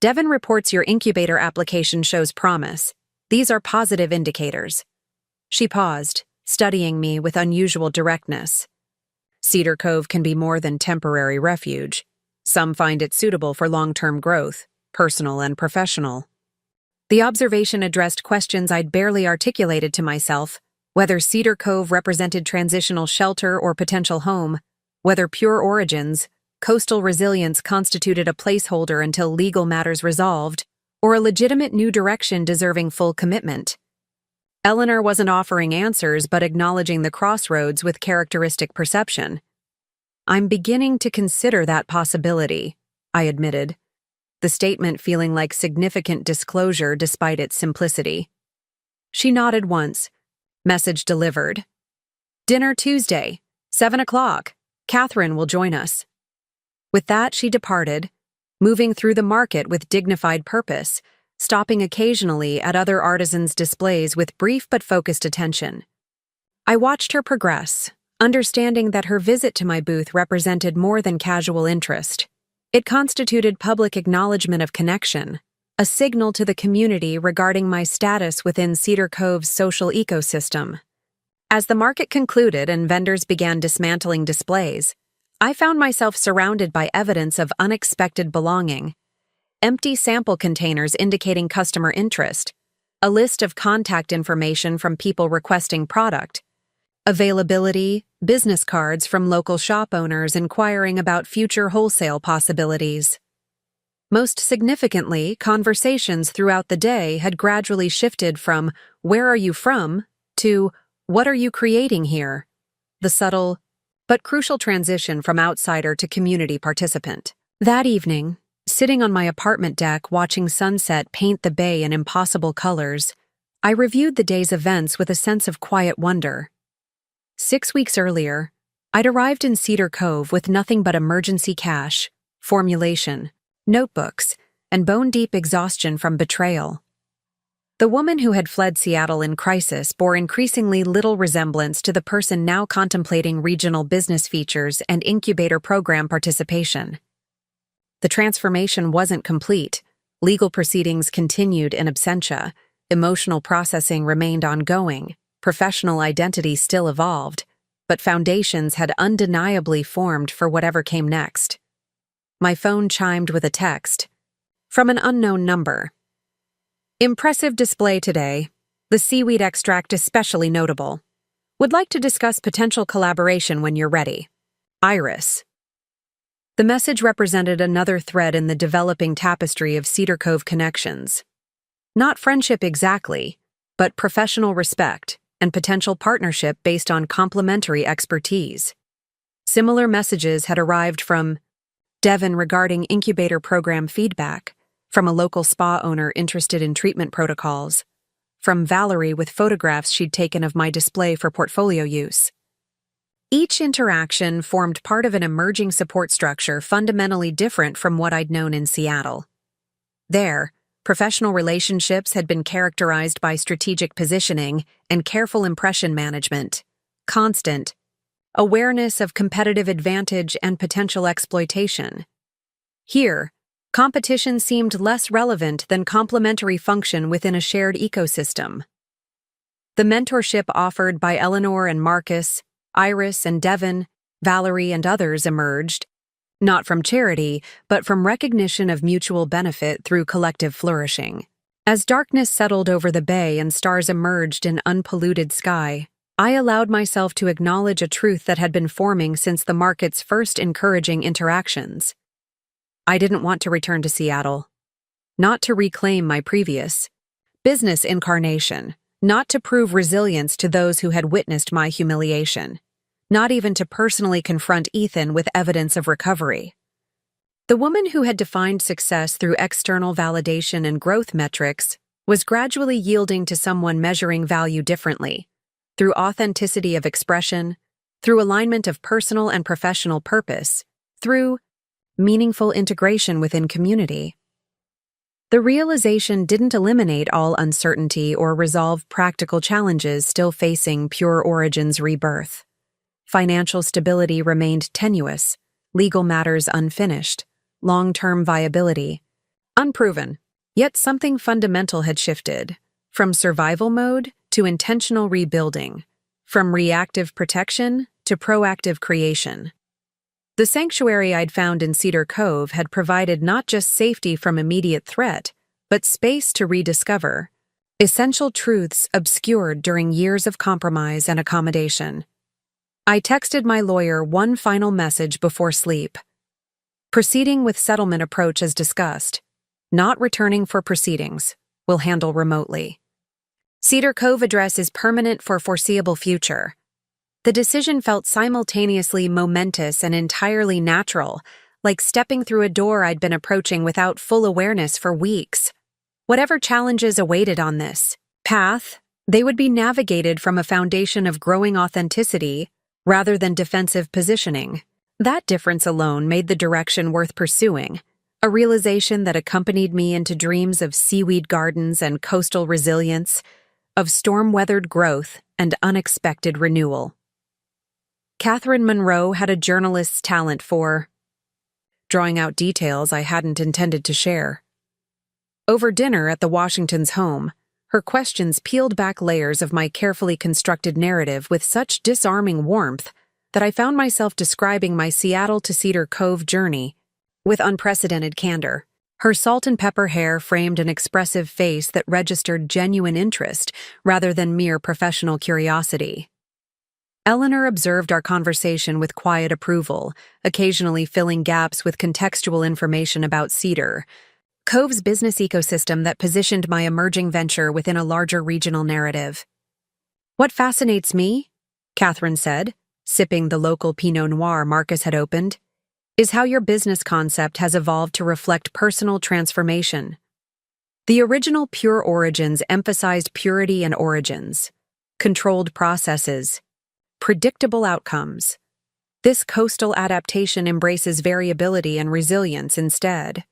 Devin reports your incubator application shows promise. These are positive indicators. She paused, studying me with unusual directness. Cedar Cove can be more than temporary refuge. Some find it suitable for long-term growth, personal and professional. The observation addressed questions I'd barely articulated to myself, whether Cedar Cove represented transitional shelter or potential home, whether pure origins, coastal resilience constituted a placeholder until legal matters resolved, or a legitimate new direction deserving full commitment. Eleanor wasn't offering answers but acknowledging the crossroads with characteristic perception. I'm beginning to consider that possibility, I admitted, the statement feeling like significant disclosure despite its simplicity. She nodded once. Message delivered. Dinner Tuesday, 7 o'clock. Catherine will join us. With that, she departed, moving through the market with dignified purpose, stopping occasionally at other artisans' displays with brief but focused attention. I watched her progress, understanding that her visit to my booth represented more than casual interest. It constituted public acknowledgement of connection, a signal to the community regarding my status within Cedar Cove's social ecosystem. As the market concluded and vendors began dismantling displays, I found myself surrounded by evidence of unexpected belonging. Empty sample containers indicating customer interest, a list of contact information from people requesting product, availability, business cards from local shop owners inquiring about future wholesale possibilities. Most significantly, conversations throughout the day had gradually shifted from "Where are you from?" to "What are you creating here?" The subtle, but crucial transition from outsider to community participant. That evening, sitting on my apartment deck watching sunset paint the bay in impossible colors, I reviewed the day's events with a sense of quiet wonder. 6 weeks earlier, I'd arrived in Cedar Cove with nothing but emergency cash, formulation, notebooks, and bone-deep exhaustion from betrayal. The woman who had fled Seattle in crisis bore increasingly little resemblance to the person now contemplating regional business features and incubator program participation. The transformation wasn't complete. Legal proceedings continued in absentia, emotional processing remained ongoing, professional identity still evolved, but foundations had undeniably formed for whatever came next. My phone chimed with a text from an unknown number. Impressive display today. The seaweed extract especially notable. Would like to discuss potential collaboration when you're ready. Iris. The message represented another thread in the developing tapestry of Cedar Cove connections. Not friendship exactly, but professional respect and potential partnership based on complementary expertise. Similar messages had arrived from Devin regarding incubator program feedback, from a local spa owner interested in treatment protocols, from Valerie with photographs she'd taken of my display for portfolio use. Each interaction formed part of an emerging support structure fundamentally different from what I'd known in Seattle. There, professional relationships had been characterized by strategic positioning and careful impression management, constant awareness of competitive advantage and potential exploitation. Here, competition seemed less relevant than complementary function within a shared ecosystem. The mentorship offered by Eleanor and Marcus, Iris and Devin, Valerie and others emerged, not from charity, but from recognition of mutual benefit through collective flourishing. As darkness settled over the bay and stars emerged in unpolluted sky, I allowed myself to acknowledge a truth that had been forming since the market's first encouraging interactions. I didn't want to return to Seattle. Not to reclaim my previous business incarnation, not to prove resilience to those who had witnessed my humiliation, not even to personally confront Ethan with evidence of recovery. The woman who had defined success through external validation and growth metrics was gradually yielding to someone measuring value differently, through authenticity of expression, through alignment of personal and professional purpose, through meaningful integration within community. The realization didn't eliminate all uncertainty or resolve practical challenges still facing Pure Origin's rebirth. Financial stability remained tenuous, legal matters unfinished, long-term viability unproven. Yet something fundamental had shifted, from survival mode to intentional rebuilding, from reactive protection to proactive creation. The sanctuary I'd found in Cedar Cove had provided not just safety from immediate threat, but space to rediscover essential truths obscured during years of compromise and accommodation. I texted my lawyer one final message before sleep. Proceeding with settlement approach as discussed. Not returning for proceedings. Will handle remotely. Cedar Cove address is permanent for foreseeable future. The decision felt simultaneously momentous and entirely natural, like stepping through a door I'd been approaching without full awareness for weeks. Whatever challenges awaited on this path, they would be navigated from a foundation of growing authenticity rather than defensive positioning. That difference alone made the direction worth pursuing, a realization that accompanied me into dreams of seaweed gardens and coastal resilience, of storm-weathered growth and unexpected renewal. Catherine Monroe had a journalist's talent for drawing out details I hadn't intended to share. Over dinner at the Washingtons' home, her questions peeled back layers of my carefully constructed narrative with such disarming warmth that I found myself describing my Seattle to Cedar Cove journey with unprecedented candor. Her salt and pepper hair framed an expressive face that registered genuine interest rather than mere professional curiosity. Eleanor observed our conversation with quiet approval, occasionally filling gaps with contextual information about Cedar Cove's business ecosystem that positioned my emerging venture within a larger regional narrative. "What fascinates me," Catherine said, sipping the local Pinot Noir Marcus had opened, "is how your business concept has evolved to reflect personal transformation. The original Pure Origins emphasized purity and origins, controlled processes, predictable outcomes. This coastal adaptation embraces variability and resilience instead."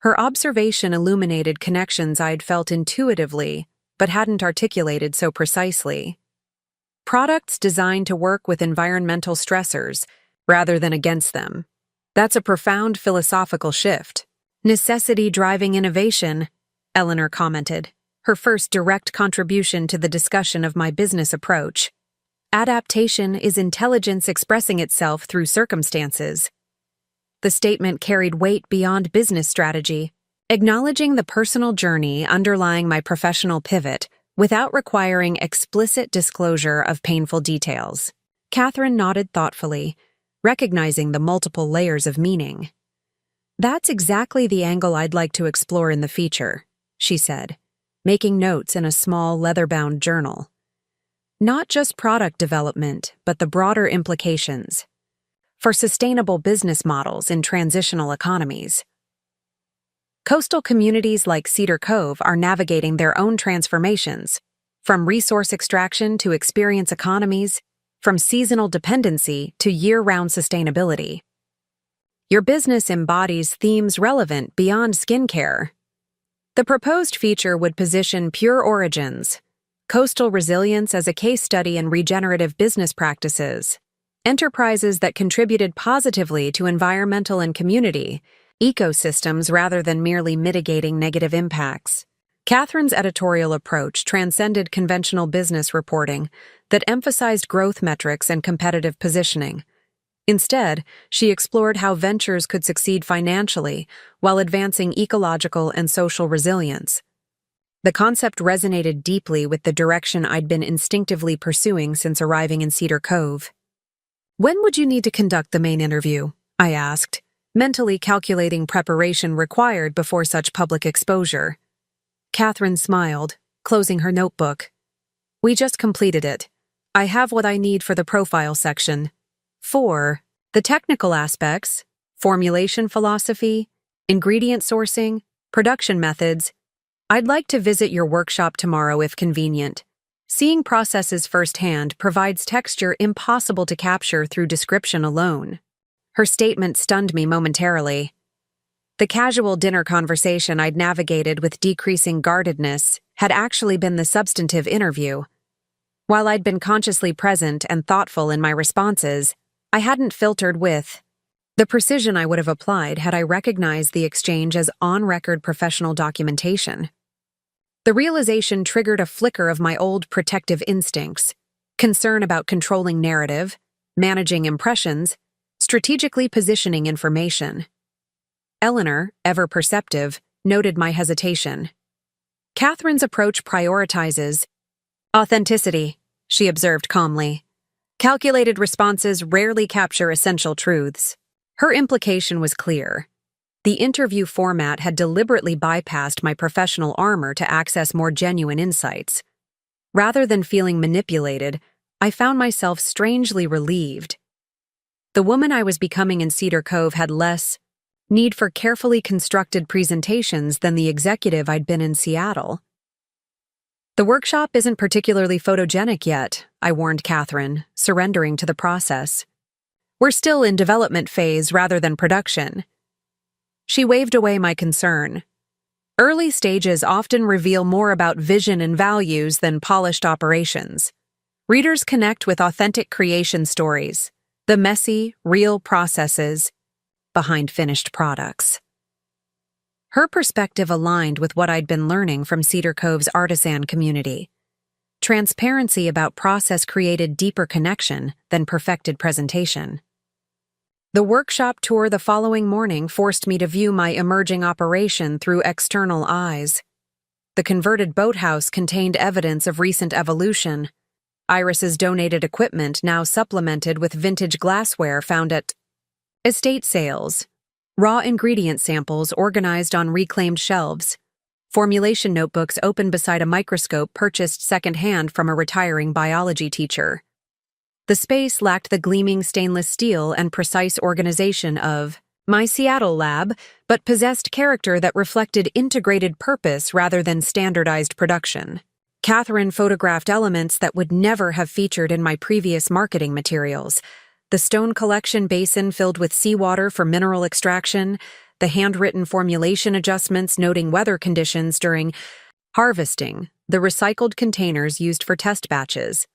Her observation illuminated connections I'd felt intuitively, but hadn't articulated so precisely. Products designed to work with environmental stressors, rather than against them. That's a profound philosophical shift. "Necessity driving innovation," Eleanor commented, her first direct contribution to the discussion of my business approach. "Adaptation is intelligence expressing itself through circumstances." The statement carried weight beyond business strategy, acknowledging the personal journey underlying my professional pivot without requiring explicit disclosure of painful details. Catherine nodded thoughtfully, recognizing the multiple layers of meaning. "That's exactly the angle I'd like to explore in the feature," she said, making notes in a small leather-bound journal. "Not just product development, but the broader implications for sustainable business models in transitional economies. Coastal communities like Cedar Cove are navigating their own transformations, from resource extraction to experience economies, from seasonal dependency to year-round sustainability. Your business embodies themes relevant beyond skincare. The proposed feature would position Pure Origins, coastal resilience as a case study in regenerative business practices, enterprises that contributed positively to environmental and community ecosystems rather than merely mitigating negative impacts. Catherine's editorial approach transcended conventional business reporting that emphasized growth metrics and competitive positioning. Instead, she explored how ventures could succeed financially while advancing ecological and social resilience. The concept resonated deeply with the direction I'd been instinctively pursuing since arriving in Cedar Cove. "When would you need to conduct the main interview?" I asked, mentally calculating preparation required before such public exposure. Catherine smiled, closing her notebook. "We just completed it. I have what I need for the profile section. For the technical aspects, formulation philosophy, ingredient sourcing, production methods, I'd like to visit your workshop tomorrow if convenient. Seeing processes firsthand provides texture impossible to capture through description alone." Her statement stunned me momentarily. The casual dinner conversation I'd navigated with decreasing guardedness had actually been the substantive interview. While I'd been consciously present and thoughtful in my responses, I hadn't filtered with the precision I would have applied had I recognized the exchange as on-record professional documentation. The realization triggered a flicker of my old protective instincts, concern about controlling narrative, managing impressions, strategically positioning information. Eleanor, ever perceptive, noted my hesitation. "Catherine's approach prioritizes authenticity," she observed calmly. "Calculated responses rarely capture essential truths." Her implication was clear. The interview format had deliberately bypassed my professional armor to access more genuine insights. Rather than feeling manipulated, I found myself strangely relieved. The woman I was becoming in Cedar Cove had less need for carefully constructed presentations than the executive I'd been in Seattle. "The workshop isn't particularly photogenic yet," I warned Catherine, surrendering to the process. "We're still in development phase rather than production." She waved away my concern. "Early stages often reveal more about vision and values than polished operations. Readers connect with authentic creation stories, the messy, real processes behind finished products." Her perspective aligned with what I'd been learning from Cedar Cove's artisan community. Transparency about process created deeper connection than perfected presentation. The workshop tour the following morning forced me to view my emerging operation through external eyes. The converted boathouse contained evidence of recent evolution. Iris's donated equipment now supplemented with vintage glassware found at estate sales, raw ingredient samples organized on reclaimed shelves, formulation notebooks open beside a microscope purchased secondhand from a retiring biology teacher. The space lacked the gleaming stainless steel and precise organization of my Seattle lab, but possessed character that reflected integrated purpose rather than standardized production. Catherine photographed elements that would never have featured in my previous marketing materials: the stone collection basin filled with seawater for mineral extraction, the handwritten formulation adjustments noting weather conditions during harvesting, the recycled containers used for test batches.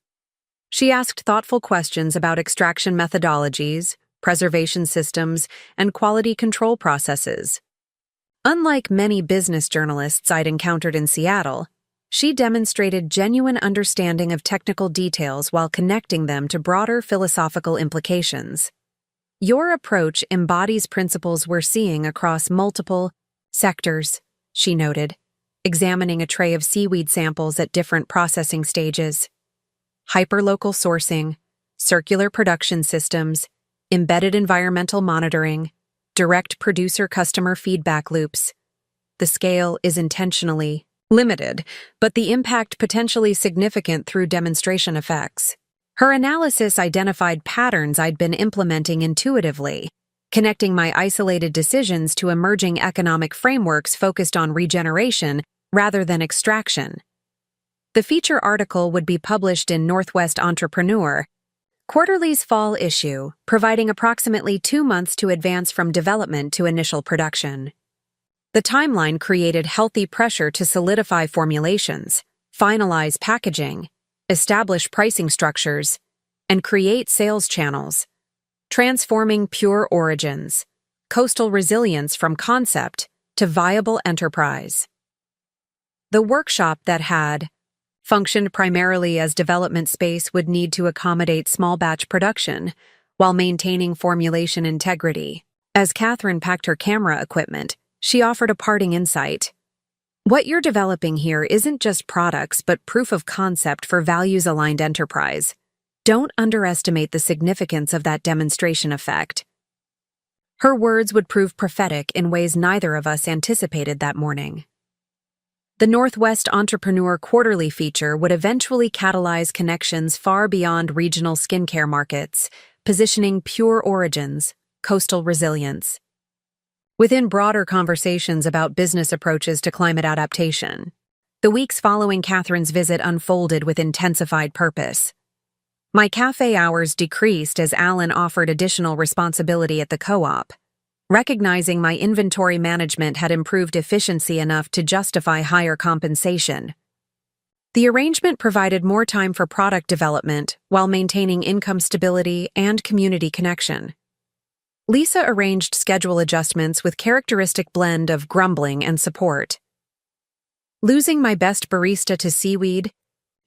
She asked thoughtful questions about extraction methodologies, preservation systems, and quality control processes. Unlike many business journalists I'd encountered in Seattle, she demonstrated genuine understanding of technical details while connecting them to broader philosophical implications. "Your approach embodies principles we're seeing across multiple sectors," she noted, examining a tray of seaweed samples at different processing stages. "Hyperlocal sourcing, circular production systems, embedded environmental monitoring, direct producer-customer feedback loops. The scale is intentionally limited, but the impact potentially significant through demonstration effects." Her analysis identified patterns I'd been implementing intuitively, connecting my isolated decisions to emerging economic frameworks focused on regeneration rather than extraction. The feature article would be published in Northwest Entrepreneur, Quarterly's fall issue, providing approximately 2 months to advance from development to initial production. The timeline created healthy pressure to solidify formulations, finalize packaging, establish pricing structures, and create sales channels, transforming Pure Origins, coastal resilience from concept to viable enterprise. The workshop that had functioned primarily as development space would need to accommodate small batch production, while maintaining formulation integrity. As Catherine packed her camera equipment, she offered a parting insight. What you're developing here isn't just products, but proof of concept for values-aligned enterprise. Don't underestimate the significance of that demonstration effect. Her words would prove prophetic in ways neither of us anticipated that morning. The Northwest Entrepreneur Quarterly feature would eventually catalyze connections far beyond regional skincare markets, positioning Pure Origins, coastal resilience, within broader conversations about business approaches to climate adaptation. The weeks following Catherine's visit unfolded with intensified purpose. My cafe hours decreased as Alan offered additional responsibility at the co-op. Recognizing my inventory management had improved efficiency enough to justify higher compensation. The arrangement provided more time for product development while maintaining income stability and community connection. Lisa arranged schedule adjustments with characteristic blend of grumbling and support. Losing my best barista to seaweed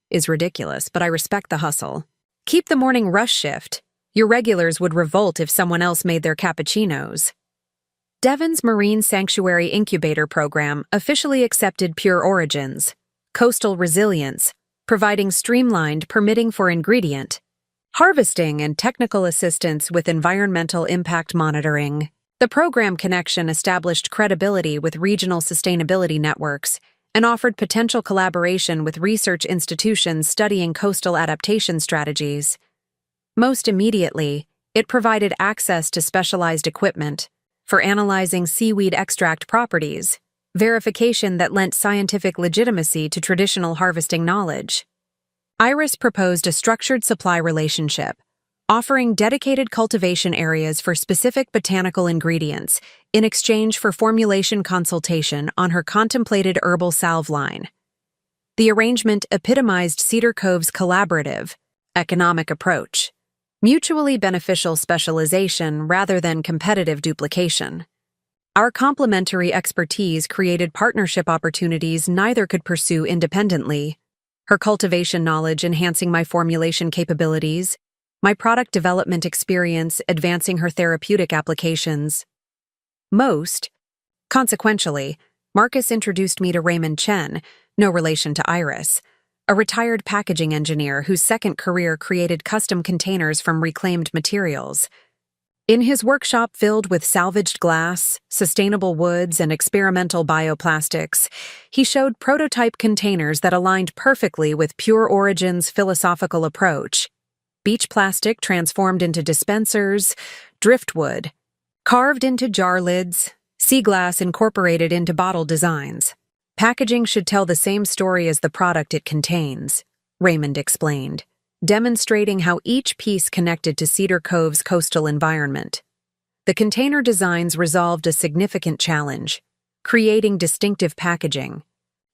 is ridiculous, but I respect the hustle. Keep the morning rush shift. Your regulars would revolt if someone else made their cappuccinos. Devon's Marine Sanctuary Incubator Program officially accepted Pure Origins, coastal resilience, providing streamlined permitting for ingredient, harvesting and technical assistance with environmental impact monitoring. The program connection established credibility with regional sustainability networks and offered potential collaboration with research institutions studying coastal adaptation strategies. Most immediately, it provided access to specialized equipment for analyzing seaweed extract properties, verification that lent scientific legitimacy to traditional harvesting knowledge. Iris proposed a structured supply relationship, offering dedicated cultivation areas for specific botanical ingredients in exchange for formulation consultation on her contemplated herbal salve line. The arrangement epitomized Cedar Cove's collaborative, economic approach, mutually beneficial specialization rather than competitive duplication. Our complementary expertise created partnership opportunities neither could pursue independently, her cultivation knowledge enhancing my formulation capabilities, my product development experience advancing her therapeutic applications. Consequentially, Marcus introduced me to Raymond Chen, no relation to Iris, a retired packaging engineer whose second career created custom containers from reclaimed materials. In his workshop filled with salvaged glass, sustainable woods, and experimental bioplastics, he showed prototype containers that aligned perfectly with Pure Origin's philosophical approach. Beach plastic transformed into dispensers, driftwood carved into jar lids, sea glass incorporated into bottle designs. Packaging should tell the same story as the product it contains, Raymond explained, demonstrating how each piece connected to Cedar Cove's coastal environment. The container designs resolved a significant challenge, creating distinctive packaging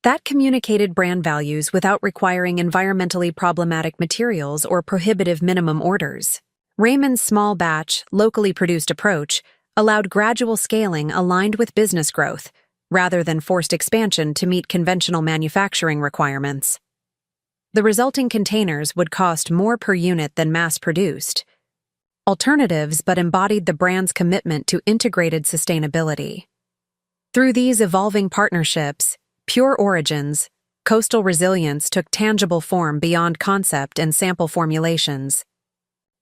that communicated brand values without requiring environmentally problematic materials or prohibitive minimum orders. Raymond's small batch, locally produced approach allowed gradual scaling aligned with business growth, rather than forced expansion to meet conventional manufacturing requirements. The resulting containers would cost more per unit than mass-produced alternatives but embodied the brand's commitment to integrated sustainability. Through these evolving partnerships, Pure Origins, coastal resilience took tangible form beyond concept and sample formulations.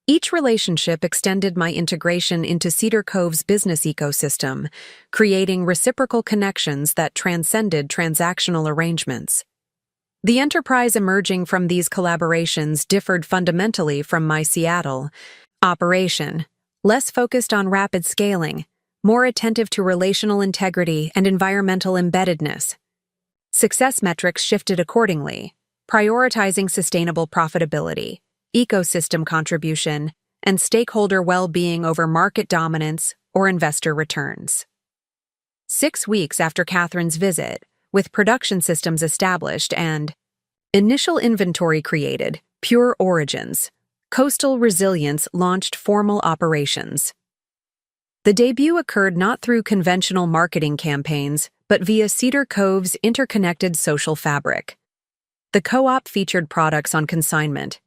Each relationship extended my integration into Cedar Cove's business ecosystem, creating reciprocal connections that transcended transactional arrangements. The enterprise emerging from these collaborations differed fundamentally from my Seattle operation, less focused on rapid scaling, more attentive to relational integrity and environmental embeddedness. Success metrics shifted accordingly, prioritizing sustainable profitability, ecosystem contribution, and stakeholder well-being over market dominance or investor returns. 6 weeks after Catherine's visit, with production systems established and initial inventory created, Pure Origins, coastal resilience launched formal operations. The debut occurred not through conventional marketing campaigns, but via Cedar Cove's interconnected social fabric. The co-op featured products on consignment,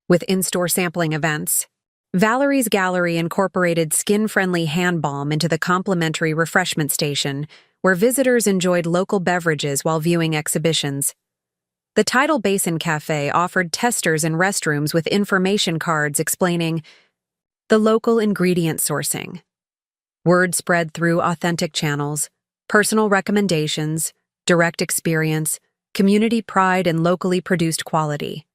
with in-store sampling events, Valerie's Gallery incorporated skin-friendly hand balm into the complimentary refreshment station, where visitors enjoyed local beverages while viewing exhibitions. The Tidal Basin Cafe offered testers in restrooms with information cards explaining the local ingredient sourcing. Word spread through authentic channels, personal recommendations, direct experience, community pride, and locally produced quality.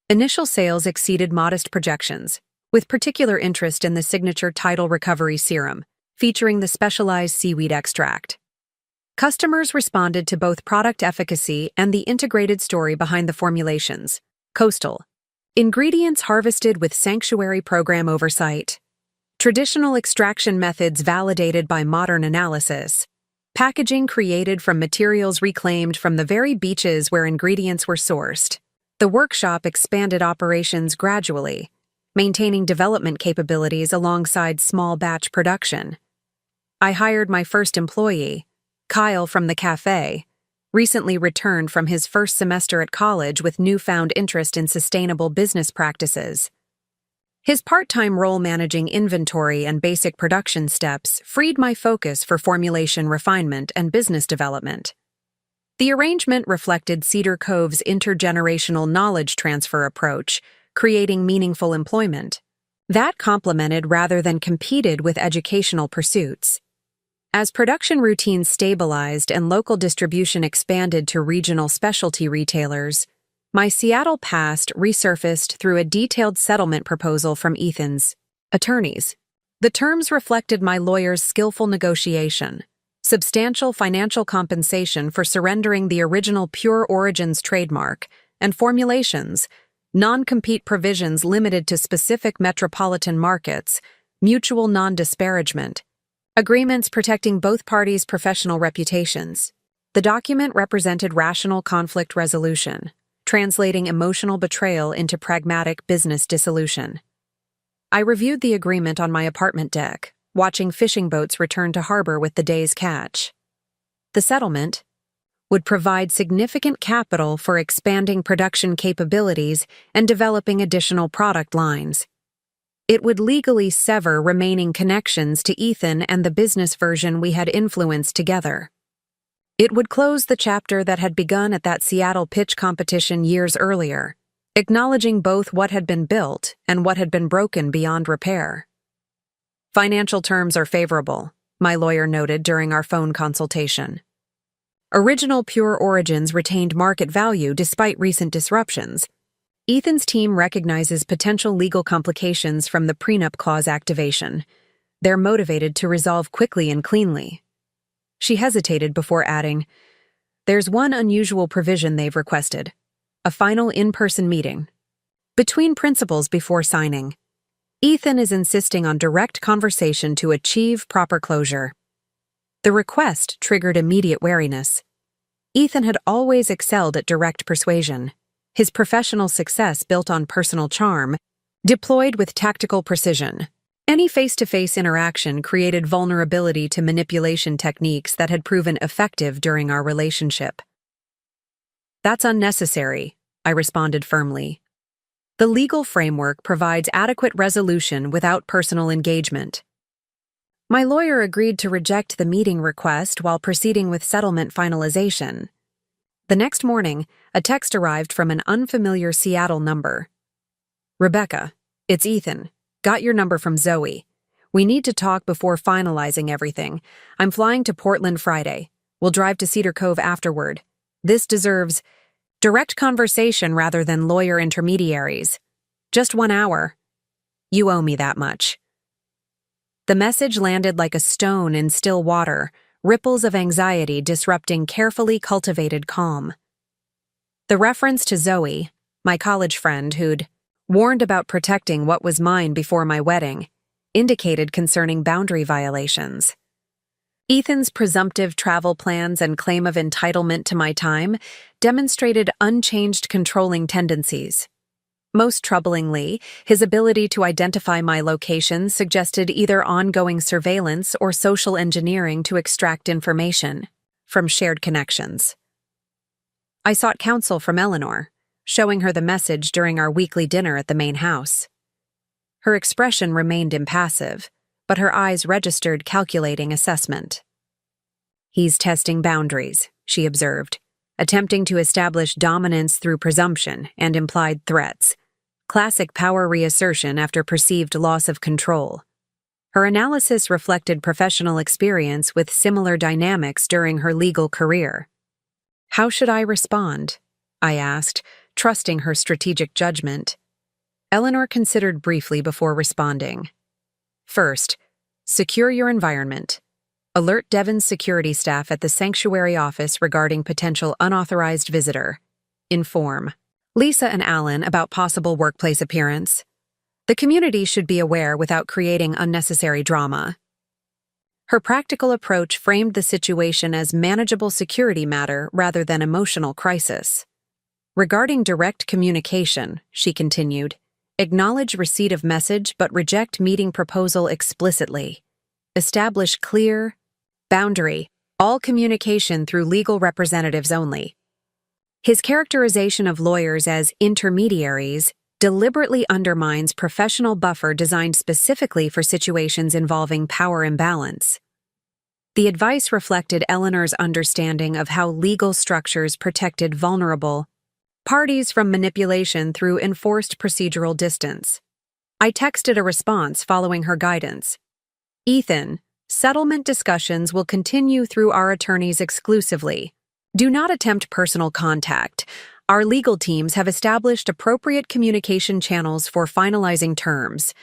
Initial sales exceeded modest projections, with particular interest in the signature Tidal Recovery Serum, featuring the specialized seaweed extract. Customers responded to both product efficacy and the integrated story behind the formulations. Coastal. Ingredients harvested with sanctuary program oversight. Traditional extraction methods validated by modern analysis. Packaging created from materials reclaimed from the very beaches where ingredients were sourced. The workshop expanded operations gradually, maintaining development capabilities alongside small batch production. I hired my first employee, Kyle from the cafe, recently returned from his first semester at college with newfound interest in sustainable business practices. His part-time role managing inventory and basic production steps freed my focus for formulation refinement and business development. The arrangement reflected Cedar Cove's intergenerational knowledge transfer approach, creating meaningful employment. That complemented rather than competed with educational pursuits. As production routines stabilized and local distribution expanded to regional specialty retailers, my Seattle past resurfaced through a detailed settlement proposal from Ethan's attorneys. The terms reflected my lawyer's skillful negotiation, substantial financial compensation for surrendering the original Pure Origins trademark, and formulations, non-compete provisions limited to specific metropolitan markets, mutual non-disparagement, agreements protecting both parties' professional reputations. The document represented rational conflict resolution, translating emotional betrayal into pragmatic business dissolution. I reviewed the agreement on my apartment deck, watching fishing boats return to harbor with the day's catch. The settlement would provide significant capital for expanding production capabilities and developing additional product lines. It would legally sever remaining connections to Ethan and the business version we had influenced together. It would close the chapter that had begun at that Seattle pitch competition years earlier, acknowledging both what had been built and what had been broken beyond repair. Financial terms are favorable, my lawyer noted during our phone consultation. Original Pure Origins retained market value despite recent disruptions. Ethan's team recognizes potential legal complications from the Prenup clause activation. They're motivated to resolve quickly and cleanly. She hesitated before adding, "There's one unusual provision they've requested, a final in-person meeting. Between principals before signing. Ethan is insisting on direct conversation to achieve proper closure." The request triggered immediate wariness. Ethan had always excelled at direct persuasion. His professional success built on personal charm, deployed with tactical precision. Any face-to-face interaction created vulnerability to manipulation techniques that had proven effective during our relationship. "That's unnecessary," I responded firmly. "The legal framework provides adequate resolution without personal engagement." My lawyer agreed to reject the meeting request while proceeding with settlement finalization. The next morning, a text arrived from an unfamiliar Seattle number. "Rebecca, it's Ethan. Got your number from Zoe. We need to talk before finalizing everything. I'm flying to Portland Friday. We'll drive to Cedar Cove afterward. This deserves direct conversation rather than lawyer intermediaries. Just 1 hour. You owe me that much." The message landed like a stone in still water, ripples of anxiety disrupting carefully cultivated calm. The reference to Zoe, my college friend who'd warned about protecting what was mine before my wedding, indicated concerning boundary violations. Ethan's presumptive travel plans and claim of entitlement to my time demonstrated unchanged controlling tendencies. Most troublingly, his ability to identify my location suggested either ongoing surveillance or social engineering to extract information from shared connections. I sought counsel from Eleanor, showing her the message during our weekly dinner at the main house. Her expression remained impassive, but her eyes registered calculating assessment. "He's testing boundaries," she observed, attempting to establish dominance through presumption and implied threats. Classic power reassertion after perceived loss of control. Her analysis reflected professional experience with similar dynamics during her legal career. "How should I respond?" I asked, trusting her strategic judgment. Eleanor considered briefly before responding. "First, secure your environment. Alert Devon's security staff at the sanctuary office regarding potential unauthorized visitor. Inform Lisa and Alan about possible workplace appearance. The community should be aware without creating unnecessary drama." Her practical approach framed the situation as manageable security matter rather than emotional crisis. "Regarding direct communication," she continued, "acknowledge receipt of message but reject meeting proposal explicitly. Establish clear boundary, all communication through legal representatives only." His characterization of lawyers as intermediaries deliberately undermines professional buffer designed specifically for situations involving power imbalance. The advice reflected Eleanor's understanding of how legal structures protected vulnerable parties from manipulation through enforced procedural distance. I texted a response following her guidance. "Ethan, settlement discussions will continue through our attorneys exclusively. Do not attempt personal contact. Our legal teams have established appropriate communication channels for finalizing terms."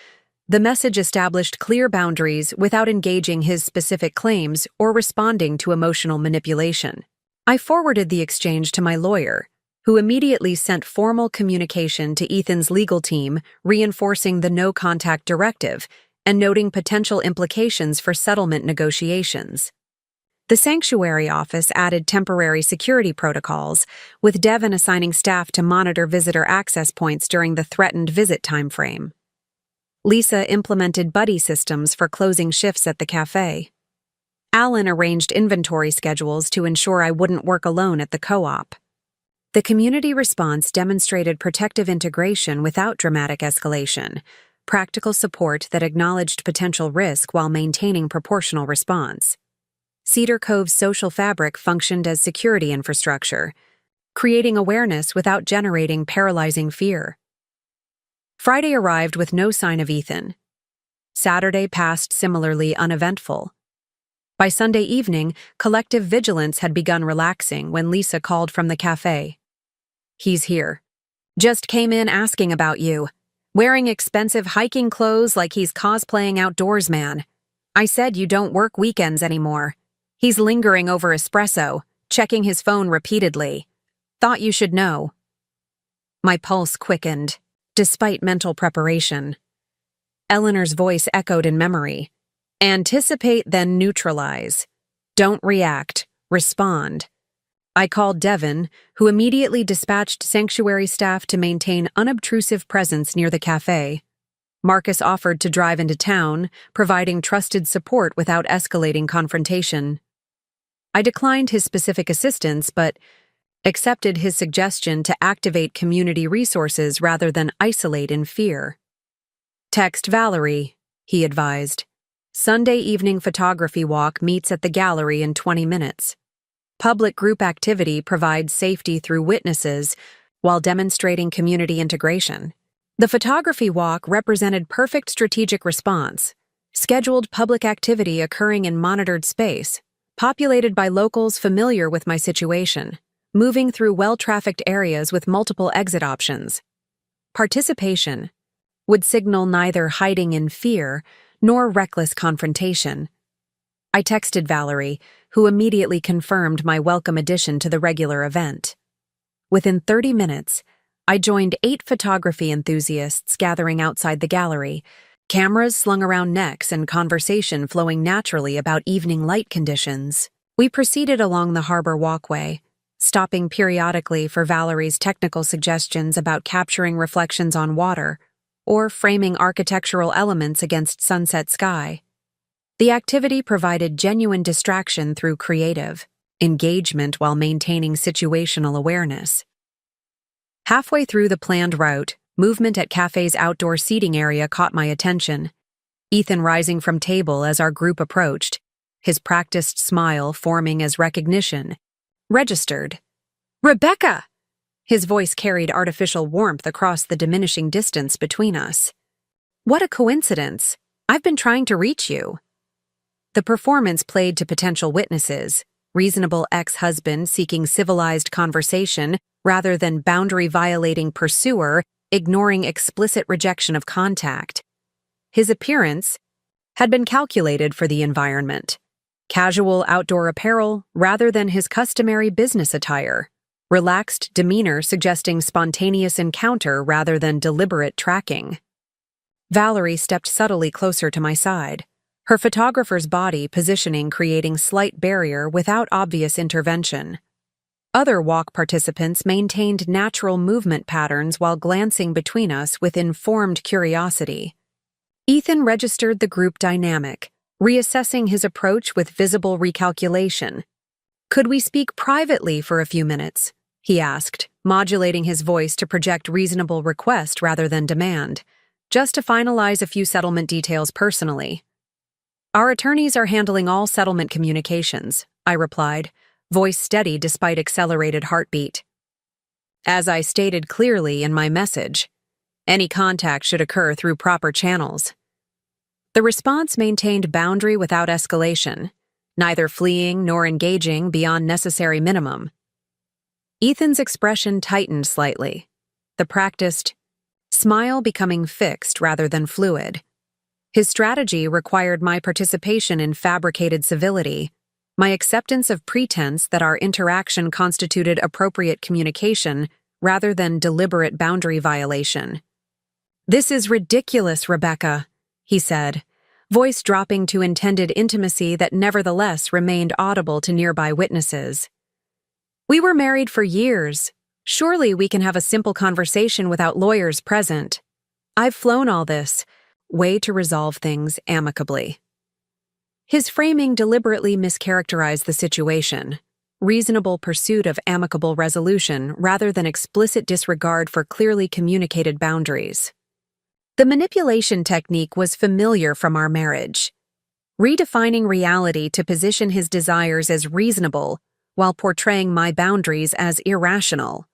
The message established clear boundaries without engaging his specific claims or responding to emotional manipulation. I forwarded the exchange to my lawyer, who immediately sent formal communication to Ethan's legal team, reinforcing the no-contact directive and noting potential implications for settlement negotiations. The sanctuary office added temporary security protocols, with Devon assigning staff to monitor visitor access points during the threatened visit timeframe. Lisa implemented buddy systems for closing shifts at the cafe. Alan arranged inventory schedules to ensure I wouldn't work alone at the co-op. The community response demonstrated protective integration without dramatic escalation, practical support that acknowledged potential risk while maintaining proportional response. Cedar Cove's social fabric functioned as security infrastructure, creating awareness without generating paralyzing fear. Friday arrived with no sign of Ethan. Saturday passed similarly uneventful. By Sunday evening, collective vigilance had begun relaxing when Lisa called from the cafe. "He's here. Just came in asking about you. Wearing expensive hiking clothes like he's cosplaying outdoorsman. I said you don't work weekends anymore. He's lingering over espresso, checking his phone repeatedly. Thought you should know." My pulse quickened, despite mental preparation. Eleanor's voice echoed in memory. "Anticipate, then neutralize. Don't react, respond." I called Devon, who immediately dispatched sanctuary staff to maintain unobtrusive presence near the cafe. Marcus offered to drive into town, providing trusted support without escalating confrontation. I declined his specific assistance, but accepted his suggestion to activate community resources rather than isolate in fear. "Text Valerie," he advised. "Sunday evening photography walk meets at the gallery in 20 minutes. Public group activity provides safety through witnesses while demonstrating community integration." The photography walk represented perfect strategic response, scheduled public activity occurring in monitored space, populated by locals familiar with my situation, moving through well-trafficked areas with multiple exit options. Participation would signal neither hiding in fear nor reckless confrontation. I texted Valerie, who immediately confirmed my welcome addition to the regular event. Within 30 minutes, I joined 8 photography enthusiasts gathering outside the gallery, cameras slung around necks and conversation flowing naturally about evening light conditions. We proceeded along the harbor walkway, stopping periodically for Valerie's technical suggestions about capturing reflections on water or framing architectural elements against sunset sky. The activity provided genuine distraction through creative engagement while maintaining situational awareness. Halfway through the planned route, movement at cafe's outdoor seating area caught my attention. Ethan rising from table as our group approached, his practiced smile forming as recognition. Registered. "Rebecca!" His voice carried artificial warmth across the diminishing distance between us. "What a coincidence. I've been trying to reach you." The performance played to potential witnesses, reasonable ex-husband seeking civilized conversation rather than boundary-violating pursuer ignoring explicit rejection of contact. His appearance had been calculated for the environment. Casual outdoor apparel rather than his customary business attire. Relaxed demeanor suggesting spontaneous encounter rather than deliberate tracking. Valerie stepped subtly closer to my side, her photographer's body positioning creating slight barrier without obvious intervention. Other walk participants maintained natural movement patterns while glancing between us with informed curiosity. Ethan registered the group dynamic, reassessing his approach with visible recalculation. "Could we speak privately for a few minutes?" he asked, modulating his voice to project reasonable request rather than demand, "just to finalize a few settlement details personally." "Our attorneys are handling all settlement communications," I replied, voice steady despite accelerated heartbeat. "As I stated clearly in my message, any contact should occur through proper channels." The response maintained boundary without escalation, neither fleeing nor engaging beyond necessary minimum. Ethan's expression tightened slightly, the practiced smile becoming fixed rather than fluid. His strategy required my participation in fabricated civility, my acceptance of pretense that our interaction constituted appropriate communication rather than deliberate boundary violation. "This is ridiculous, Rebecca," he said, voice dropping to intended intimacy that nevertheless remained audible to nearby witnesses. "We were married for years. Surely we can have a simple conversation without lawyers present. I've flown all this way to resolve things amicably." His framing deliberately mischaracterized the situation, reasonable pursuit of amicable resolution rather than explicit disregard for clearly communicated boundaries. The manipulation technique was familiar from our marriage, redefining reality to position his desires as reasonable while portraying my boundaries as irrational.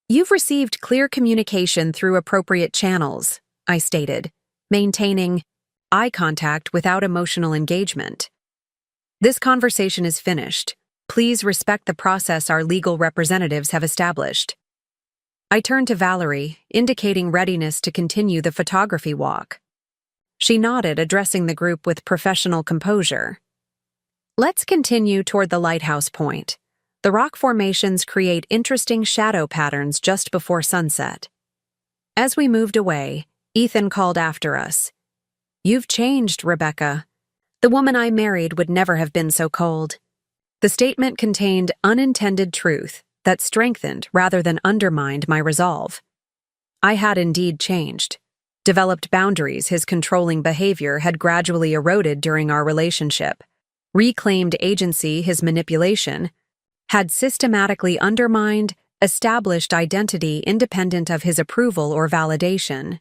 "You've received clear communication through appropriate channels," I stated, maintaining eye contact without emotional engagement. "This conversation is finished. Please respect the process our legal representatives have established." I turned to Valerie, indicating readiness to continue the photography walk. She nodded, addressing the group with professional composure. "Let's continue toward the lighthouse point. The rock formations create interesting shadow patterns just before sunset." As we moved away, Ethan called after us. "You've changed, Rebecca. The woman I married would never have been so cold." The statement contained unintended truth that strengthened rather than undermined my resolve. I had indeed changed. Developed boundaries his controlling behavior had gradually eroded during our relationship. Reclaimed agency his manipulation had systematically undermined established identity independent of his approval or validation.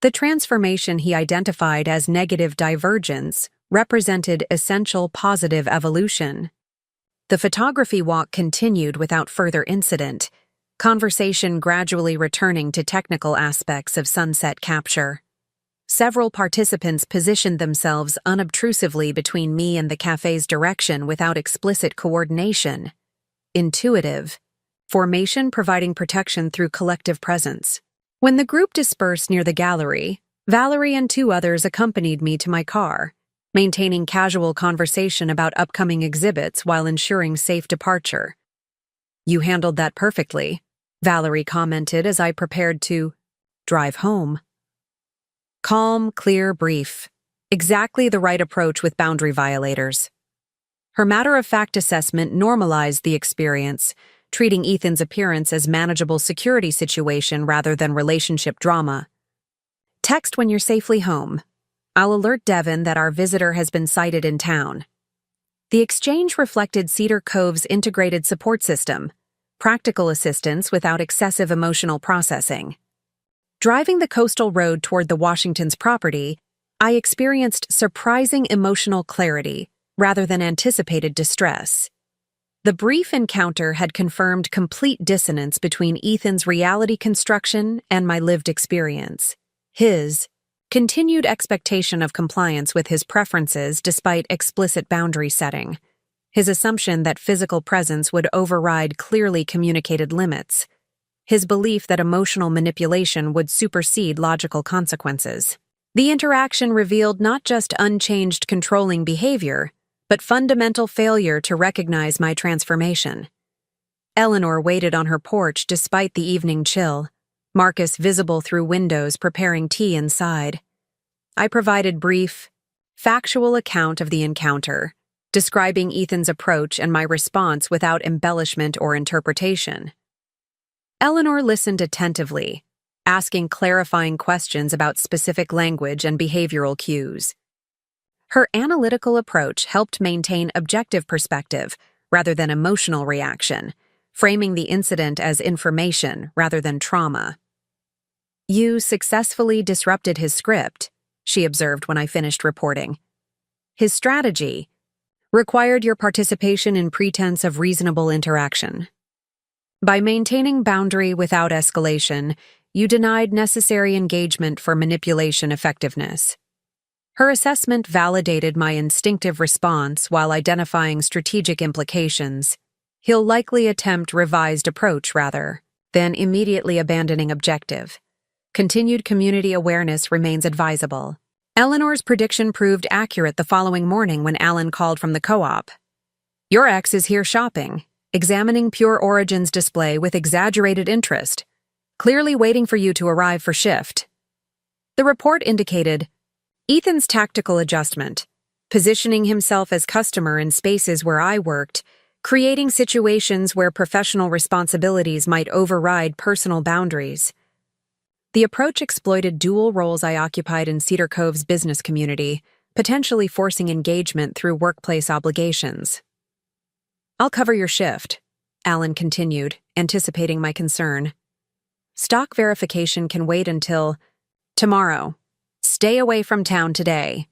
The transformation he identified as negative divergence represented essential positive evolution. The photography walk continued without further incident, conversation gradually returning to technical aspects of sunset capture. Several participants positioned themselves unobtrusively between me and the cafe's direction without explicit coordination. Intuitive formation providing protection through collective presence. When the group dispersed near the gallery, Valerie and two others accompanied me to my car, maintaining casual conversation about upcoming exhibits while ensuring safe departure. "You handled that perfectly," Valerie commented as I prepared to drive home. Calm, clear, brief. Exactly the right approach with boundary violators. Her matter-of-fact assessment normalized the experience, treating Ethan's appearance as manageable security situation rather than relationship drama. "Text when you're safely home. I'll alert Devin that our visitor has been sighted in town." The exchange reflected Cedar Cove's integrated support system, practical assistance without excessive emotional processing. Driving the coastal road toward the Washington's property, I experienced surprising emotional clarity rather than anticipated distress. The brief encounter had confirmed complete dissonance between Ethan's reality construction and my lived experience. His continued expectation of compliance with his preferences despite explicit boundary setting. His assumption that physical presence would override clearly communicated limits. His belief that emotional manipulation would supersede logical consequences. The interaction revealed not just unchanged controlling behavior, but fundamental failure to recognize my transformation. Eleanor waited on her porch despite the evening chill, Marcus visible through windows preparing tea inside. I provided brief, factual account of the encounter, describing Ethan's approach and my response without embellishment or interpretation. Eleanor listened attentively, asking clarifying questions about specific language and behavioral cues. Her analytical approach helped maintain objective perspective rather than emotional reaction, framing the incident as information rather than trauma. "You successfully disrupted his script," she observed when I finished reporting. "His strategy required your participation in pretense of reasonable interaction. By maintaining boundary without escalation, you denied necessary engagement for manipulation effectiveness." Her assessment validated my instinctive response while identifying strategic implications. He'll likely attempt revised approach rather than immediately abandoning objective. Continued community awareness remains advisable. Eleanor's prediction proved accurate the following morning when Alan called from the co-op. "Your ex is here shopping, examining Pure Origin's display with exaggerated interest, clearly waiting for you to arrive for shift." The report indicated Ethan's tactical adjustment, positioning himself as customer in spaces where I worked, creating situations where professional responsibilities might override personal boundaries. The approach exploited dual roles I occupied in Cedar Cove's business community, potentially forcing engagement through workplace obligations. "I'll cover your shift," Alan continued, anticipating my concern. "Stock verification can wait until tomorrow. Stay away from town today."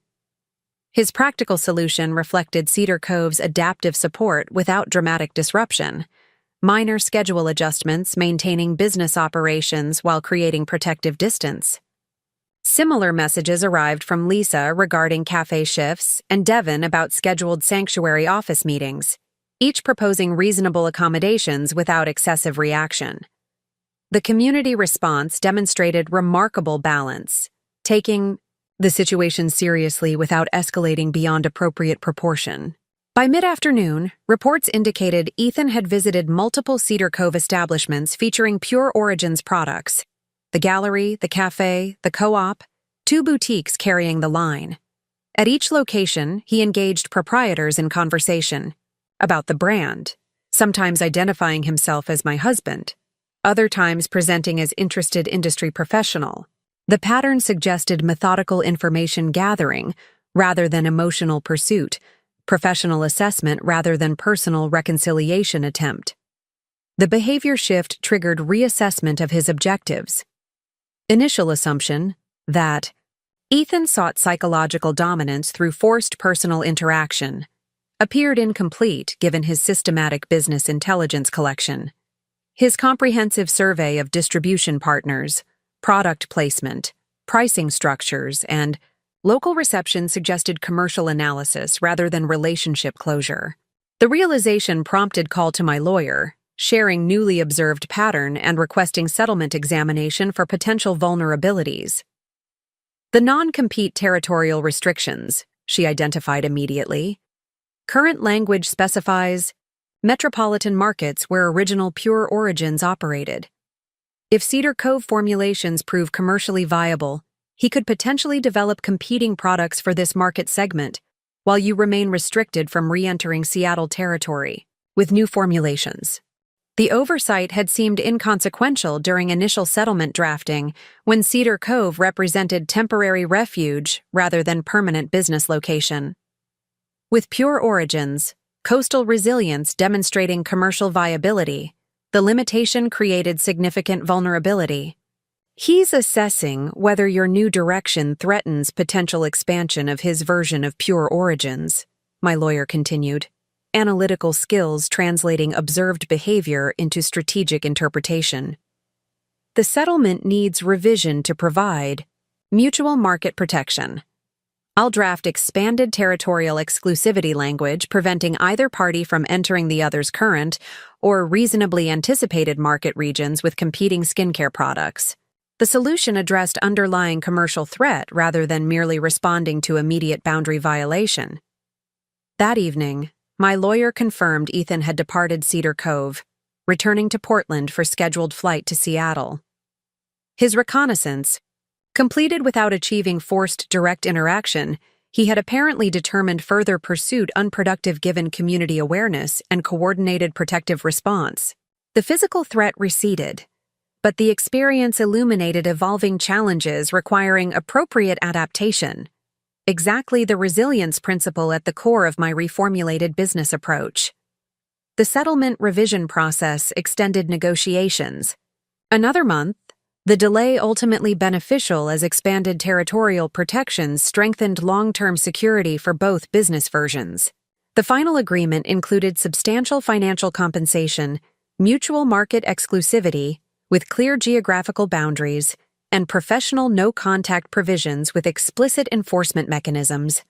His practical solution reflected Cedar Cove's adaptive support without dramatic disruption, minor schedule adjustments maintaining business operations while creating protective distance. Similar messages arrived from Lisa regarding cafe shifts and Devin about scheduled sanctuary office meetings, each proposing reasonable accommodations without excessive reaction. The community response demonstrated remarkable balance, taking the situation seriously without escalating beyond appropriate proportion. By mid-afternoon, reports indicated Ethan had visited multiple Cedar Cove establishments featuring Pure Origin's products: the gallery, the cafe, the co-op, 2 boutiques carrying the line. At each location, he engaged proprietors in conversation about the brand, sometimes identifying himself as my husband, other times presenting as interested industry professional. The pattern suggested methodical information gathering rather than emotional pursuit, professional assessment rather than personal reconciliation attempt. The behavior shift triggered reassessment of his objectives. Initial assumption that Ethan sought psychological dominance through forced personal interaction appeared incomplete given his systematic business intelligence collection. His comprehensive survey of distribution partners, product placement, pricing structures, and local reception suggested commercial analysis rather than relationship closure. The realization prompted call to my lawyer, sharing newly observed pattern and requesting settlement examination for potential vulnerabilities. The non-compete territorial restrictions, she identified immediately. Current language specifies metropolitan markets where original Pure Origins operated. If Cedar Cove formulations prove commercially viable, he could potentially develop competing products for this market segment, while you remain restricted from re-entering Seattle territory with new formulations. The oversight had seemed inconsequential during initial settlement drafting when Cedar Cove represented temporary refuge rather than permanent business location. With Pure Origins, coastal resilience demonstrating commercial viability, The limitation created significant vulnerability. He's assessing whether your new direction threatens potential expansion of his version of pure origins, my lawyer continued, analytical skills translating observed behavior into strategic interpretation. The settlement needs revision to provide mutual market protection. I'll draft expanded territorial exclusivity language preventing either party from entering the other's current or reasonably anticipated market regions with competing skincare products. The solution addressed underlying commercial threat rather than merely responding to immediate boundary violation. That evening, my lawyer confirmed Ethan had departed Cedar Cove, returning to Portland for scheduled flight to Seattle. His reconnaissance, completed without achieving forced direct interaction, he had apparently determined further pursuit unproductive given community awareness and coordinated protective response. The physical threat receded, but the experience illuminated evolving challenges requiring appropriate adaptation, exactly the resilience principle at the core of my reformulated business approach. The settlement revision process extended negotiations. Another month, the delay ultimately beneficial as expanded territorial protections strengthened long-term security for both business versions. The final agreement included substantial financial compensation, mutual market exclusivity, with clear geographical boundaries, and professional no-contact provisions with explicit enforcement mechanisms.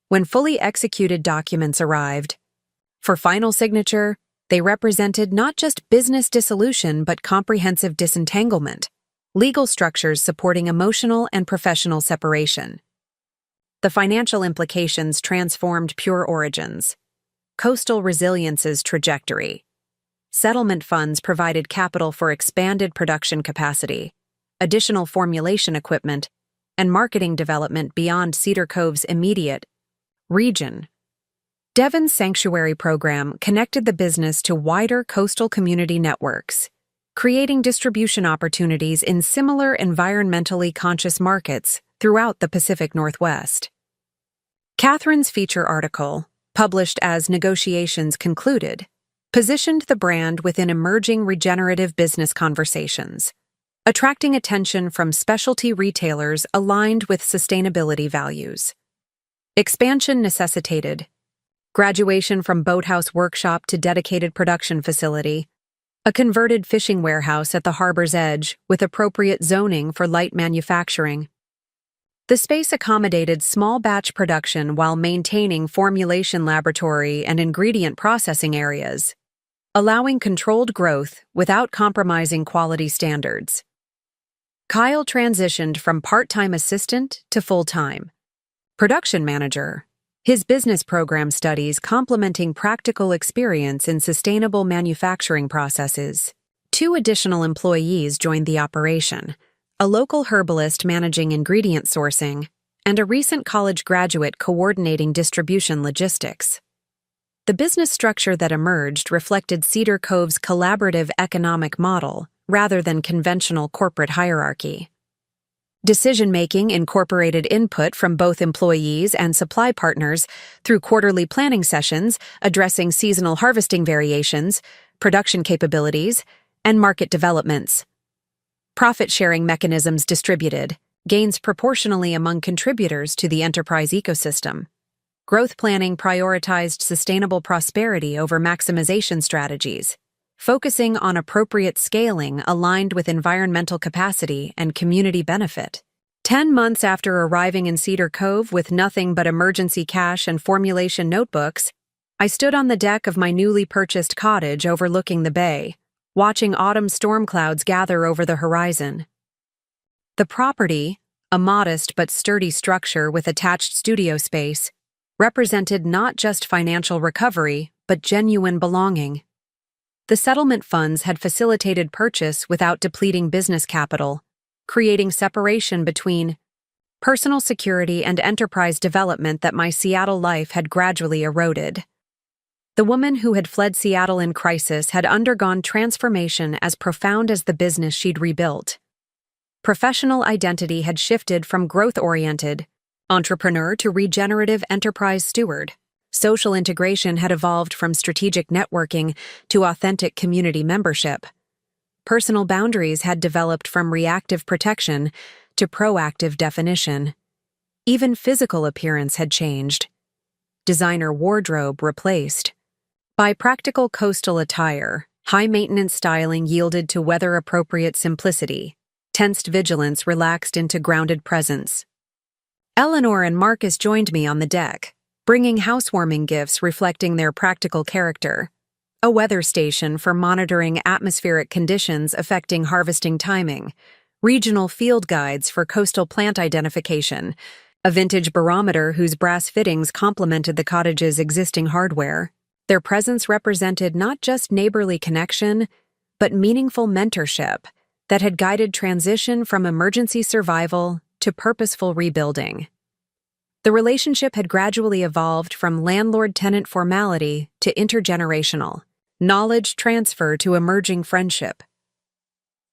When fully executed documents arrived, for final signature, they represented not just business dissolution but comprehensive disentanglement, legal structures supporting emotional and professional separation. The financial implications transformed Pure Origins. Coastal Resilience's trajectory. Settlement funds provided capital for expanded production capacity, additional formulation equipment, and marketing development beyond Cedar Cove's immediate region. Devon's Sanctuary program connected the business to wider coastal community networks, creating distribution opportunities in similar environmentally conscious markets throughout the Pacific Northwest. Catherine's feature article, published as Negotiations Concluded, positioned the brand within emerging regenerative business conversations, attracting attention from specialty retailers aligned with sustainability values. Expansion necessitated graduation from boathouse workshop to dedicated production facility, a converted fishing warehouse at the harbor's edge with appropriate zoning for light manufacturing. The space accommodated small batch production while maintaining formulation laboratory and ingredient processing areas, allowing controlled growth without compromising quality standards. Kyle transitioned from part-time assistant to full-time production manager, his business program studies complementing practical experience in sustainable manufacturing processes. 2 additional employees joined the operation, a local herbalist managing ingredient sourcing, and a recent college graduate coordinating distribution logistics. The business structure that emerged reflected Cedar Cove's collaborative economic model rather than conventional corporate hierarchy. Decision-making incorporated input from both employees and supply partners through quarterly planning sessions addressing seasonal harvesting variations, production capabilities, and market developments. Profit-sharing mechanisms distributed, gains proportionally among contributors to the enterprise ecosystem. Growth planning prioritized sustainable prosperity over maximization strategies, focusing on appropriate scaling aligned with environmental capacity and community benefit. 10 months after arriving in Cedar Cove with nothing but emergency cash and formulation notebooks, I stood on the deck of my newly purchased cottage overlooking the bay, watching autumn storm clouds gather over the horizon. The property, a modest but sturdy structure with attached studio space, represented not just financial recovery but genuine belonging. The settlement funds had facilitated purchase without depleting business capital, creating separation between personal security and enterprise development that my Seattle life had gradually eroded. The woman who had fled Seattle in crisis had undergone transformation as profound as the business she'd rebuilt. Professional identity had shifted from growth-oriented entrepreneur to regenerative enterprise steward. Social integration had evolved from strategic networking to authentic community membership. Personal boundaries had developed from reactive protection to proactive definition. Even physical appearance had changed. Designer wardrobe replaced by practical coastal attire. High-maintenance styling yielded to weather-appropriate simplicity. Tensed vigilance relaxed into grounded presence. Eleanor and Marcus joined me on the deck, bringing housewarming gifts reflecting their practical character. A weather station for monitoring atmospheric conditions affecting harvesting timing, regional field guides for coastal plant identification, a vintage barometer whose brass fittings complemented the cottage's existing hardware. Their presence represented not just neighborly connection, but meaningful mentorship that had guided transition from emergency survival to purposeful rebuilding. The relationship had gradually evolved from landlord-tenant formality to intergenerational, knowledge transfer to emerging friendship.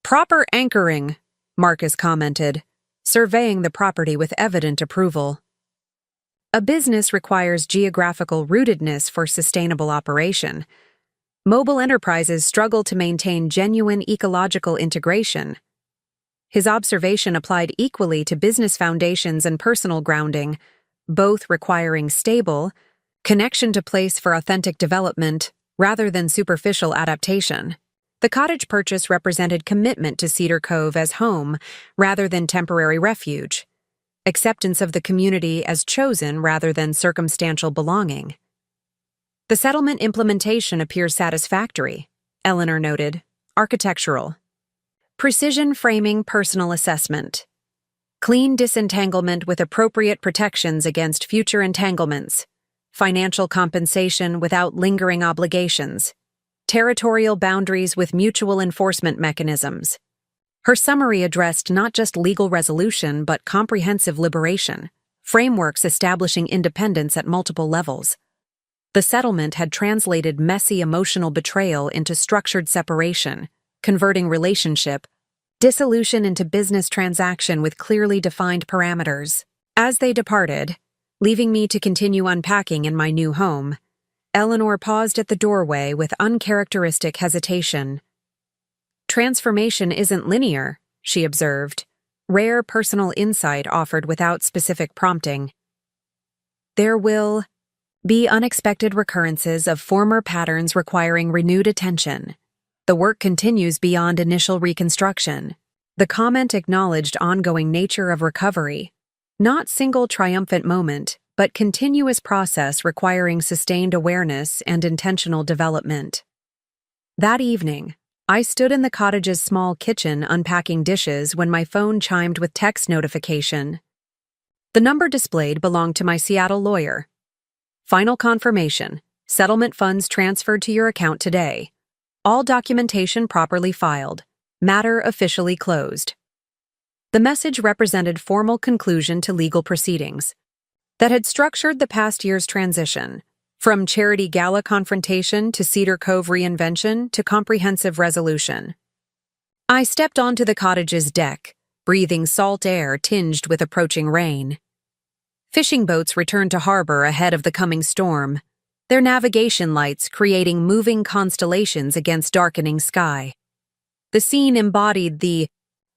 "Proper anchoring," Marcus commented, surveying the property with evident approval. A business requires geographical rootedness for sustainable operation. Mobile enterprises struggle to maintain genuine ecological integration. His observation applied equally to business foundations and personal grounding, both requiring stable connection to place for authentic development rather than superficial adaptation. The cottage purchase represented commitment to Cedar Cove as home rather than temporary refuge, acceptance of the community as chosen rather than circumstantial belonging. The settlement implementation appears satisfactory, Eleanor noted. Architectural. Precision framing personal assessment. Clean disentanglement with appropriate protections against future entanglements. Financial compensation without lingering obligations. Territorial boundaries with mutual enforcement mechanisms. Her summary addressed not just legal resolution but comprehensive liberation, frameworks establishing independence at multiple levels. The settlement had translated messy emotional betrayal into structured separation, converting relationship dissolution into business transaction with clearly defined parameters. As they departed, leaving me to continue unpacking in my new home, Eleanor paused at the doorway with uncharacteristic hesitation. "Transformation isn't linear," she observed, rare personal insight offered without specific prompting. "There will be unexpected recurrences of former patterns requiring renewed attention. The work continues beyond initial reconstruction." The comment acknowledged ongoing nature of recovery, not single triumphant moment, but continuous process requiring sustained awareness and intentional development. That evening, I stood in the cottage's small kitchen unpacking dishes when my phone chimed with text notification. The number displayed belonged to my Seattle lawyer. "Final confirmation. Settlement funds transferred to your account today. All documentation properly filed. Matter officially closed." The message represented formal conclusion to legal proceedings that had structured the past year's transition, from charity gala confrontation to Cedar Cove reinvention to comprehensive resolution. I stepped onto the cottage's deck, breathing salt air tinged with approaching rain. Fishing boats returned to harbor ahead of the coming storm, their navigation lights creating moving constellations against darkening sky. The scene embodied the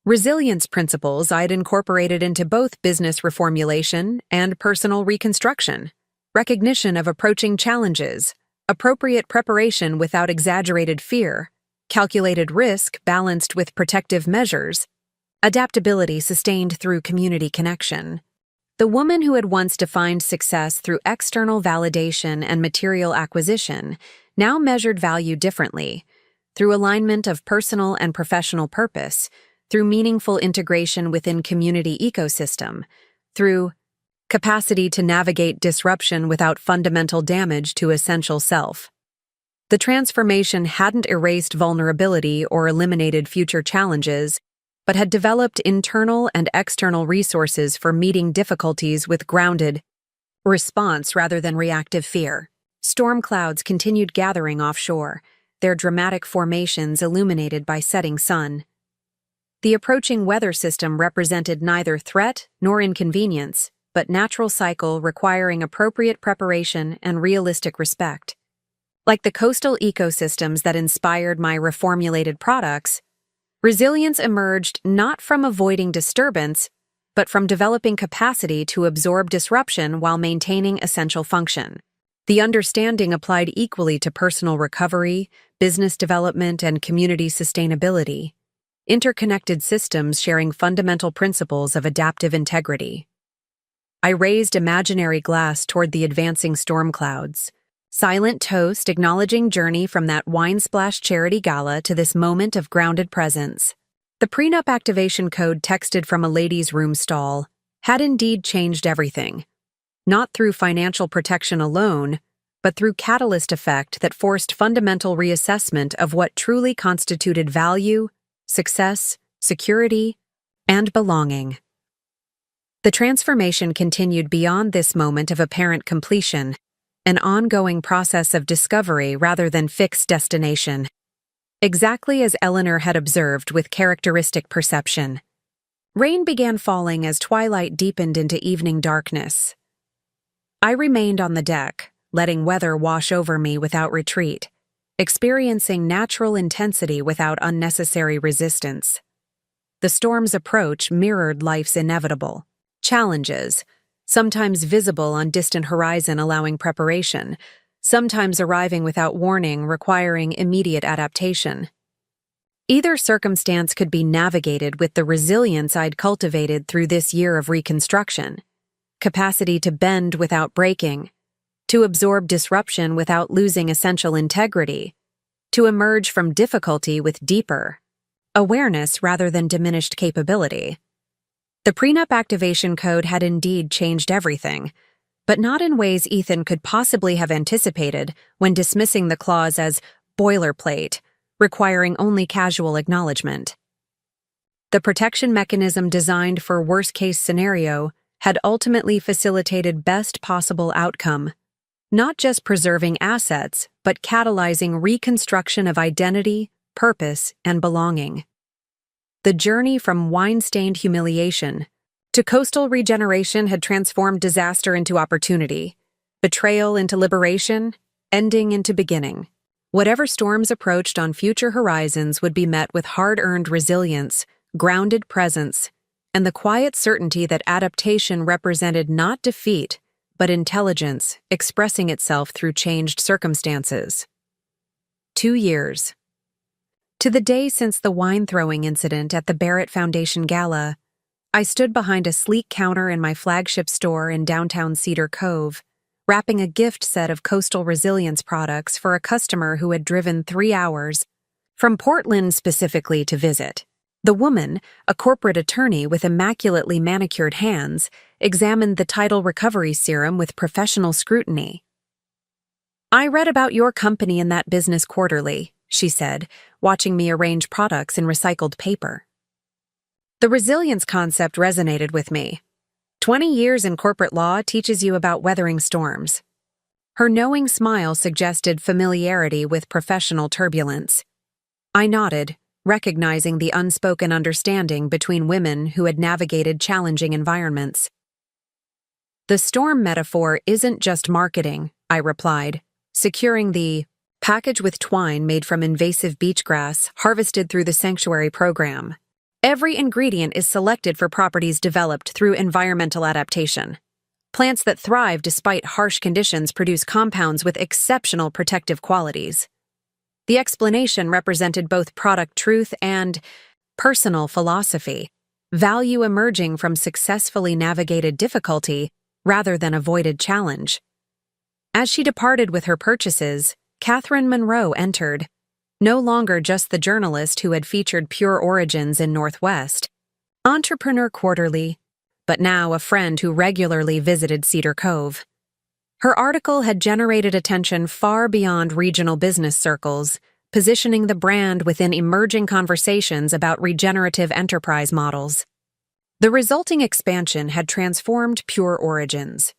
resilience principles I'd incorporated into both business reformulation and personal reconstruction. Recognition of approaching challenges, appropriate preparation without exaggerated fear, calculated risk balanced with protective measures, adaptability sustained through community connection. The woman who had once defined success through external validation and material acquisition now measured value differently, through alignment of personal and professional purpose, through meaningful integration within community ecosystem, through capacity to navigate disruption without fundamental damage to essential self. The transformation hadn't erased vulnerability or eliminated future challenges, but had developed internal and external resources for meeting difficulties with grounded response rather than reactive fear. Storm clouds continued gathering offshore, their dramatic formations illuminated by setting sun. The approaching weather system represented neither threat nor inconvenience, but natural cycle requiring appropriate preparation and realistic respect. Like the coastal ecosystems that inspired my reformulated products, resilience emerged not from avoiding disturbance, but from developing capacity to absorb disruption while maintaining essential function. The understanding applied equally to personal recovery, business development, and community sustainability, interconnected systems sharing fundamental principles of adaptive integrity. I raised imaginary glass toward the advancing storm clouds. Silent toast acknowledging journey from that wine-splashed charity gala to this moment of grounded presence. The Prenup activation code texted from a ladies' room stall had indeed changed everything. Not through financial protection alone, but through catalyst effect that forced fundamental reassessment of what truly constituted value, success, security, and belonging. The transformation continued beyond this moment of apparent completion, an ongoing process of discovery rather than fixed destination. Exactly as Eleanor had observed with characteristic perception. Rain began falling as twilight deepened into evening darkness. I remained on the deck, letting weather wash over me without retreat, experiencing natural intensity without unnecessary resistance. The storm's approach mirrored life's inevitable challenges, sometimes visible on distant horizon allowing preparation, sometimes arriving without warning requiring immediate adaptation. Either circumstance could be navigated with the resilience I'd cultivated through this year of reconstruction, capacity to bend without breaking, to absorb disruption without losing essential integrity, to emerge from difficulty with deeper awareness rather than diminished capability. The Prenup activation code had indeed changed everything, but not in ways Ethan could possibly have anticipated when dismissing the clause as boilerplate, requiring only casual acknowledgement. The protection mechanism designed for worst-case scenario had ultimately facilitated best possible outcome, not just preserving assets, but catalyzing reconstruction of identity, purpose, and belonging. The journey from wine-stained humiliation to coastal regeneration had transformed disaster into opportunity, betrayal into liberation, ending into beginning. Whatever storms approached on future horizons would be met with hard-earned resilience, grounded presence, and the quiet certainty that adaptation represented not defeat, but intelligence expressing itself through changed circumstances. 2 years. To the day since the wine-throwing incident at the Barrett Foundation Gala, I stood behind a sleek counter in my flagship store in downtown Cedar Cove, wrapping a gift set of coastal resilience products for a customer who had driven 3 hours from Portland specifically to visit. The woman, a corporate attorney with immaculately manicured hands, examined the Tidal Recovery Serum with professional scrutiny. "I read about your company in that business quarterly," she said, watching me arrange products in recycled paper. The resilience concept resonated with me. 20 years in corporate law teaches you about weathering storms. Her knowing smile suggested familiarity with professional turbulence. I nodded, recognizing the unspoken understanding between women who had navigated challenging environments. "The storm metaphor isn't just marketing," I replied, securing the package with twine made from invasive beach grass harvested through the sanctuary program. Every ingredient is selected for properties developed through environmental adaptation. Plants that thrive despite harsh conditions produce compounds with exceptional protective qualities. The explanation represented both product truth and personal philosophy, value emerging from successfully navigated difficulty rather than avoided challenge. As she departed with her purchases, Catherine Monroe entered, no longer just the journalist who had featured Pure Origins in Northwest, Entrepreneur Quarterly, but now a friend who regularly visited Cedar Cove. Her article had generated attention far beyond regional business circles, positioning the brand within emerging conversations about regenerative enterprise models. The resulting expansion had transformed Pure Origins,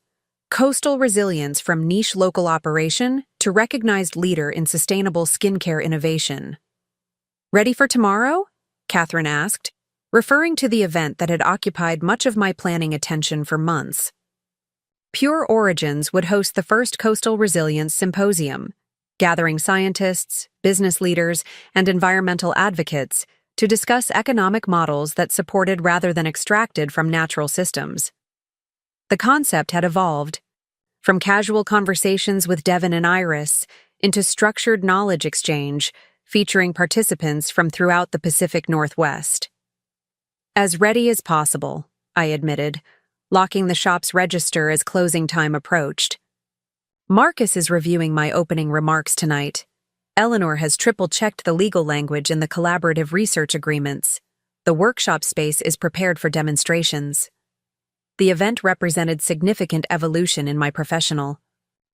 coastal resilience from niche local operation to recognized leader in sustainable skincare innovation. "Ready for tomorrow?" Catherine asked, referring to the event that had occupied much of my planning attention for months. Pure Origins would host the first Coastal Resilience Symposium, gathering scientists, business leaders, and environmental advocates to discuss economic models that supported rather than extracted from natural systems. The concept had evolved from casual conversations with Devin and Iris into structured knowledge exchange featuring participants from throughout the Pacific Northwest. As ready as possible, I admitted, locking the shop's register as closing time approached. Marcus is reviewing my opening remarks tonight. Eleanor has triple-checked the legal language in the collaborative research agreements. The workshop space is prepared for demonstrations. The event represented significant evolution in my professional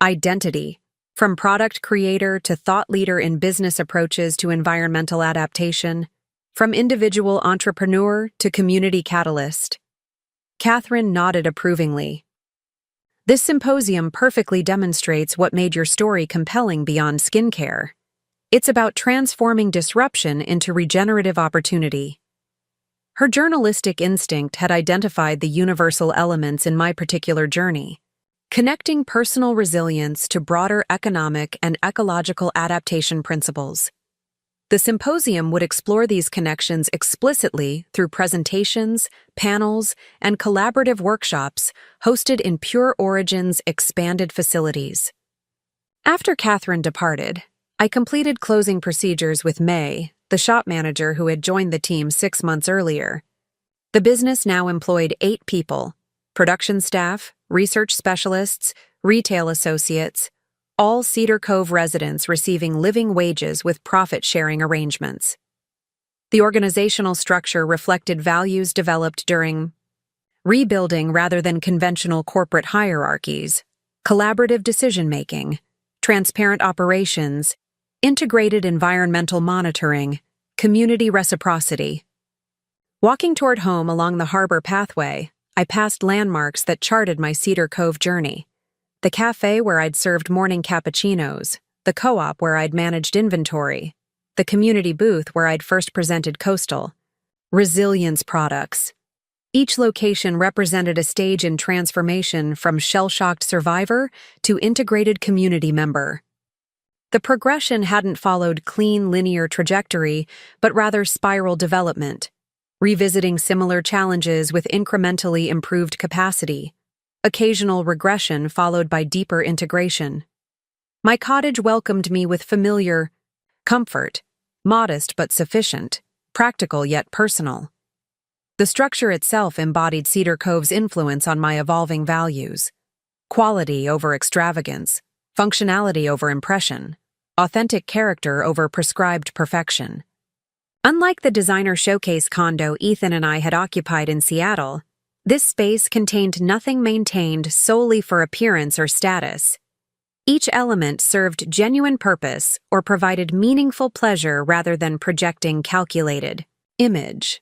identity, from product creator to thought leader in business approaches to environmental adaptation, from individual entrepreneur to community catalyst. Catherine nodded approvingly. This symposium perfectly demonstrates what made your story compelling beyond skincare. It's about transforming disruption into regenerative opportunity. Her journalistic instinct had identified the universal elements in my particular journey, connecting personal resilience to broader economic and ecological adaptation principles. The symposium would explore these connections explicitly through presentations, panels, and collaborative workshops hosted in Pure Origin's expanded facilities. After Catherine departed, I completed closing procedures with May, the shop manager who had joined the team 6 months earlier. The business now employed 8 people: production staff, research specialists, retail associates, all Cedar Cove residents receiving living wages with profit-sharing arrangements. The organizational structure reflected values developed during rebuilding rather than conventional corporate hierarchies, collaborative decision-making, transparent operations, integrated environmental monitoring, community reciprocity. Walking toward home along the harbor pathway, I passed landmarks that charted my Cedar Cove journey. The cafe where I'd served morning cappuccinos, the co-op where I'd managed inventory, the community booth where I'd first presented Coastal Resilience products. Each location represented a stage in transformation from shell-shocked survivor to integrated community member. The progression hadn't followed clean linear trajectory, but rather spiral development, revisiting similar challenges with incrementally improved capacity. Occasional regression followed by deeper integration. My cottage welcomed me with familiar comfort, modest but sufficient, practical yet personal. The structure itself embodied Cedar Cove's influence on my evolving values: quality over extravagance, functionality over impression, authentic character over prescribed perfection. Unlike the designer showcase condo Ethan and I had occupied in Seattle, this space contained nothing maintained solely for appearance or status. Each element served genuine purpose or provided meaningful pleasure rather than projecting calculated image.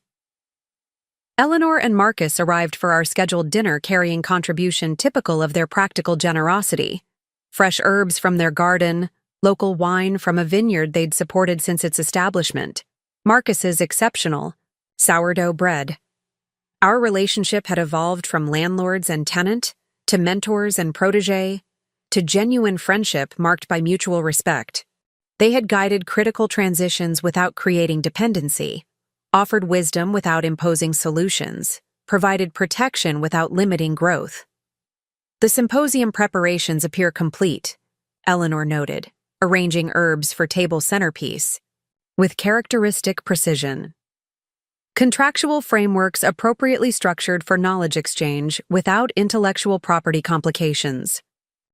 Eleanor and Marcus arrived for our scheduled dinner carrying contribution typical of their practical generosity: fresh herbs from their garden, local wine from a vineyard they'd supported since its establishment, Marcus's exceptional sourdough bread. Our relationship had evolved from landlords and tenant, to mentors and protege, to genuine friendship marked by mutual respect. They had guided critical transitions without creating dependency, offered wisdom without imposing solutions, provided protection without limiting growth. The symposium preparations appear complete, Eleanor noted, arranging herbs for table centerpiece, with characteristic precision. Contractual frameworks appropriately structured for knowledge exchange without intellectual property complications.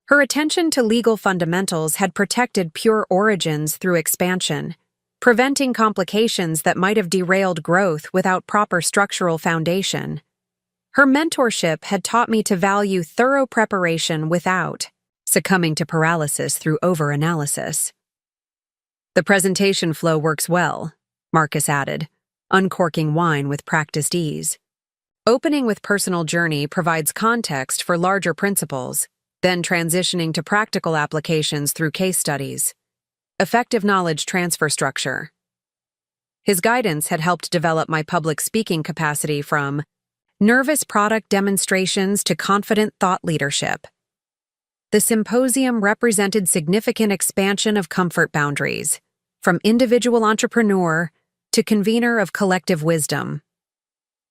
Her attention to legal fundamentals had protected Pure Origins through expansion, preventing complications that might have derailed growth without proper structural foundation. Her mentorship had taught me to value thorough preparation without succumbing to paralysis through over-analysis. The presentation flow works well, Marcus added, uncorking wine with practiced ease. Opening with personal journey provides context for larger principles, then transitioning to practical applications through case studies. Effective knowledge transfer structure. His guidance had helped develop my public speaking capacity from nervous product demonstrations to confident thought leadership. The symposium represented significant expansion of comfort boundaries, from individual entrepreneur to convener of collective wisdom.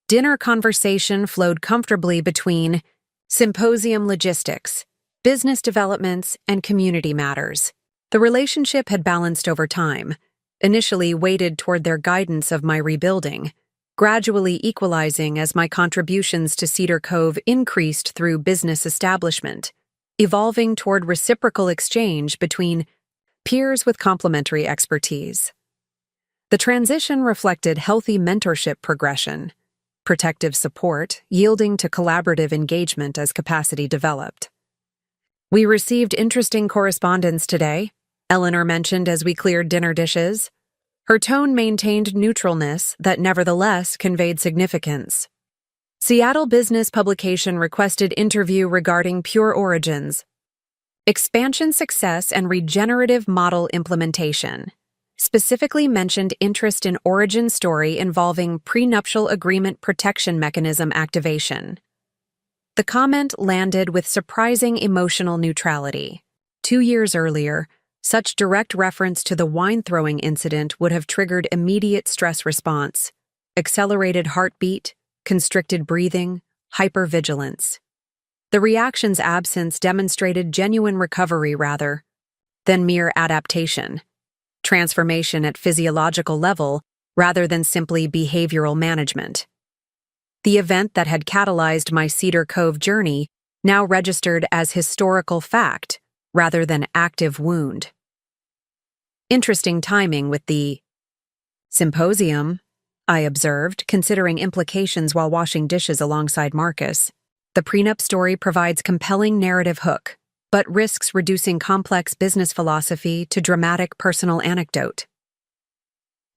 Dinner conversation flowed comfortably between symposium logistics, business developments, and community matters. The relationship had balanced over time, initially weighted toward their guidance of my rebuilding, gradually equalizing as my contributions to Cedar Cove increased through business establishment, evolving toward reciprocal exchange between peers with complementary expertise. The transition reflected healthy mentorship progression, protective support, yielding to collaborative engagement as capacity developed. "We received interesting correspondence today," Eleanor mentioned as we cleared dinner dishes. Her tone maintained neutralness that nevertheless conveyed significance. Seattle Business Publication requested interview regarding Pure Origins, expansion success and regenerative model implementation. Specifically mentioned interest in origin story involving prenuptial agreement protection mechanism activation. The comment landed with surprising emotional neutrality. 2 years earlier, such direct reference to the wine-throwing incident would have triggered immediate stress response, accelerated heartbeat, constricted breathing, hypervigilance. The reaction's absence demonstrated genuine recovery rather than mere adaptation, transformation at physiological level rather than simply behavioral management. The event that had catalyzed my Cedar Cove journey now registered as historical fact rather than active wound. Interesting timing with the symposium, I observed, considering implications while washing dishes alongside Marcus. The Prenup story provides compelling narrative hook, but risks reducing complex business philosophy to dramatic personal anecdote.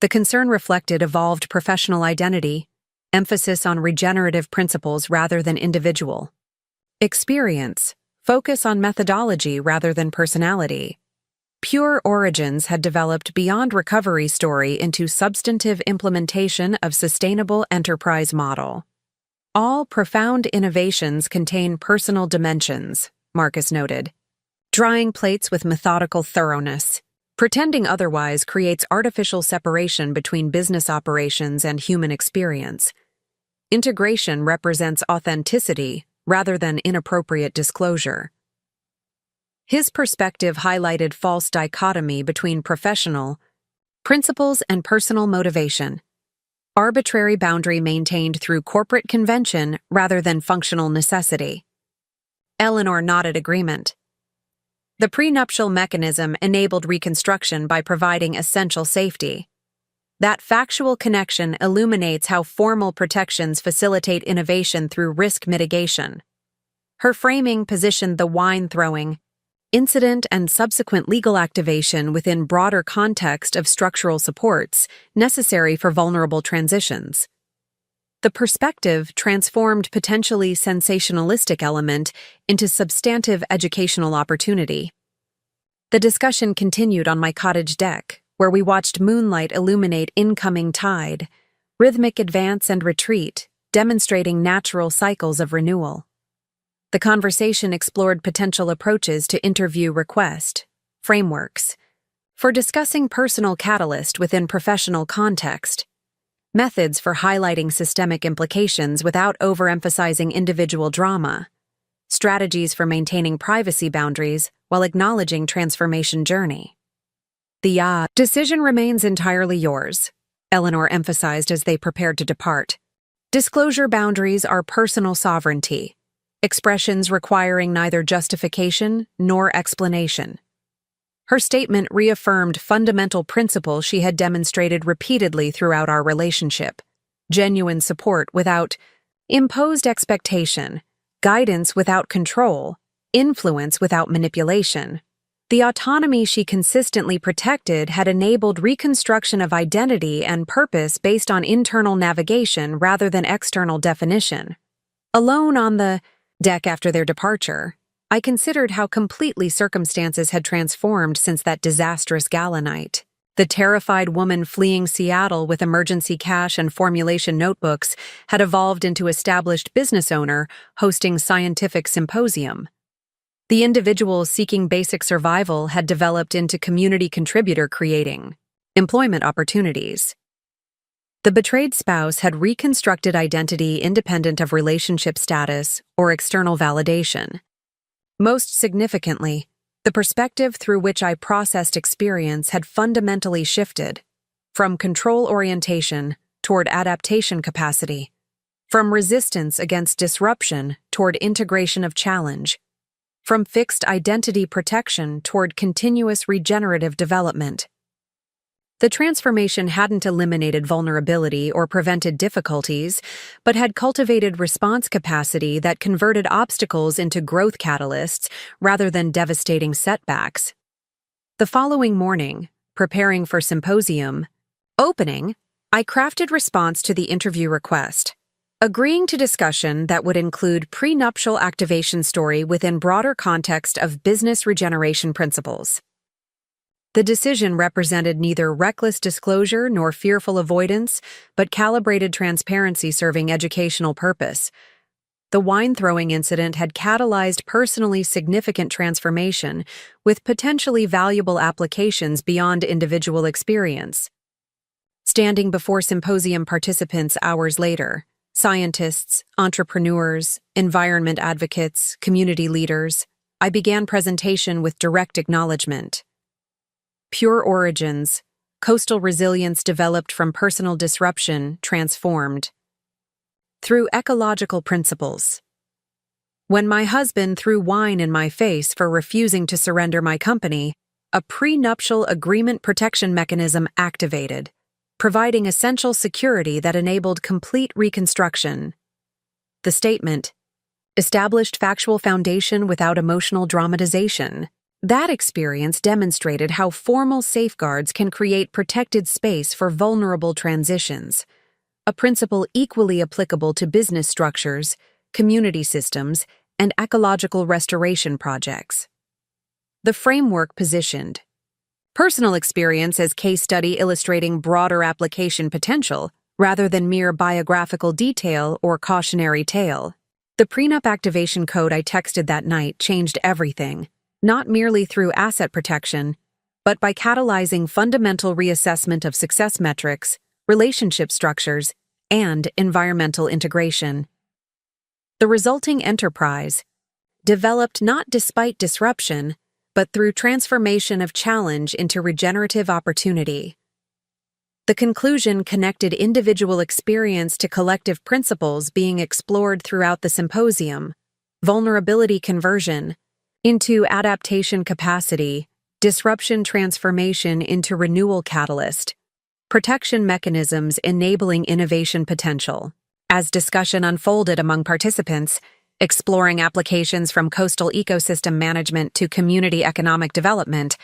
The concern reflected evolved professional identity, emphasis on regenerative principles rather than individual experience, focus on methodology rather than personality. Pure Origins had developed beyond recovery story into substantive implementation of sustainable enterprise model. All profound innovations contain personal dimensions, Marcus noted. Drying plates with methodical thoroughness. Pretending otherwise creates artificial separation between business operations and human experience. Integration represents authenticity rather than inappropriate disclosure. His perspective highlighted false dichotomy between professional principles and personal motivation. Arbitrary boundary maintained through corporate convention rather than functional necessity. Eleanor nodded agreement. The prenuptial mechanism enabled reconstruction by providing essential safety. That factual connection illuminates how formal protections facilitate innovation through risk mitigation. Her framing positioned the wine-throwing incident and subsequent legal activation within broader context of structural supports necessary for vulnerable transitions. The perspective transformed potentially sensationalistic element into substantive educational opportunity. The discussion continued on my cottage deck, where we watched moonlight illuminate incoming tide, rhythmic advance and retreat, demonstrating natural cycles of renewal. The conversation explored potential approaches to interview request, frameworks, for discussing personal catalyst within professional context, methods for highlighting systemic implications without overemphasizing individual drama, strategies for maintaining privacy boundaries while acknowledging transformation journey. The decision remains entirely yours, Eleanor emphasized as they prepared to depart. Disclosure boundaries are personal sovereignty, expressions requiring neither justification nor explanation. Her statement reaffirmed fundamental principles she had demonstrated repeatedly throughout our relationship: genuine support without imposed expectation, guidance without control, influence without manipulation. The autonomy she consistently protected had enabled reconstruction of identity and purpose based on internal navigation rather than external definition. Alone on the deck after their departure, I considered how completely circumstances had transformed since that disastrous gala night. The terrified woman fleeing Seattle with emergency cash and formulation notebooks had evolved into established business owner hosting scientific symposium. The individuals seeking basic survival had developed into community contributor creating employment opportunities. The betrayed spouse had reconstructed identity independent of relationship status or external validation. Most significantly, the perspective through which I processed experience had fundamentally shifted, from control orientation toward adaptation capacity, from resistance against disruption toward integration of challenge, from fixed identity protection toward continuous regenerative development. The transformation hadn't eliminated vulnerability or prevented difficulties, but had cultivated response capacity that converted obstacles into growth catalysts rather than devastating setbacks. The following morning, preparing for symposium opening, I crafted response to the interview request, agreeing to discussion that would include prenuptial activation story within broader context of business regeneration principles. The decision represented neither reckless disclosure nor fearful avoidance, but calibrated transparency serving educational purpose. The wine-throwing incident had catalyzed personally significant transformation, with potentially valuable applications beyond individual experience. Standing before symposium participants hours later, scientists, entrepreneurs, environment advocates, community leaders, I began presentation with direct acknowledgement. Pure origins, coastal resilience developed from personal disruption, transformed. Through ecological principles. When my husband threw wine in my face for refusing to surrender my company, a prenuptial agreement protection mechanism activated, providing essential security that enabled complete reconstruction. The statement established factual foundation without emotional dramatization. That experience demonstrated how formal safeguards can create protected space for vulnerable transitions, a principle equally applicable to business structures, community systems, and ecological restoration projects. The framework positioned personal experience as case study illustrating broader application potential rather than mere biographical detail or cautionary tale. The Prenup activation code I texted that night changed everything. Not merely through asset protection, but by catalyzing fundamental reassessment of success metrics, relationship structures, and environmental integration. The resulting enterprise, developed not despite disruption, but through transformation of challenge into regenerative opportunity. The conclusion connected individual experience to collective principles being explored throughout the symposium, vulnerability conversion, into adaptation capacity, disruption transformation into renewal catalyst, protection mechanisms enabling innovation potential. As discussion unfolded among participants, exploring applications from coastal ecosystem management to community economic development,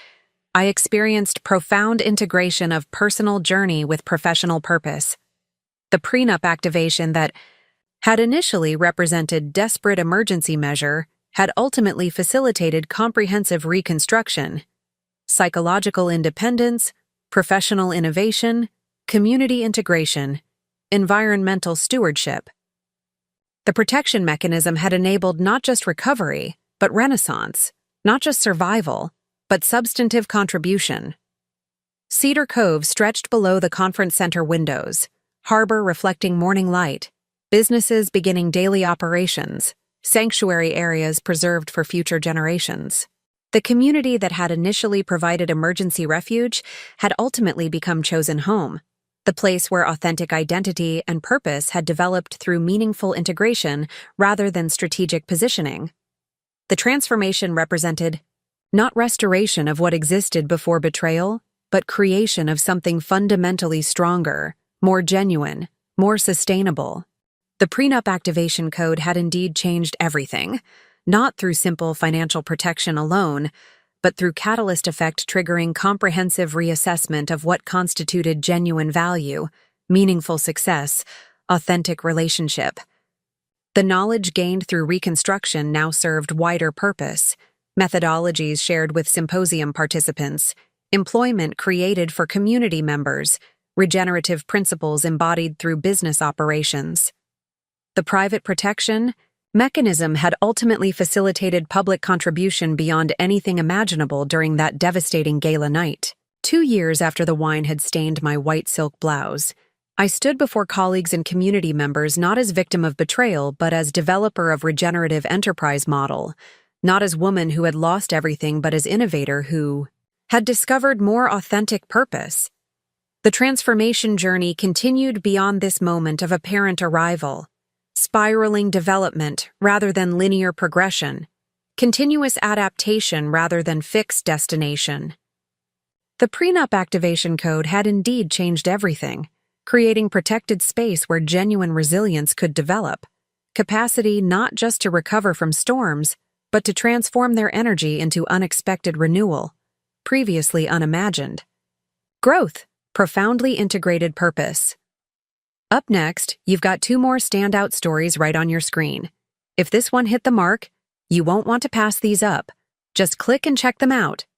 I experienced profound integration of personal journey with professional purpose. The prenup activation that had initially represented desperate emergency measure had ultimately facilitated comprehensive reconstruction, psychological independence, professional innovation, community integration, environmental stewardship. The protection mechanism had enabled not just recovery, but renaissance, not just survival, but substantive contribution. Cedar Cove stretched below the conference center windows, harbor reflecting morning light, businesses beginning daily operations, sanctuary areas preserved for future generations. The community that had initially provided emergency refuge had ultimately become chosen home, the place where authentic identity and purpose had developed through meaningful integration rather than strategic positioning. The transformation represented not restoration of what existed before betrayal, but creation of something fundamentally stronger, more genuine, more sustainable. The Prenup activation code had indeed changed everything, not through simple financial protection alone, but through catalyst effect triggering comprehensive reassessment of what constituted genuine value, meaningful success, authentic relationship. The knowledge gained through reconstruction now served wider purpose, methodologies shared with symposium participants, employment created for community members, regenerative principles embodied through business operations. The private protection, mechanism had ultimately facilitated public contribution beyond anything imaginable during that devastating gala night. 2 years after the wine had stained my white silk blouse, I stood before colleagues and community members not as victim of betrayal but as developer of regenerative enterprise model, not as woman who had lost everything but as innovator who had discovered more authentic purpose. The transformation journey continued beyond this moment of apparent arrival, spiraling development rather than linear progression, continuous adaptation rather than fixed destination. The Prenup activation code had indeed changed everything, creating protected space where genuine resilience could develop, capacity not just to recover from storms, but to transform their energy into unexpected renewal, previously unimagined. Growth, profoundly integrated purpose. Up next, you've got 2 more standout stories right on your screen. If this one hit the mark, you won't want to pass these up. Just click and check them out.